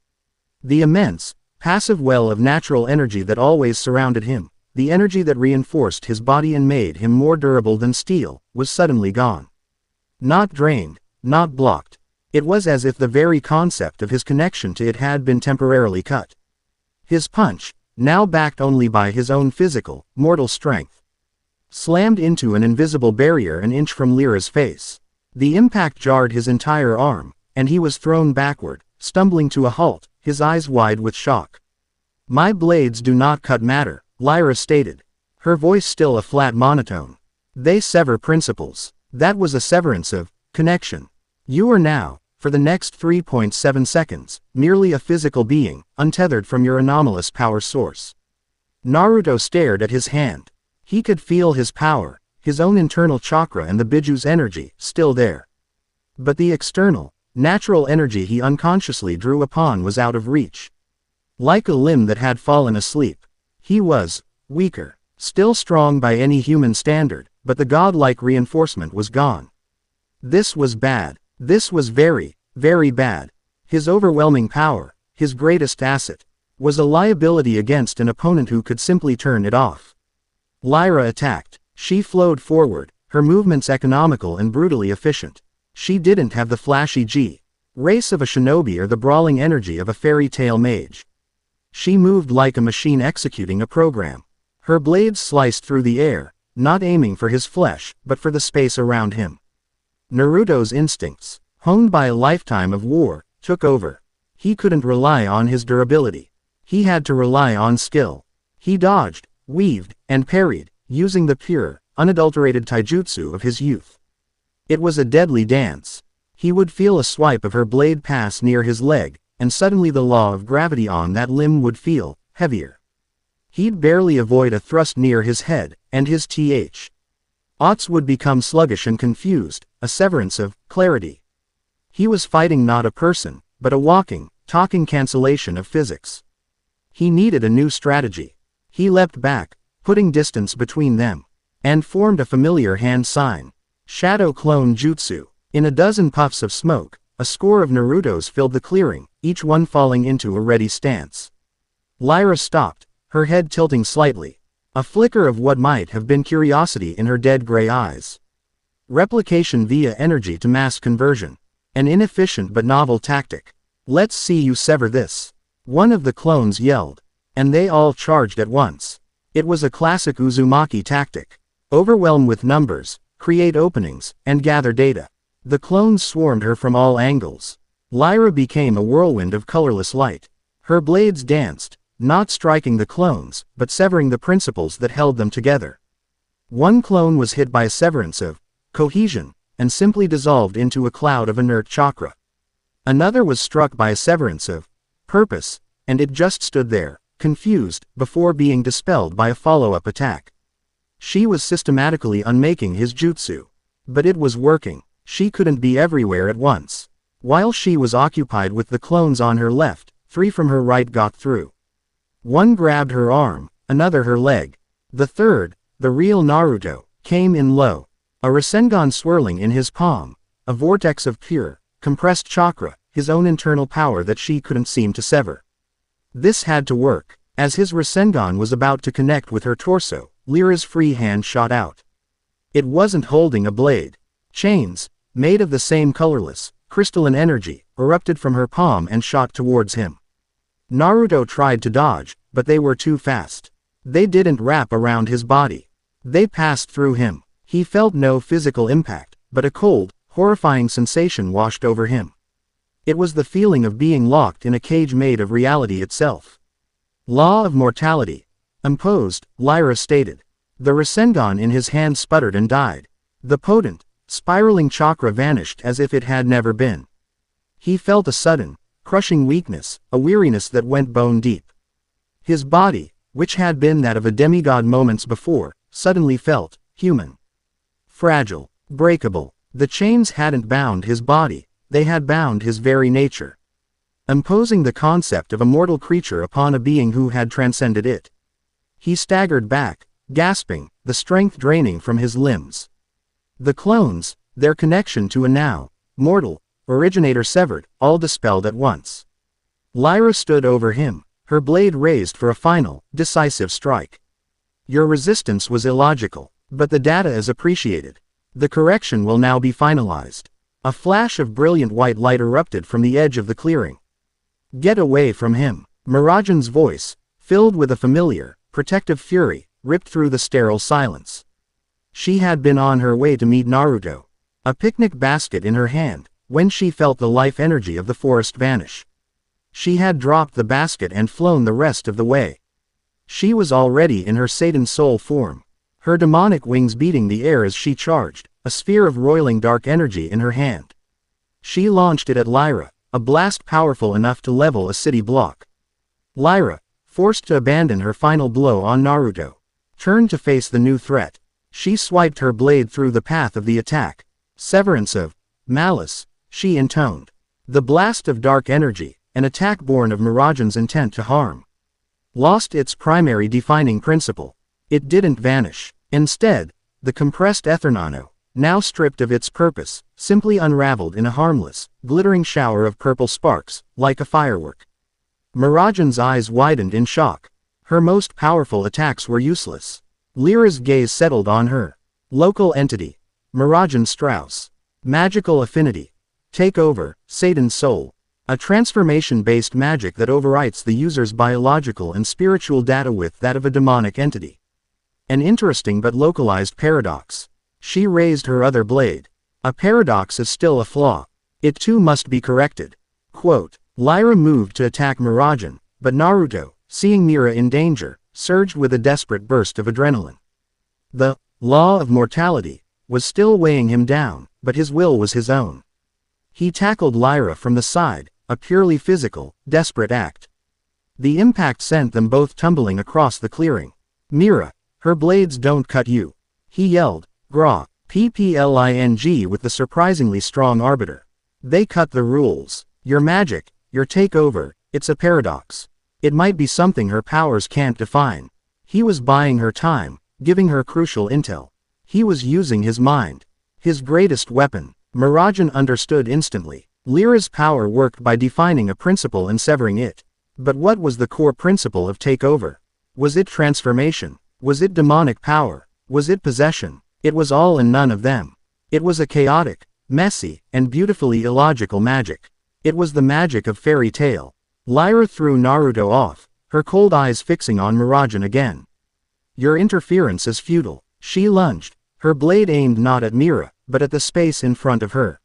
The immense, passive well of natural energy that always surrounded him, the energy that reinforced his body and made him more durable than steel, was suddenly gone. Not drained, not blocked. It was as if the very concept of his connection to it had been temporarily cut. His punch, now backed only by his own physical, mortal strength, slammed into an invisible barrier an inch from Lyra's face. The impact jarred his entire arm, and he was thrown backward, stumbling to a halt, his eyes wide with shock. "My blades do not cut matter," Lyra stated, her voice still a flat monotone. "They sever principles." That was a severance of connection. You are now, for the next 3.7 seconds, merely a physical being, untethered from your anomalous power source. Naruto stared at his hand. He could feel his power, his own internal chakra and the Biju's energy, still there. But the external, natural energy he unconsciously drew upon was out of reach. Like a limb that had fallen asleep. He was weaker, still strong by any human standard, but the godlike reinforcement was gone. This was bad. This was very, very bad. His overwhelming power, his greatest asset, was a liability against an opponent who could simply turn it off. Lyra attacked. She flowed forward, her movements economical and brutally efficient. She didn't have the flashy G-race of a shinobi or the brawling energy of a fairy tale mage. She moved like a machine executing a program. Her blades sliced through the air, not aiming for his flesh, but for the space around him. Naruto's instincts, honed by a lifetime of war, took over. He couldn't rely on his durability. He had to rely on skill. He dodged, weaved, and parried, using the pure, unadulterated taijutsu of his youth. It was a deadly dance. He would feel a swipe of her blade pass near his leg, and suddenly the law of gravity on that limb would feel heavier. He'd barely avoid a thrust near his head, and his thoughts would become sluggish and confused, a severance of clarity. He was fighting not a person, but a walking, talking cancellation of physics. He needed a new strategy. He leapt back, putting distance between them, and formed a familiar hand sign. Shadow Clone Jutsu. In a dozen puffs of smoke, a score of Narutos filled the clearing, each one falling into a ready stance. Lyra stopped, her head tilting slightly, a flicker of what might have been curiosity in her dead gray eyes. Replication via energy to mass conversion. An inefficient but novel tactic. "Let's see you sever this," one of the clones yelled. And they all charged at once. It was a classic Uzumaki tactic. Overwhelm with numbers, create openings, and gather data. The clones swarmed her from all angles. Lyra became a whirlwind of colorless light. Her blades danced, not striking the clones, but severing the principles that held them together. One clone was hit by a severance of cohesion, and simply dissolved into a cloud of inert chakra. Another was struck by a severance of purpose, and it just stood there, confused, before being dispelled by a follow-up attack. She was systematically unmaking his jutsu. But it was working. She couldn't be everywhere at once. While she was occupied with the clones on her left, 3 from her right got through. One grabbed her arm, another her leg. The third, the real Naruto, came in low. A Rasengan swirling in his palm, a vortex of pure, compressed chakra, his own internal power that she couldn't seem to sever. This had to work. As his Rasengan was about to connect with her torso, Lyra's free hand shot out. It wasn't holding a blade. Chains, made of the same colorless, crystalline energy, erupted from her palm and shot towards him. Naruto tried to dodge, but they were too fast. They didn't wrap around his body. They passed through him. He felt no physical impact, but a cold, horrifying sensation washed over him. It was the feeling of being locked in a cage made of reality itself. Law of mortality. Imposed, Lyra stated. The Rasengan in his hand sputtered and died. The potent, spiraling chakra vanished as if it had never been. He felt a sudden, crushing weakness, a weariness that went bone deep. His body, which had been that of a demigod moments before, suddenly felt human. Fragile, breakable. The chains hadn't bound his body, they had bound his very nature. Imposing the concept of a mortal creature upon a being who had transcended it. He staggered back, gasping, the strength draining from his limbs. The clones, their connection to a now mortal originator severed, all dispelled at once. Lyra stood over him, her blade raised for a final, decisive strike. Your resistance was illogical, but the data is appreciated. The correction will now be finalized. A flash of brilliant white light erupted from the edge of the clearing. "Get away from him!" Mirajane's voice, filled with a familiar, protective fury, ripped through the sterile silence. She had been on her way to meet Naruto, a picnic basket in her hand, when she felt the life energy of the forest vanish. She had dropped the basket and flown the rest of the way. She was already in her Satan soul form, her demonic wings beating the air as she charged, a sphere of roiling dark energy in her hand. She launched it at Lyra, a blast powerful enough to level a city block. Lyra, forced to abandon her final blow on Naruto, turned to face the new threat. She swiped her blade through the path of the attack. "Severance of malice," she intoned. The blast of dark energy, an attack born of Mirajane's intent to harm, lost its primary defining principle. It didn't vanish. Instead, the compressed ether nano, now stripped of its purpose, simply unraveled in a harmless, glittering shower of purple sparks, like a firework. Mirajane's eyes widened in shock. Her most powerful attacks were useless. Lyra's gaze settled on her. Local entity. Mirajane Strauss. Magical affinity. Take over, Satan's soul. A transformation-based magic that overwrites the user's biological and spiritual data with that of a demonic entity. An interesting but localized paradox. She raised her other blade. A paradox is still a flaw. It too must be corrected. Quote, Lyra moved to attack Mirajane, but Naruto, seeing Mira in danger, surged with a desperate burst of adrenaline. The law of mortality was still weighing him down, but his will was his own. He tackled Lyra from the side, a purely physical, desperate act. The impact sent them both tumbling across the clearing. "Mira, her blades don't cut you," he yelled, "Gra, ppling," with the surprisingly strong arbiter. "They cut the rules. Your magic, your takeover, it's a paradox. It might be something her powers can't define." He was buying her time, giving her crucial intel. He was using his mind. His greatest weapon. Mirajane understood instantly. Lyra's power worked by defining a principle and severing it. But what was the core principle of takeover? Was it transformation? Was it demonic power? Was it possession? It was all and none of them. It was a chaotic, messy, and beautifully illogical magic. It was the magic of fairy tale. Lyra threw Naruto off, her cold eyes fixing on Mirajane again. "Your interference is futile." She lunged, her blade aimed not at Mira, but at the space in front of her.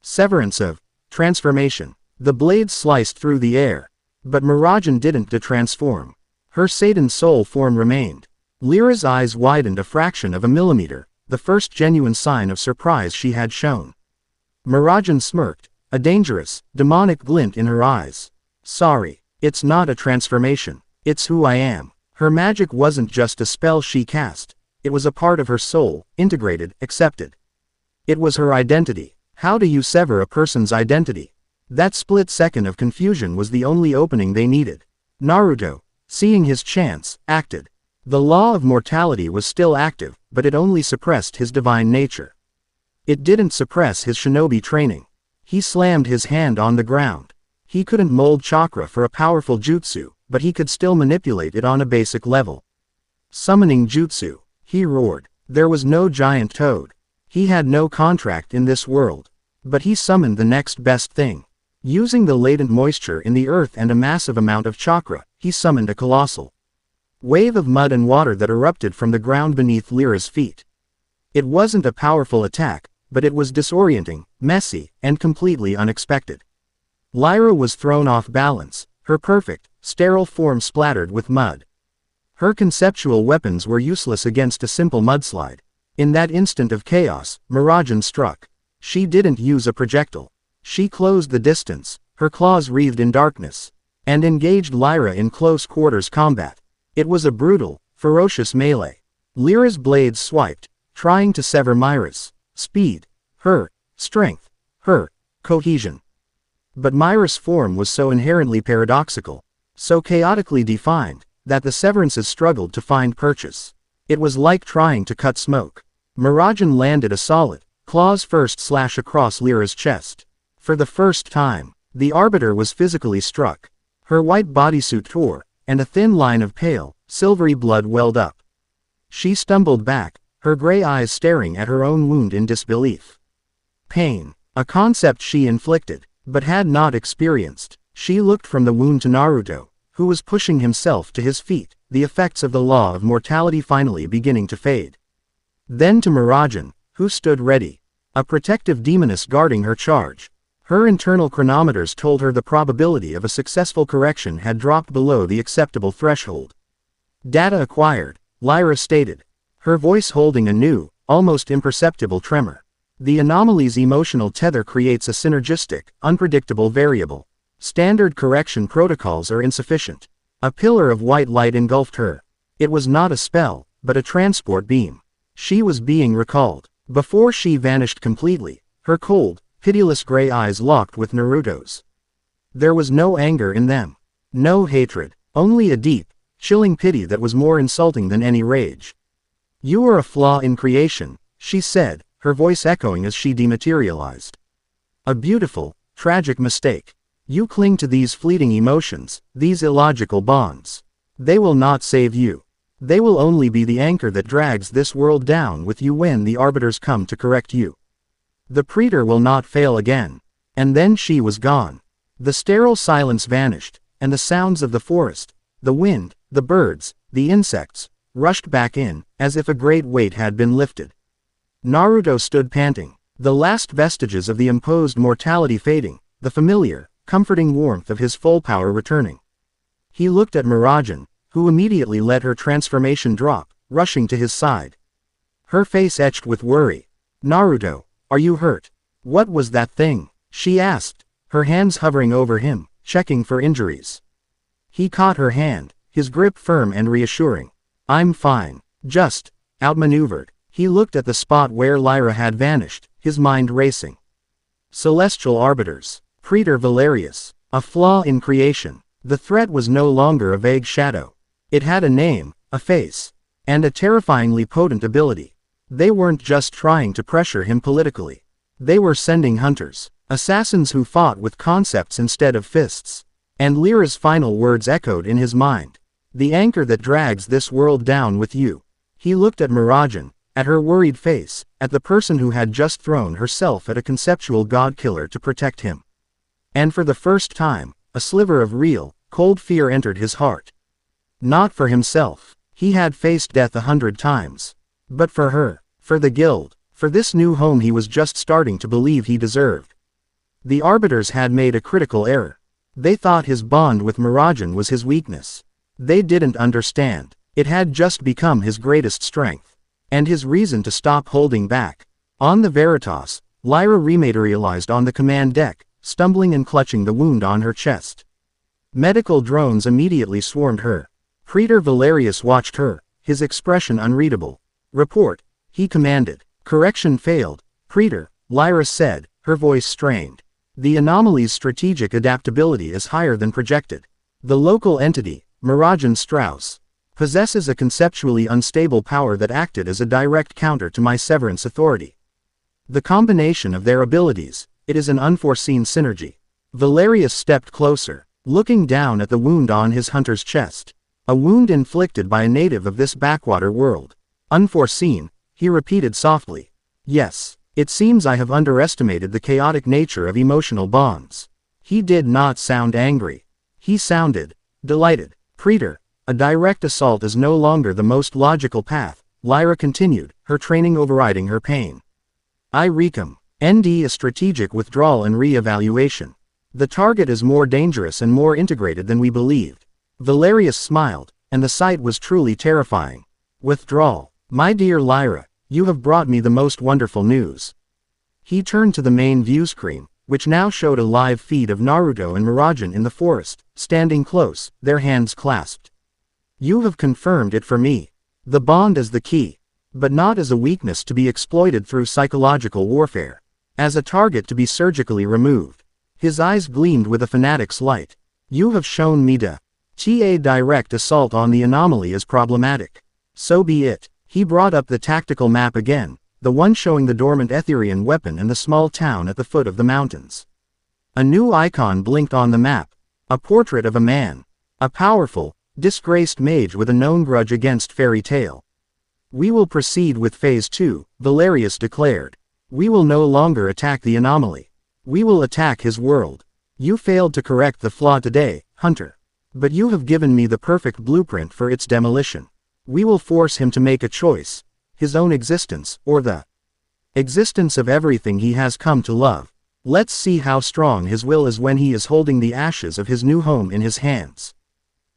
Severance of transformation. The blade sliced through the air. But Mirajane didn't detransform. Her Satan soul form remained. Lyra's eyes widened a fraction of a millimeter, the first genuine sign of surprise she had shown. Mirajane smirked, a dangerous, demonic glint in her eyes. "Sorry, it's not a transformation. It's who I am." Her magic wasn't just a spell she cast. It was a part of her soul, integrated, accepted. It was her identity. How do you sever a person's identity? That split second of confusion was the only opening they needed. Naruto, seeing his chance, acted. The law of mortality was still active, but it only suppressed his divine nature. It didn't suppress his shinobi training. He slammed his hand on the ground. He couldn't mold chakra for a powerful jutsu, but he could still manipulate it on a basic level. Summoning jutsu, he roared. There was no giant toad. He had no contract in this world. But he summoned the next best thing. Using the latent moisture in the earth and a massive amount of chakra, he summoned a colossal wave of mud and water that erupted from the ground beneath Lyra's feet. It wasn't a powerful attack, but it was disorienting, messy, and completely unexpected. Lyra was thrown off balance, her perfect, sterile form splattered with mud. Her conceptual weapons were useless against a simple mudslide. In that instant of chaos, Mirajane struck. She didn't use a projectile. She closed the distance, her claws wreathed in darkness, and engaged Lyra in close quarters combat. It was a brutal, ferocious melee. Lyra's blades swiped, trying to sever Myra's speed, her strength, her cohesion. But Myra's form was so inherently paradoxical, so chaotically defined, that the severances struggled to find purchase. It was like trying to cut smoke. Mirajane landed a solid, claws-first slash across Lyra's chest. For the first time, the Arbiter was physically struck. Her white bodysuit tore, and a thin line of pale, silvery blood welled up. She stumbled back, her gray eyes staring at her own wound in disbelief. Pain. A concept she inflicted, but had not experienced. She looked from the wound to Naruto, who was pushing himself to his feet, the effects of the law of mortality finally beginning to fade. Then to Mirajane, who stood ready, a protective demoness guarding her charge. Her internal chronometers told her the probability of a successful correction had dropped below the acceptable threshold. Data acquired, Lyra stated, her voice holding a new, almost imperceptible tremor. The anomaly's emotional tether creates a synergistic, unpredictable variable. Standard correction protocols are insufficient. A pillar of white light engulfed her. It was not a spell, but a transport beam. She was being recalled. Before she vanished completely, her cold, pitiless gray eyes locked with Naruto's. There was no anger in them. No hatred. Only a deep, chilling pity that was more insulting than any rage. "You are a flaw in creation," she said, her voice echoing as she dematerialized. "A beautiful, tragic mistake. You cling to these fleeting emotions, these illogical bonds. They will not save you. They will only be the anchor that drags this world down with you when the arbiters come to correct you. The Praetor will not fail again." And then she was gone. The sterile silence vanished, and the sounds of the forest, the wind, the birds, the insects, rushed back in, as if a great weight had been lifted. Naruto stood panting, the last vestiges of the imposed mortality fading, the familiar, comforting warmth of his full power returning. He looked at Mirajane, who immediately let her transformation drop, rushing to his side. Her face etched with worry. "Naruto, are you hurt? What was that thing?" she asked, her hands hovering over him, checking for injuries. He caught her hand, his grip firm and reassuring. "I'm fine. Just outmaneuvered." He looked at the spot where Lyra had vanished, his mind racing. Celestial arbiters. Praetor Valerius. A flaw in creation. The threat was no longer a vague shadow. It had a name, a face, and a terrifyingly potent ability. They weren't just trying to pressure him politically. They were sending hunters, assassins who fought with concepts instead of fists. And Lyra's final words echoed in his mind. "The anchor that drags this world down with you." He looked at Mirajane, at her worried face, at the person who had just thrown herself at a conceptual god-killer to protect him. And for the first time, a sliver of real, cold fear entered his heart. Not for himself. He had faced death 100 times. But for her, for the guild, for this new home he was just starting to believe he deserved. The arbiters had made a critical error. They thought his bond with Mirajane was his weakness. They didn't understand. It had just become his greatest strength. And his reason to stop holding back. On the Veritas, Lyra rematerialized on the command deck, stumbling and clutching the wound on her chest. Medical drones immediately swarmed her. Praetor Valerius watched her, his expression unreadable. "Report," he commanded. "Correction failed, Praetor," Lyra said, her voice strained. "The anomaly's strategic adaptability is higher than projected. The local entity, Mirajane Strauss, possesses a conceptually unstable power that acted as a direct counter to my severance authority. The combination of their abilities, it is an unforeseen synergy." Valerius stepped closer, looking down at the wound on his hunter's chest. A wound inflicted by a native of this backwater world. "Unforeseen," he repeated softly. "Yes, it seems I have underestimated the chaotic nature of emotional bonds." He did not sound angry. He sounded delighted. "Praetor, a direct assault is no longer the most logical path," Lyra continued, her training overriding her pain. "I recom. ND a strategic withdrawal and re-evaluation. The target is more dangerous and more integrated than we believed." Valerius smiled, and the sight was truly terrifying. "Withdrawal. My dear Lyra, you have brought me the most wonderful news." He turned to the main view screen, which now showed a live feed of Naruto and Mirajane in the forest, standing close, their hands clasped. "You have confirmed it for me. The bond is the key. But not as a weakness to be exploited through psychological warfare. As a target to be surgically removed." His eyes gleamed with a fanatic's light. "You have shown me a direct assault on the anomaly is problematic. So be it." He brought up the tactical map again, the one showing the dormant Etherian weapon and the small town at the foot of the mountains. A new icon blinked on the map. A portrait of a man. A powerful, disgraced mage with a known grudge against Fairy Tail. "We will proceed with Phase 2, Valerius declared. We will no longer attack the anomaly. We will attack his world. You failed to correct the flaw today, Hunter. But you have given me the perfect blueprint for its demolition. We will force him to make a choice. His own existence, or the existence of everything he has come to love. Let's see how strong his will is when he is holding the ashes of his new home in his hands.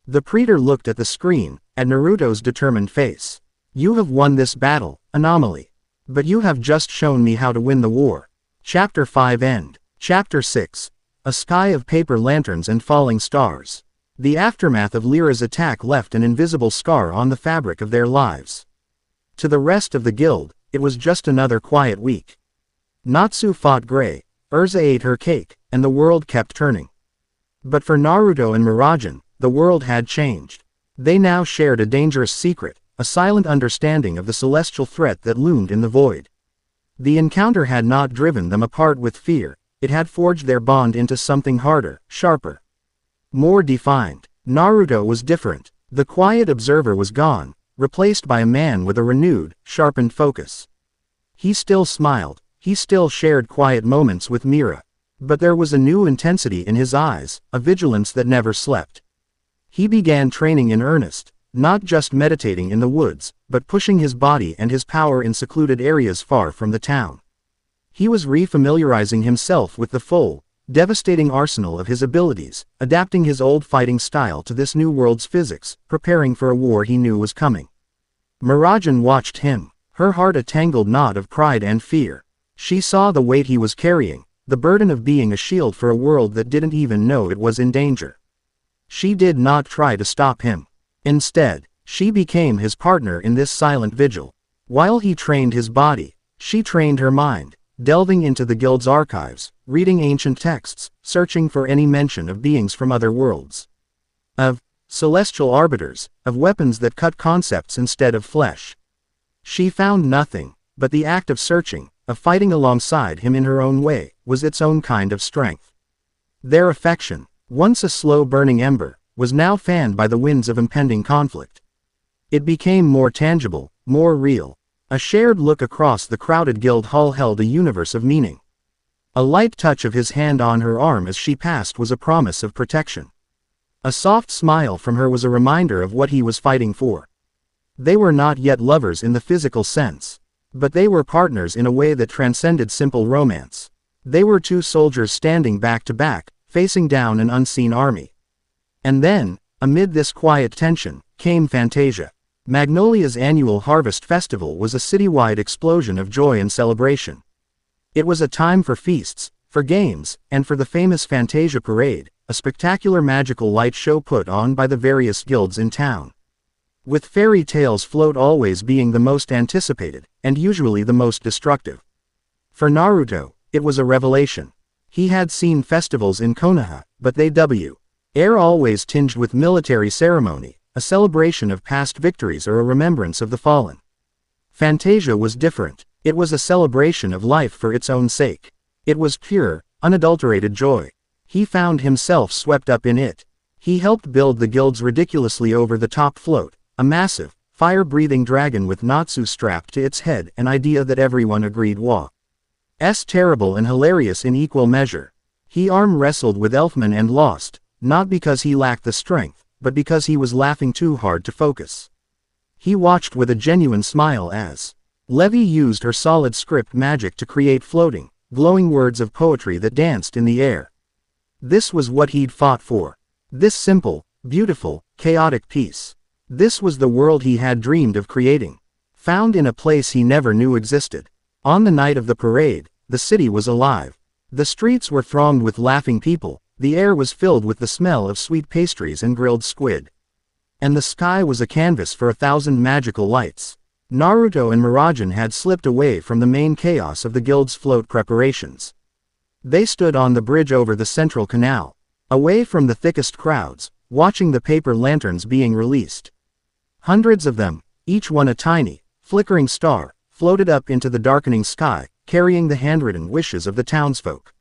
The Praetor looked at the screen, at Naruto's determined face. You have won this battle, Anomaly. But you have just shown me how to win the war. Chapter 5 End. Chapter 6. A sky of paper lanterns and falling stars. The aftermath of Lyra's attack left an invisible scar on the fabric of their lives. To the rest of the guild, it was just another quiet week. Natsu fought Gray, Urza ate her cake, and the world kept turning. But for Naruto and Mirajane, the world had changed. They now shared a dangerous secret, a silent understanding of the celestial threat that loomed in the void. The encounter had not driven them apart with fear, it had forged their bond into something harder, sharper, more defined. Naruto was different. The quiet observer was gone, replaced by a man with a renewed, sharpened focus. He still smiled, he still shared quiet moments with Mira. But there was a new intensity in his eyes, a vigilance that never slept. He began training in earnest, not just meditating in the woods, but pushing his body and his power in secluded areas far from the town. He was refamiliarizing himself with the full, devastating arsenal of his abilities, adapting his old fighting style to this new world's physics, preparing for a war he knew was coming. Mirajane watched him, her heart a tangled knot of pride and fear. She saw the weight he was carrying, the burden of being a shield for a world that didn't even know it was in danger. She did not try to stop him. Instead, she became his partner in this silent vigil. While he trained his body, she trained her mind, delving into the guild's archives, reading ancient texts, searching for any mention of beings from other worlds. Of celestial arbiters, of weapons that cut concepts instead of flesh. She found nothing, but the act of searching, of fighting alongside him in her own way, was its own kind of strength. Their affection, once a slow-burning ember, was now fanned by the winds of impending conflict. It became more tangible, more real. A shared look across the crowded guild hall held a universe of meaning. A light touch of his hand on her arm as she passed was a promise of protection. A soft smile from her was a reminder of what he was fighting for. They were not yet lovers in the physical sense. But they were partners in a way that transcended simple romance. They were two soldiers standing back to back, facing down an unseen army. And then, amid this quiet tension, came Fantasia. Magnolia's annual harvest festival was a citywide explosion of joy and celebration. It was a time for feasts, for games, and for the famous Fantasia Parade, a spectacular magical light show put on by the various guilds in town. With fairy tales float always being the most anticipated, and usually the most destructive. For Naruto, it was a revelation. He had seen festivals in Konoha, but they were always tinged with military ceremony, a celebration of past victories or a remembrance of the fallen. Fantasia was different. It was a celebration of life for its own sake. It was pure, unadulterated joy. He found himself swept up in it. He helped build the guild's ridiculously over-the-top float, a massive, fire-breathing dragon with Natsu strapped to its head, an idea that everyone agreed was terrible and hilarious in equal measure. He arm-wrestled with Elfman and lost, not because he lacked the strength, but because he was laughing too hard to focus. He watched with a genuine smile as Levi used her solid script magic to create floating, glowing words of poetry that danced in the air. This was what he'd fought for. This simple, beautiful, chaotic peace. This was the world he had dreamed of creating. Found in a place he never knew existed. On the night of the parade, the city was alive. The streets were thronged with laughing people, the air was filled with the smell of sweet pastries and grilled squid. And the sky was a canvas for 1,000 magical lights. Naruto and Mirajane had slipped away from the main chaos of the guild's float preparations. They stood on the bridge over the central canal, away from the thickest crowds, watching the paper lanterns being released. Hundreds of them, each one a tiny, flickering star, floated up into the darkening sky, carrying the handwritten wishes of the townsfolk.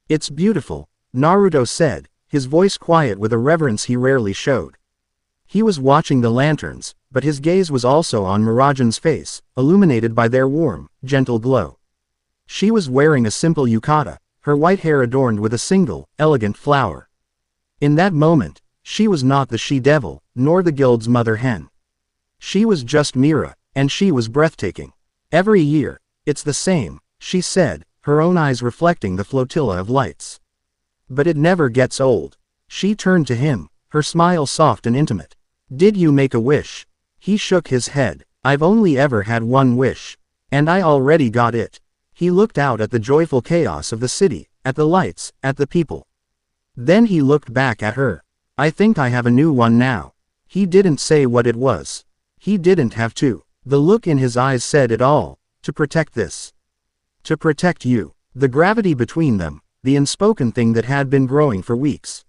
"It's beautiful," Naruto said, his voice quiet with a reverence he rarely showed. He was watching the lanterns, but his gaze was also on Mirajane's face, illuminated by their warm, gentle glow. She was wearing a simple yukata, her white hair adorned with a single, elegant flower. In that moment, she was not the she-devil, nor the guild's mother hen. She was just Mira, and she was breathtaking. Every year, it's the same, she said, her own eyes reflecting the flotilla of lights. But it never gets old. She turned to him, her smile soft and intimate. Did you make a wish? He shook his head. I've only ever had one wish. And I already got it. He looked out at the joyful chaos of the city, at the lights, at the people. Then he looked back at her. I think I have a new one now. He didn't say what it was. He didn't have to. The look in his eyes said it all. To protect this. To protect you. The gravity between them, the unspoken thing that had been growing for weeks,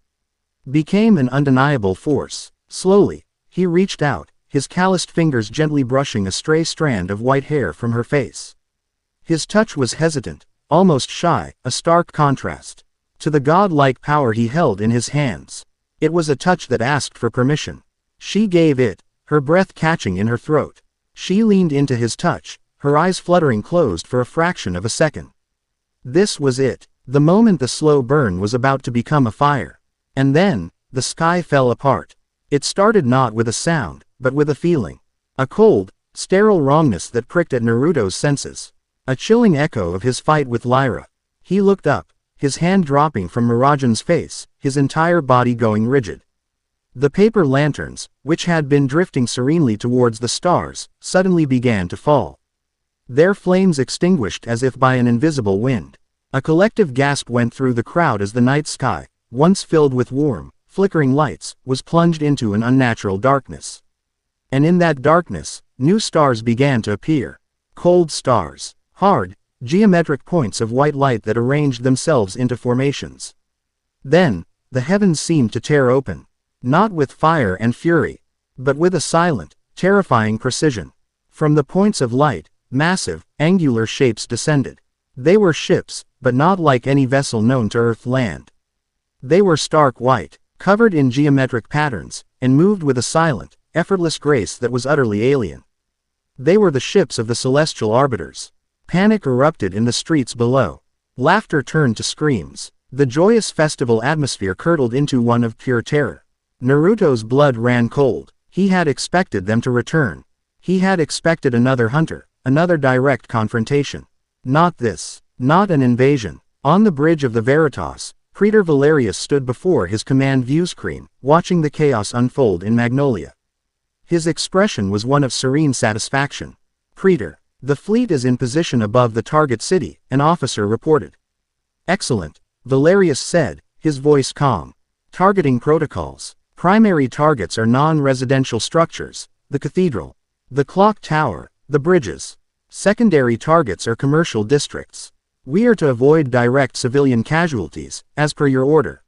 became an undeniable force. Slowly, he reached out, his calloused fingers gently brushing a stray strand of white hair from her face. His touch was hesitant, almost shy, a stark contrast to the godlike power he held in his hands. It was a touch that asked for permission. She gave it, her breath catching in her throat. She leaned into his touch, her eyes fluttering closed for a fraction of a second. This was it, the moment the slow burn was about to become a fire. And then, the sky fell apart. It started not with a sound, but with a feeling. A cold, sterile wrongness that pricked at Naruto's senses. A chilling echo of his fight with Lyra. He looked up, his hand dropping from Mirajane's face, his entire body going rigid. The paper lanterns, which had been drifting serenely towards the stars, suddenly began to fall. Their flames extinguished as if by an invisible wind. A collective gasp went through the crowd as the night sky, once filled with warm, flickering lights, was plunged into an unnatural darkness. And in that darkness, new stars began to appear. Cold stars. Hard, geometric points of white light that arranged themselves into formations. Then, the heavens seemed to tear open. Not with fire and fury, but with a silent, terrifying precision. From the points of light, massive, angular shapes descended. They were ships, but not like any vessel known to Earth-land. They were stark white, covered in geometric patterns, and moved with a silent, effortless grace that was utterly alien. They were the ships of the celestial arbiters. Panic erupted in the streets below. Laughter turned to screams. The joyous festival atmosphere curdled into one of pure terror. Naruto's blood ran cold. He had expected them to return. He had expected another hunter, another direct confrontation. Not this. Not an invasion. On the bridge of the Veritas, Praetor Valerius stood before his command view screen, watching the chaos unfold in Magnolia. His expression was one of serene satisfaction. Praetor, the fleet is in position above the target city, an officer reported. Excellent, Valerius said, his voice calm. Targeting protocols. Primary targets are non-residential structures, the cathedral, the clock tower, the bridges. Secondary targets are commercial districts. We are to avoid direct civilian casualties, as per your order.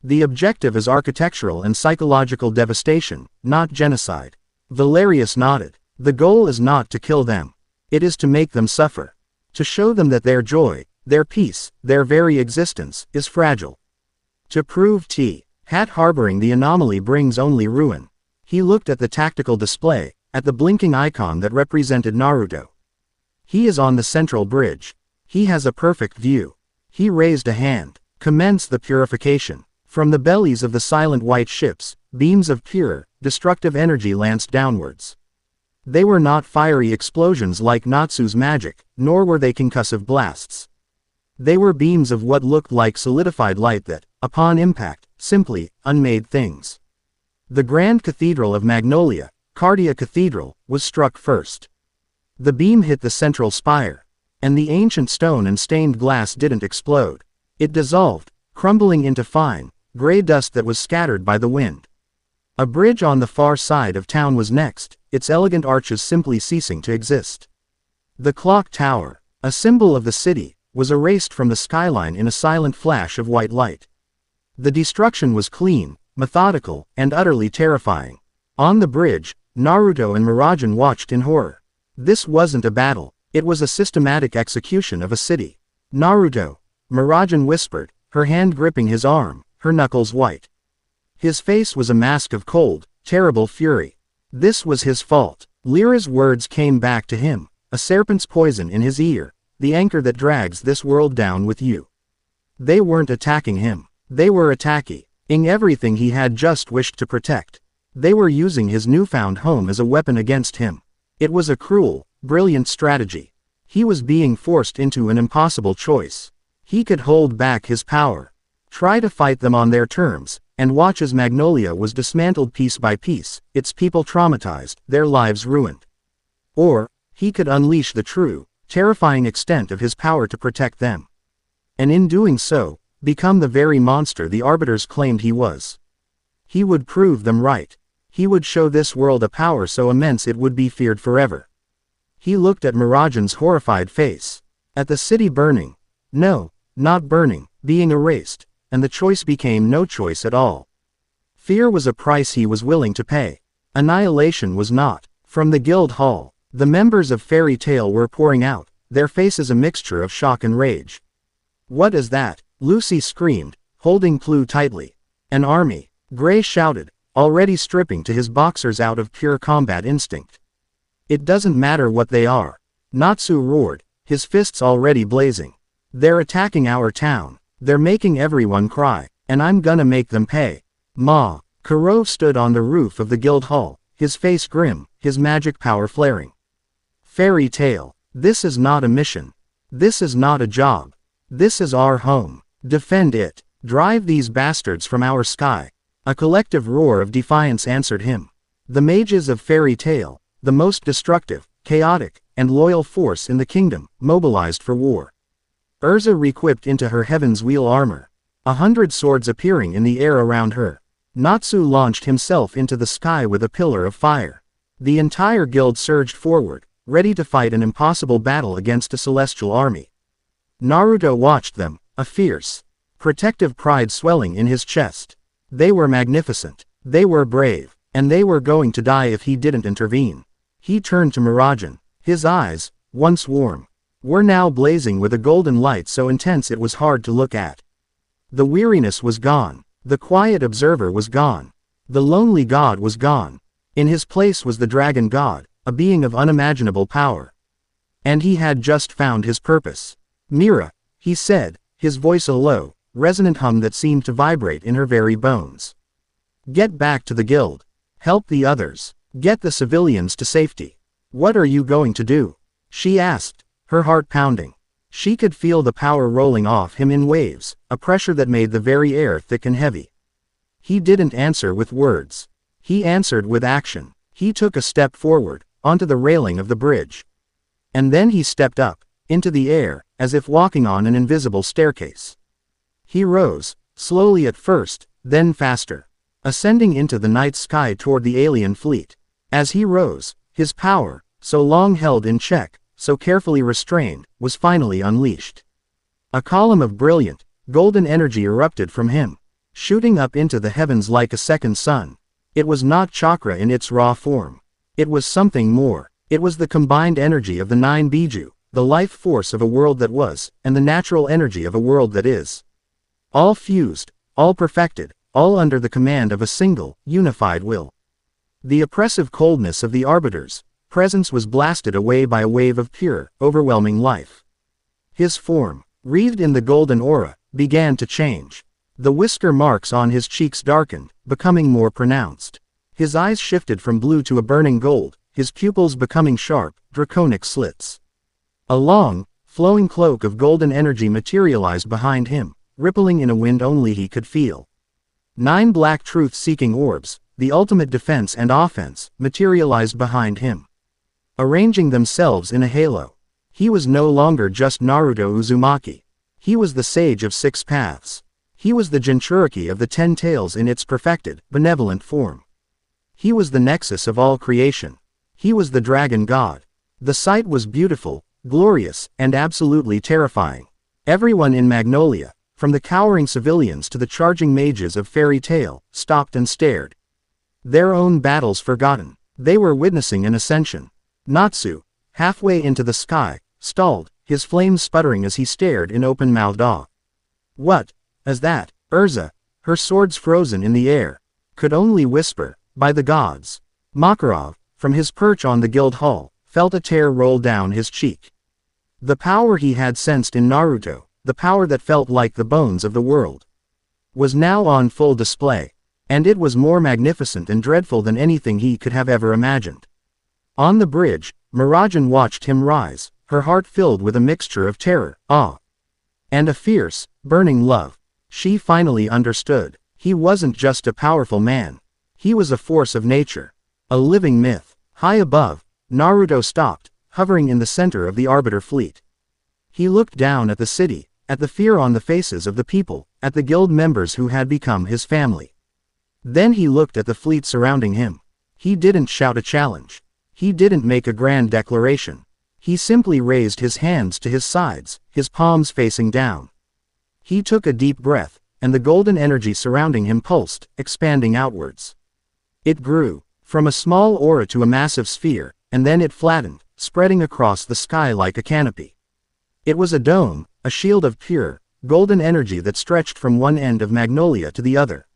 The objective is architectural and psychological devastation, not genocide. Valerius nodded. The goal is not to kill them. It is to make them suffer. To show them that their joy, their peace, their very existence, is fragile. To prove Hat harboring the anomaly brings only ruin. He looked at the tactical display, at the blinking icon that represented Naruto. He is on the central bridge. He has a perfect view. He raised a hand. Commence the purification. From the bellies of the silent white ships, beams of pure, destructive energy lanced downwards. They were not fiery explosions like Natsu's magic, nor were they concussive blasts. They were beams of what looked like solidified light that, upon impact, simply, unmade things. The Grand Cathedral of Magnolia, Cardia Cathedral, was struck first. The beam hit the central spire. And the ancient stone and stained glass didn't explode. It dissolved, crumbling into fine, gray dust that was scattered by the wind. A bridge on the far side of town was next, its elegant arches simply ceasing to exist. The clock tower, a symbol of the city, was erased from the skyline in a silent flash of white light. The destruction was clean, methodical, and utterly terrifying. On the bridge, Naruto and Mirajane watched in horror. This wasn't a battle, it was a systematic execution of a city. Naruto, Mirajane whispered, her hand gripping his arm, her knuckles white. His face was a mask of cold, terrible fury. This was his fault. Lyra's words came back to him, a serpent's poison in his ear, the anchor that drags this world down with you. They weren't attacking him. They were attacking everything he had just wished to protect. They were using his newfound home as a weapon against him. It was a cruel, brilliant strategy. He was being forced into an impossible choice. He could hold back his power, try to fight them on their terms, and watch as Magnolia was dismantled piece by piece, its people traumatized, their lives ruined. Or, he could unleash the true, terrifying extent of his power to protect them. And in doing so, become the very monster the Arbiters claimed he was. He would prove them right. He would show this world a power so immense it would be feared forever. He looked at Mirajane's horrified face. At the city burning. No, not burning, being erased, and the choice became no choice at all. Fear was a price he was willing to pay. Annihilation was not. From the guild hall, the members of Fairy Tail were pouring out, their faces a mixture of shock and rage. What is that? Lucy screamed, holding Plue tightly. An army, Gray shouted, already stripping to his boxers out of pure combat instinct. It doesn't matter what they are. Natsu roared, his fists already blazing. They're attacking our town. They're making everyone cry, and I'm gonna make them pay. Ma. Kuro stood on the roof of the guild hall, his face grim, his magic power flaring. Fairy Tail, this is not a mission. This is not a job. This is our home. Defend it. Drive these bastards from our sky. A collective roar of defiance answered him. The mages of Fairy Tail, the most destructive, chaotic, and loyal force in the kingdom, mobilized for war. Urza re-equipped into her Heaven's Wheel armor. 100 swords appearing in the air around her. Natsu launched himself into the sky with a pillar of fire. The entire guild surged forward, ready to fight an impossible battle against a celestial army. Naruto watched them, a fierce, protective pride swelling in his chest. They were magnificent. They were brave. And they were going to die if he didn't intervene. He turned to Mirajane. His eyes, once warm, were now blazing with a golden light so intense it was hard to look at. The weariness was gone. The quiet observer was gone. The lonely god was gone. In his place was the dragon god, a being of unimaginable power. And he had just found his purpose. Mira, he said, his voice a low, resonant hum that seemed to vibrate in her very bones. Get back to the guild. Help the others. Get the civilians to safety. What are you going to do? She asked, her heart pounding. She could feel the power rolling off him in waves, a pressure that made the very air thick and heavy. He didn't answer with words. He answered with action. He took a step forward, onto the railing of the bridge. And then he stepped up, into the air, as if walking on an invisible staircase. He rose, slowly at first, then faster, ascending into the night sky toward the alien fleet. As he rose, his power, so long held in check, so carefully restrained, was finally unleashed. A column of brilliant, golden energy erupted from him, shooting up into the heavens like a second sun. It was not chakra in its raw form. It was something more. It was the combined energy of the 9 Biju, the life force of a world that was, and the natural energy of a world that is. All fused, all perfected, all under the command of a single, unified will. The oppressive coldness of the Arbiter's presence was blasted away by a wave of pure, overwhelming life. His form, wreathed in the golden aura, began to change. The whisker marks on his cheeks darkened, becoming more pronounced. His eyes shifted from blue to a burning gold, his pupils becoming sharp, draconic slits. A long, flowing cloak of golden energy materialized behind him, rippling in a wind only he could feel. 9 black truth-seeking orbs, the ultimate defense and offense, materialized behind him, arranging themselves in a halo. He was no longer just Naruto Uzumaki. He was the sage of 6 paths. He was the Jinchuriki of the 10 tails in its perfected, benevolent form. He was the nexus of all creation. He was the dragon god. The sight was beautiful, glorious, and absolutely terrifying. Everyone in Magnolia, from the cowering civilians to the charging mages of Fairy Tail, stopped and stared. Their own battles forgotten, they were witnessing an ascension. Natsu, halfway into the sky, stalled, his flames sputtering as he stared in open-mouthed awe. What is that? Urza, her swords frozen in the air, could only whisper, by the gods. Makarov, from his perch on the guild hall, felt a tear roll down his cheek. The power he had sensed in Naruto, the power that felt like the bones of the world, was now on full display. And it was more magnificent and dreadful than anything he could have ever imagined. On the bridge, Mirajane watched him rise, her heart filled with a mixture of terror, awe, and a fierce, burning love. She finally understood. He wasn't just a powerful man. He was a force of nature. A living myth. High above, Naruto stopped, hovering in the center of the Arbiter fleet. He looked down at the city, at the fear on the faces of the people, at the guild members who had become his family. Then he looked at the fleet surrounding him. He didn't shout a challenge. He didn't make a grand declaration. He simply raised his hands to his sides, his palms facing down. He took a deep breath, and the golden energy surrounding him pulsed, expanding outwards. It grew, from a small aura to a massive sphere, and then it flattened, spreading across the sky like a canopy. It was a dome, a shield of pure, golden energy that stretched from one end of Magnolia to the other,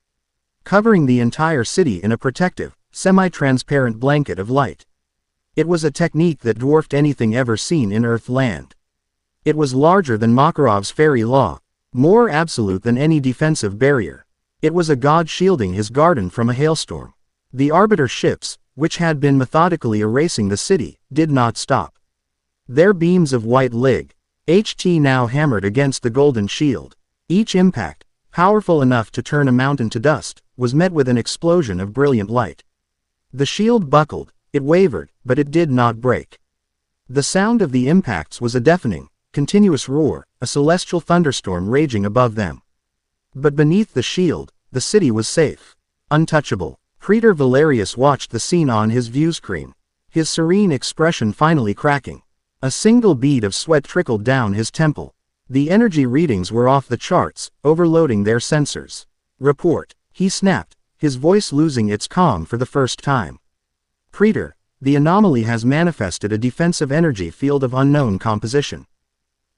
covering the entire city in a protective, semi-transparent blanket of light. It was a technique that dwarfed anything ever seen in Earth-land. It was larger than Makarov's fairy law, more absolute than any defensive barrier. It was a god shielding his garden from a hailstorm. The Arbiter ships, which had been methodically erasing the city, did not stop. Their beams of white HT now hammered against the golden shield. Each impact, powerful enough to turn a mountain to dust, was met with an explosion of brilliant light. The shield buckled, it wavered, but it did not break. The sound of the impacts was a deafening, continuous roar, a celestial thunderstorm raging above them. But beneath the shield, the city was safe, untouchable. Praetor Valerius watched the scene on his viewscreen, his serene expression finally cracking. A single bead of sweat trickled down his temple. The energy readings were off the charts, overloading their sensors. Report, he snapped, his voice losing its calm for the first time. Praetor, the anomaly has manifested a defensive energy field of unknown composition.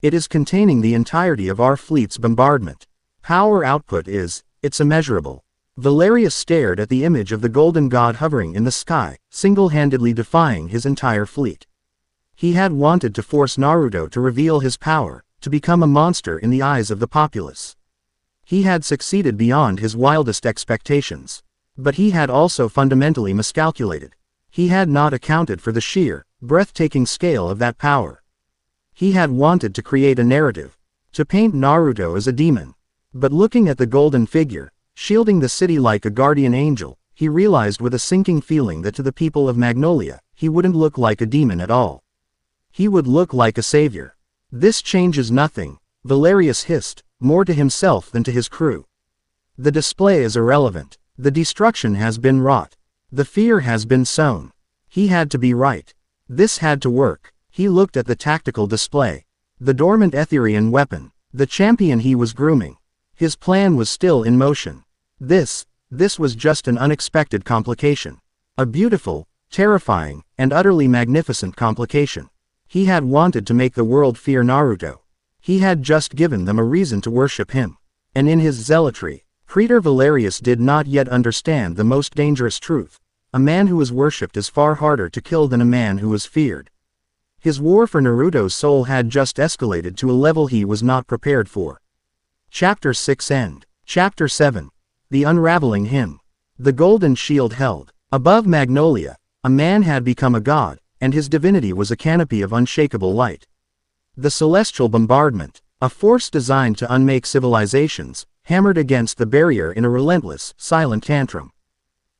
It is containing the entirety of our fleet's bombardment. Power output it's immeasurable. Valerius stared at the image of the golden god hovering in the sky, single-handedly defying his entire fleet. He had wanted to force Naruto to reveal his power, to become a monster in the eyes of the populace. He had succeeded beyond his wildest expectations. But he had also fundamentally miscalculated. He had not accounted for the sheer, breathtaking scale of that power. He had wanted to create a narrative, to paint Naruto as a demon. But looking at the golden figure, shielding the city like a guardian angel, he realized with a sinking feeling that to the people of Magnolia, he wouldn't look like a demon at all. He would look like a savior. This changes nothing, Valerius hissed, more to himself than to his crew. The display is irrelevant. The destruction has been wrought. The fear has been sown. He had to be right. This had to work. He looked at the tactical display. The dormant Etherian weapon. The champion he was grooming. His plan was still in motion. This was just an unexpected complication. A beautiful, terrifying, and utterly magnificent complication. He had wanted to make the world fear Naruto. He had just given them a reason to worship him. And in his zealotry, Praetor Valerius did not yet understand the most dangerous truth. A man who was worshipped is far harder to kill than a man who was feared. His war for Naruto's soul had just escalated to a level he was not prepared for. Chapter 6 End. Chapter 7. The Unraveling Hymn. The golden shield held. Above Magnolia, a man had become a god, and his divinity was a canopy of unshakable light. The celestial bombardment, a force designed to unmake civilizations, hammered against the barrier in a relentless, silent tantrum.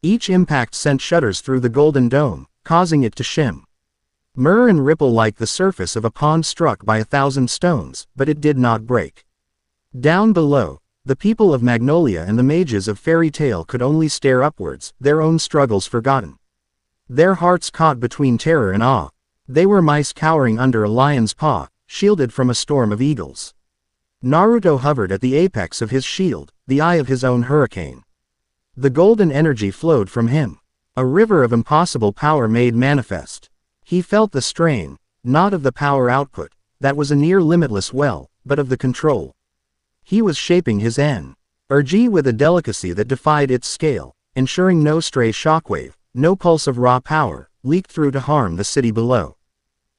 Each impact sent shudders through the golden dome, causing it to shimmer and ripple like the surface of a pond struck by 1,000 stones, but it did not break. Down below, the people of Magnolia and the mages of Fairy Tale could only stare upwards, their own struggles forgotten. Their hearts caught between terror and awe. They were mice cowering under a lion's paw, shielded from a storm of eagles. Naruto hovered at the apex of his shield, the eye of his own hurricane. The golden energy flowed from him. A river of impossible power made manifest. He felt the strain, not of the power output, that was a near limitless well, but of the control. He was shaping his energy with a delicacy that defied its scale, ensuring no stray shockwave, no pulse of raw power, leaked through to harm the city below.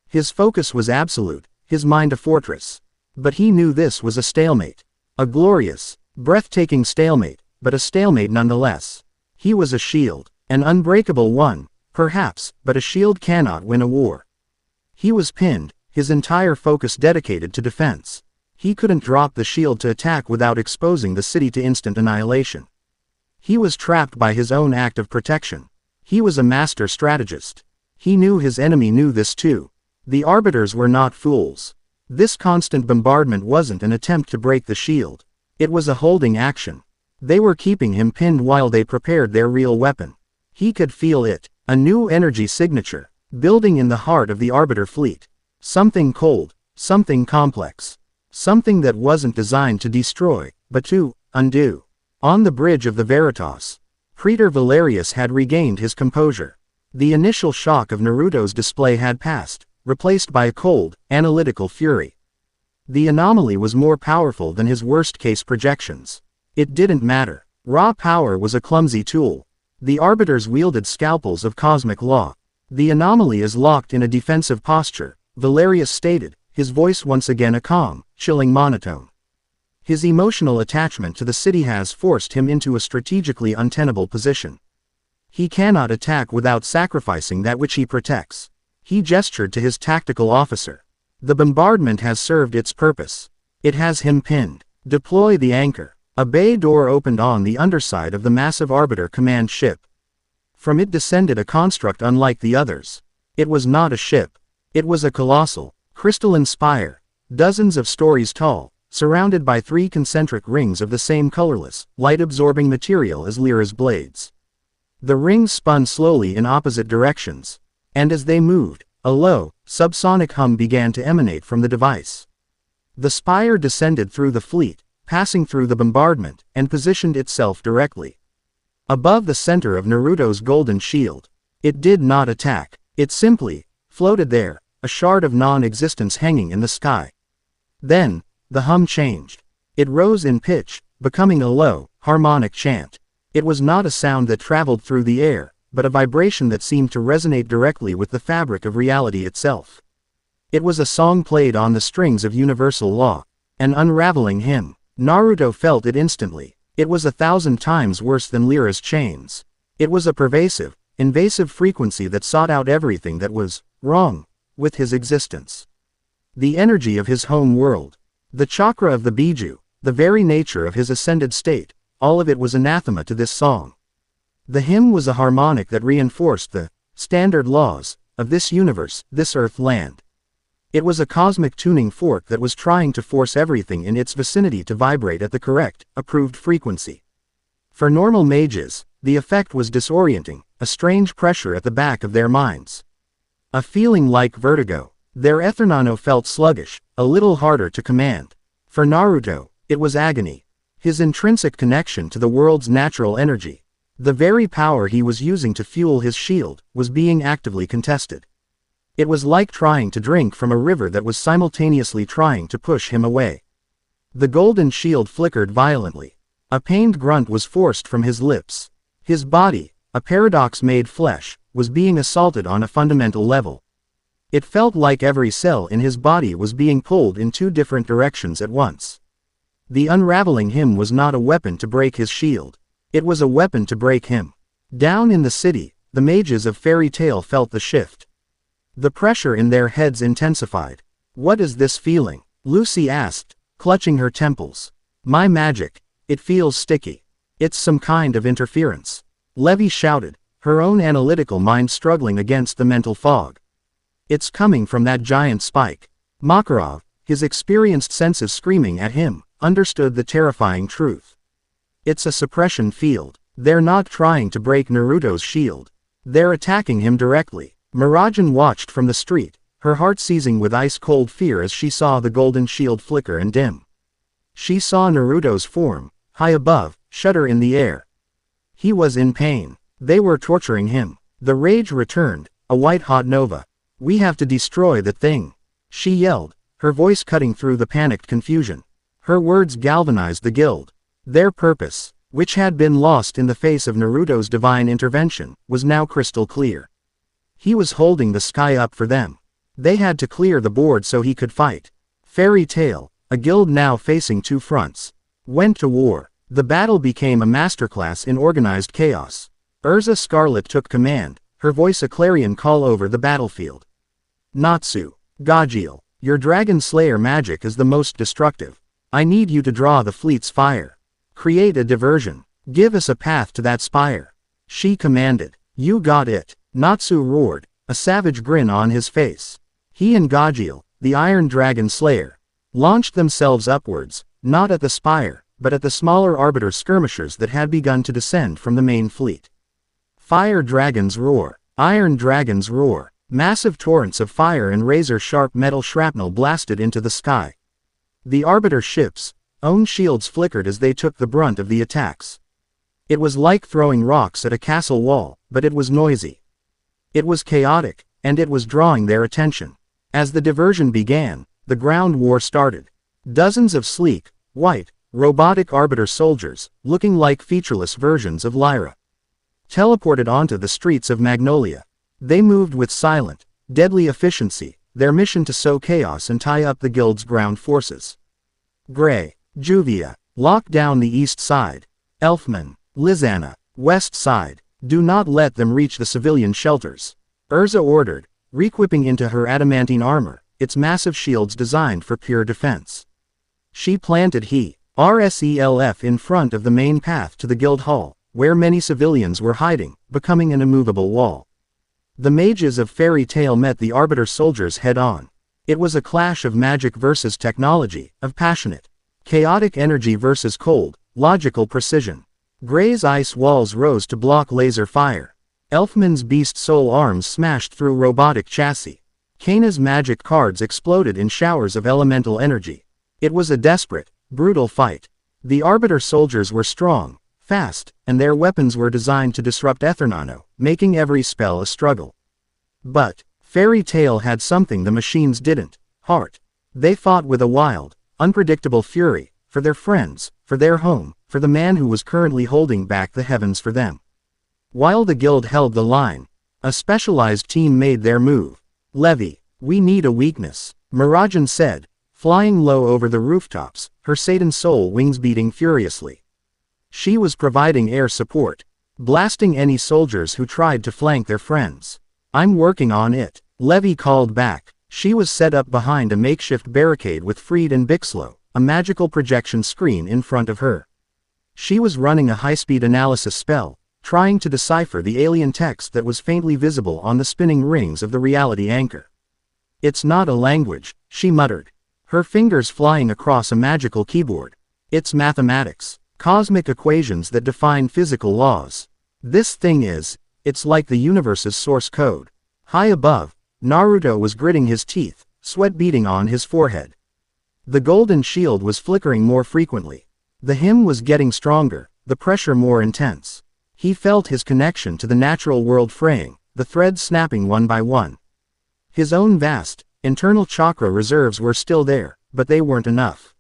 His focus was absolute, his mind a fortress. But he knew this was a stalemate. A glorious, breathtaking stalemate, but a stalemate nonetheless. He was a shield, an unbreakable one, perhaps, but a shield cannot win a war. He was pinned, his entire focus dedicated to defense. He couldn't drop the shield to attack without exposing the city to instant annihilation. He was trapped by his own act of protection. He was a master strategist. He knew his enemy knew this too. The arbiters were not fools. This constant bombardment wasn't an attempt to break the shield. It was a holding action. They were keeping him pinned while they prepared their real weapon. He could feel it, a new energy signature, building in the heart of the arbiter fleet. Something cold, something complex. Something that wasn't designed to destroy, but to undo. On the bridge of the Veritas, Praetor Valerius had regained his composure. The initial shock of Naruto's display had passed, replaced by a cold, analytical fury. The anomaly was more powerful than his worst-case projections. It didn't matter. Raw power was a clumsy tool. The arbiters wielded scalpels of cosmic law. The anomaly is locked in a defensive posture, Valerius stated, his voice once again a calm, chilling monotone. His emotional attachment to the city has forced him into a strategically untenable position. He cannot attack without sacrificing that which he protects. He gestured to his tactical officer. The bombardment has served its purpose. It has him pinned. Deploy the anchor. A bay door opened on the underside of the massive Arbiter command ship. From it descended a construct unlike the others. It was not a ship. It was a colossal, crystalline spire, dozens of stories tall, surrounded by 3 concentric rings of the same colorless, light-absorbing material as Lyra's blades. The rings spun slowly in opposite directions, and as they moved, a low, subsonic hum began to emanate from the device. The spire descended through the fleet, passing through the bombardment, and positioned itself directly above the center of Naruto's golden shield. It did not attack. It simply floated there, a shard of non-existence hanging in the sky. Then, the hum changed. It rose in pitch, becoming a low, harmonic chant. It was not a sound that traveled through the air, but a vibration that seemed to resonate directly with the fabric of reality itself. It was a song played on the strings of universal law, an unraveling hymn. Naruto felt it instantly. It was 1,000 times worse than Lyra's chains. It was a pervasive, invasive frequency that sought out everything that was wrong with his existence. The energy of his home world, the chakra of the Biju, the very nature of his ascended state, all of it was anathema to this song. The hymn was a harmonic that reinforced the standard laws of this universe, this earth land. It was a cosmic tuning fork that was trying to force everything in its vicinity to vibrate at the correct, approved frequency. For normal mages, the effect was disorienting, a strange pressure at the back of their minds. A feeling like vertigo. Their Ethernano felt sluggish, a little harder to command. For Naruto, it was agony. His intrinsic connection to the world's natural energy, the very power he was using to fuel his shield, was being actively contested. It was like trying to drink from a river that was simultaneously trying to push him away. The golden shield flickered violently. A pained grunt was forced from his lips. His body, a paradox made flesh, was being assaulted on a fundamental level. It felt like every cell in his body was being pulled in 2 different directions at once. The unraveling hymn was not a weapon to break his shield. It was a weapon to break him. Down in the city, the mages of Fairy Tail felt the shift. The pressure in their heads intensified. "What is this feeling?" Lucy asked, clutching her temples. "My magic. It feels sticky. It's some kind of interference." Levi shouted, her own analytical mind struggling against the mental fog. "It's coming from that giant spike." Makarov, his experienced senses screaming at him, understood the terrifying truth. It's a suppression field. They're not trying to break Naruto's shield. They're attacking him directly. Mirajane watched from the street, her heart seizing with ice-cold fear as she saw the golden shield flicker and dim. She saw Naruto's form, high above, shudder in the air. He was in pain. They were torturing him. The rage returned, a white-hot nova. "We have to destroy the thing," she yelled, her voice cutting through the panicked confusion. Her words galvanized the guild. Their purpose, which had been lost in the face of Naruto's divine intervention, was now crystal clear. He was holding the sky up for them. They had to clear the board so he could fight. Fairy Tail, a guild now facing two fronts, went to war. The battle became a masterclass in organized chaos. Urza Scarlet took command, her voice a clarion call over the battlefield. Natsu, Gajeel, your Dragon Slayer magic is the most destructive. I need you to draw the fleet's fire. Create a diversion. Give us a path to that spire. She commanded. You got it. Natsu roared, a savage grin on his face. He and Gajeel, the Iron Dragon Slayer, launched themselves upwards, not at the spire, but at the smaller Arbiter skirmishers that had begun to descend from the main fleet. Fire dragons roar. Iron dragons roar. Massive torrents of fire and razor-sharp metal shrapnel blasted into the sky. The Arbiter ships' own shields flickered as they took the brunt of the attacks. It was like throwing rocks at a castle wall, but it was noisy. It was chaotic, and it was drawing their attention. As the diversion began, the ground war started. Dozens of sleek, white, robotic Arbiter soldiers, looking like featureless versions of Lyra, teleported onto the streets of Magnolia. They moved with silent, deadly efficiency, their mission to sow chaos and tie up the guild's ground forces. Gray, Juvia, lock down the east side. Elfman, Lizana, west side, do not let them reach the civilian shelters. Urza ordered, reequipping into her adamantine armor, its massive shields designed for pure defense. She planted RSELF in front of the main path to the guild hall, where many civilians were hiding, becoming an immovable wall. The mages of Fairy Tail met the Arbiter soldiers head-on. It was a clash of magic versus technology, of passionate, chaotic energy versus cold, logical precision. Gray's ice walls rose to block laser fire. Elfman's beast soul arms smashed through robotic chassis. Kana's magic cards exploded in showers of elemental energy. It was a desperate, brutal fight. The Arbiter soldiers were strong, fast, and their weapons were designed to disrupt Ethernano, making every spell a struggle. But Fairy Tail had something the machines didn't: heart. They fought with a wild, unpredictable fury, for their friends, for their home, for the man who was currently holding back the heavens for them. While the guild held the line, a specialized team made their move. Levi, we need a weakness, Mirajane said, flying low over the rooftops, her Satan soul wings beating furiously. She was providing air support, blasting any soldiers who tried to flank their friends. I'm working on it, Levi called back. She was set up behind a makeshift barricade with Freed and Bixlow, a magical projection screen in front of her. She was running a high-speed analysis spell, trying to decipher the alien text that was faintly visible on the spinning rings of the reality anchor. It's not a language, she muttered, her fingers flying across a magical keyboard. It's mathematics, cosmic equations that define physical laws. This thing it's like the universe's source code. High above, Naruto was gritting his teeth, sweat beading on his forehead. The golden shield was flickering more frequently. The hymn was getting stronger, the pressure more intense. He felt his connection to the natural world fraying, the threads snapping one by one. His own vast, internal chakra reserves were still there, but they weren't enough.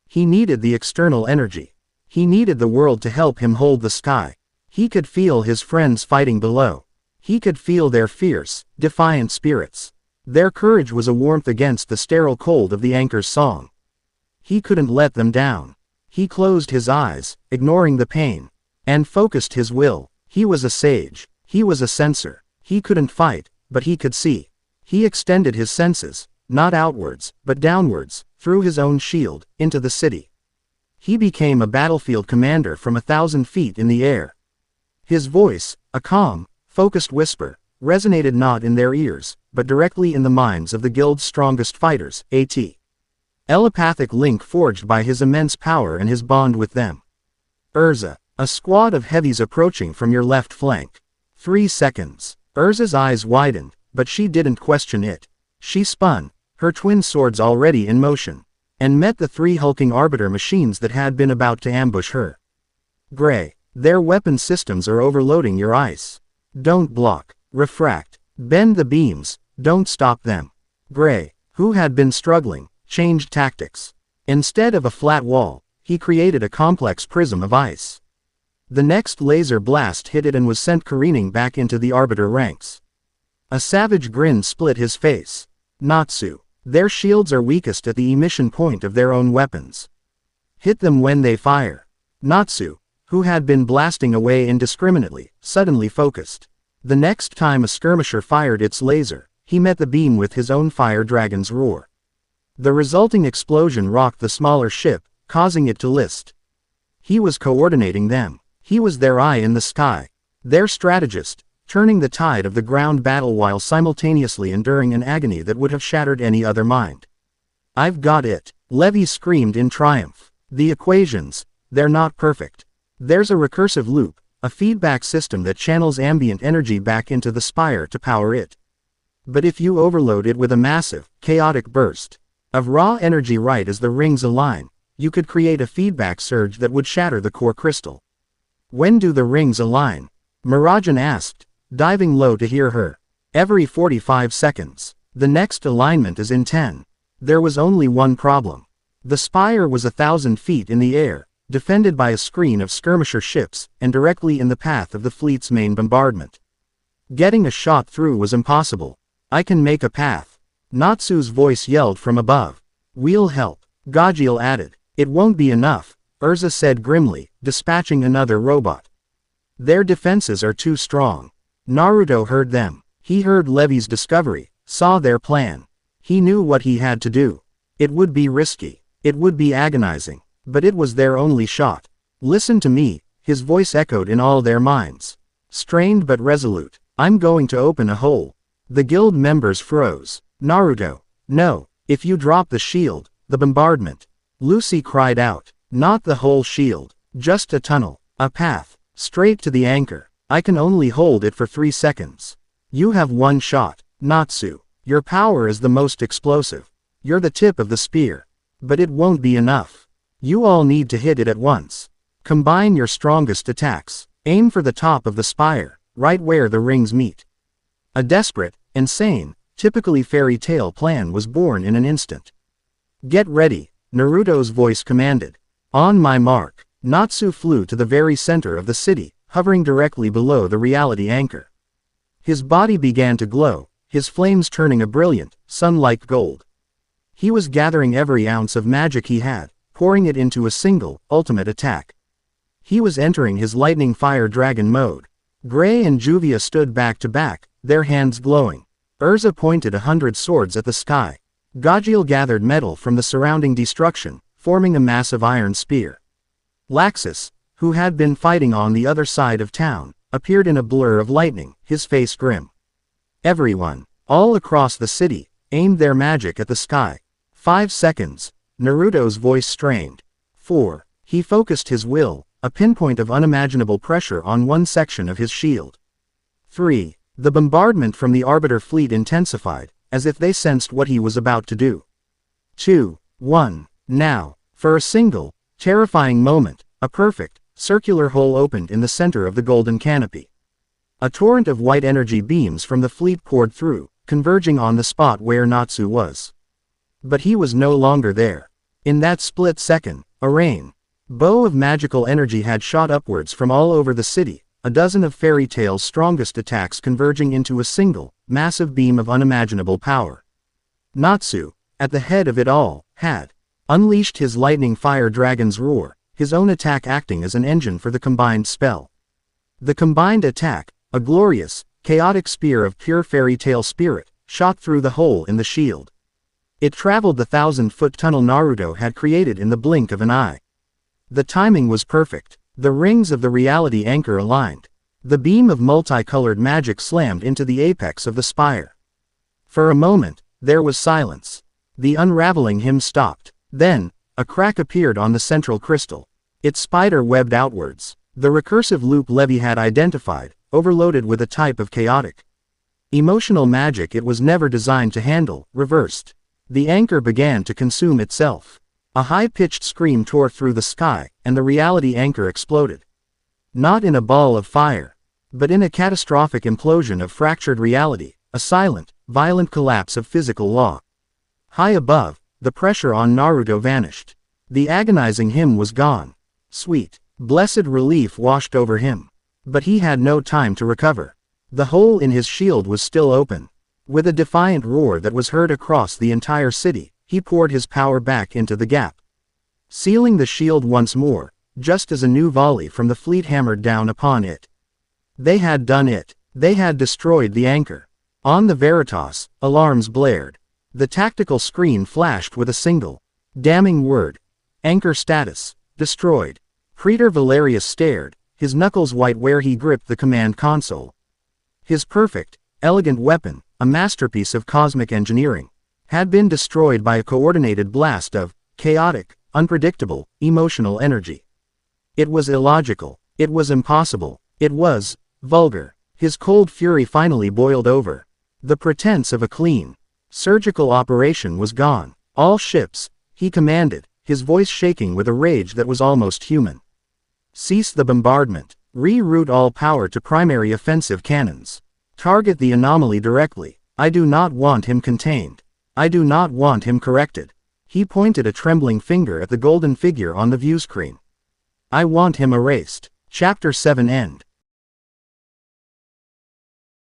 He needed the external energy. He needed the world to help him hold the sky. He could feel his friends fighting below. He could feel their fierce, defiant spirits. Their courage was a warmth against the sterile cold of the anchor's song. He couldn't let them down. He closed his eyes, ignoring the pain, and focused his will. He was a sage. He was a sensor. He couldn't fight, but he could see. He extended his senses, not outwards, but downwards, through his own shield, into the city. He became a battlefield commander from 1,000 feet in the air. His voice, a calm, focused whisper, resonated not in their ears, but directly in the minds of the guild's strongest fighters, telepathic link forged by his immense power and his bond with them. Urza, a squad of heavies approaching from your left flank. 3 seconds. Urza's eyes widened, but she didn't question it. She spun, her twin swords already in motion, and met the 3 hulking Arbiter machines that had been about to ambush her. Gray, their weapon systems are overloading your ice. Don't block, refract, bend the beams, don't stop them. Gray, who had been struggling, changed tactics. Instead of a flat wall, he created a complex prism of ice. The next laser blast hit it and was sent careening back into the Arbiter ranks. A savage grin split his face. Natsu. Their shields are weakest at the emission point of their own weapons. Hit them when they fire. Natsu, who had been blasting away indiscriminately, suddenly focused. The next time a skirmisher fired its laser, he met the beam with his own fire dragon's roar. The resulting explosion rocked the smaller ship, causing it to list. He was coordinating them. He was their eye in the sky. Their strategist, turning the tide of the ground battle while simultaneously enduring an agony that would have shattered any other mind. I've got it, Levy screamed in triumph. The equations, they're not perfect. There's a recursive loop, a feedback system that channels ambient energy back into the spire to power it. But if you overload it with a massive, chaotic burst of raw energy right as the rings align, you could create a feedback surge that would shatter the core crystal. When do the rings align? Mirajane asked, diving low to hear her. Every 45 seconds. The next alignment is in 10. There was only one problem. The spire was 1,000 feet in the air, defended by a screen of skirmisher ships, and directly in the path of the fleet's main bombardment. Getting a shot through was impossible. I can make a path. Natsu's voice yelled from above. We'll help. Gajiel added. It won't be enough, Urza said grimly, dispatching another robot. Their defenses are too strong. Naruto heard them. He heard Levy's discovery, saw their plan. He knew what he had to do. It would be risky. It would be agonizing. But it was their only shot. Listen to me, his voice echoed in all their minds. Strained but resolute. I'm going to open a hole. The guild members froze. Naruto. No. If you drop the shield, the bombardment. Lucy cried out. Not the whole shield. Just a tunnel. A path. Straight to the anchor. I can only hold it for 3 seconds. You have one shot. Natsu. Your power is the most explosive. You're the tip of the spear. But it won't be enough. You all need to hit it at once. Combine your strongest attacks. Aim for the top of the spire, right where the rings meet. A desperate, insane, typically fairy tale plan was born in an instant. Get ready, Naruto's voice commanded. On my mark. Natsu flew to the very center of the city, hovering directly below the reality anchor. His body began to glow, his flames turning a brilliant, sun-like gold. He was gathering every ounce of magic he had, pouring it into a single, ultimate attack. He was entering his lightning fire dragon mode. Gray and Juvia stood back to back, their hands glowing. Urza pointed 100 swords at the sky. Gajiel gathered metal from the surrounding destruction, forming a massive iron spear. Laxus, who had been fighting on the other side of town, appeared in a blur of lightning, his face grim. Everyone, all across the city, aimed their magic at the sky. 5 seconds. Naruto's voice strained. 4. He focused his will, a pinpoint of unimaginable pressure on one section of his shield. 3. The bombardment from the Arbiter fleet intensified, as if they sensed what he was about to do. 2. 1. Now, for a single, terrifying moment, a perfect, circular hole opened in the center of the golden canopy. A torrent of white energy beams from the fleet poured through, converging on the spot where Natsu was. But he was no longer there. In that split second, a rainbow of magical energy had shot upwards from all over the city, a dozen of Fairy Tail's strongest attacks converging into a single, massive beam of unimaginable power. Natsu, at the head of it all, had unleashed his lightning fire dragon's roar, his own attack acting as an engine for the combined spell. The combined attack, a glorious, chaotic spear of pure Fairy Tail spirit, shot through the hole in the shield. It traveled the 1,000-foot tunnel Naruto had created in the blink of an eye. The timing was perfect. The rings of the reality anchor aligned. The beam of multicolored magic slammed into the apex of the spire. For a moment, there was silence. The unraveling hymn stopped. Then, a crack appeared on the central crystal. It spider-webbed outwards. The recursive loop Levy had identified, overloaded with a type of chaotic emotional magic it was never designed to handle, reversed. The anchor began to consume itself. A high-pitched scream tore through the sky, and the reality anchor exploded. Not in a ball of fire, but in a catastrophic implosion of fractured reality, a silent, violent collapse of physical law. High above, the pressure on Naruto vanished. The agonizing hymn was gone. Sweet, blessed relief washed over him. But he had no time to recover. The hole in his shield was still open. With a defiant roar that was heard across the entire city, he poured his power back into the gap, sealing the shield once more, just as a new volley from the fleet hammered down upon it. They had done it. They had destroyed the anchor. On the Veritas, alarms blared. The tactical screen flashed with a single, damning word. Anchor status, destroyed. Praetor Valerius stared, his knuckles white where he gripped the command console. His perfect, elegant weapon, a masterpiece of cosmic engineering, had been destroyed by a coordinated blast of chaotic, unpredictable, emotional energy. It was illogical. It was impossible. It was vulgar. His cold fury finally boiled over. The pretense of a clean, surgical operation was gone. All ships, he commanded, his voice shaking with a rage that was almost human. Cease the bombardment. Reroute all power to primary offensive cannons. Target the anomaly directly. I do not want him contained. I do not want him corrected. He pointed a trembling finger at the golden figure on the viewscreen. I want him erased. Chapter 7 End.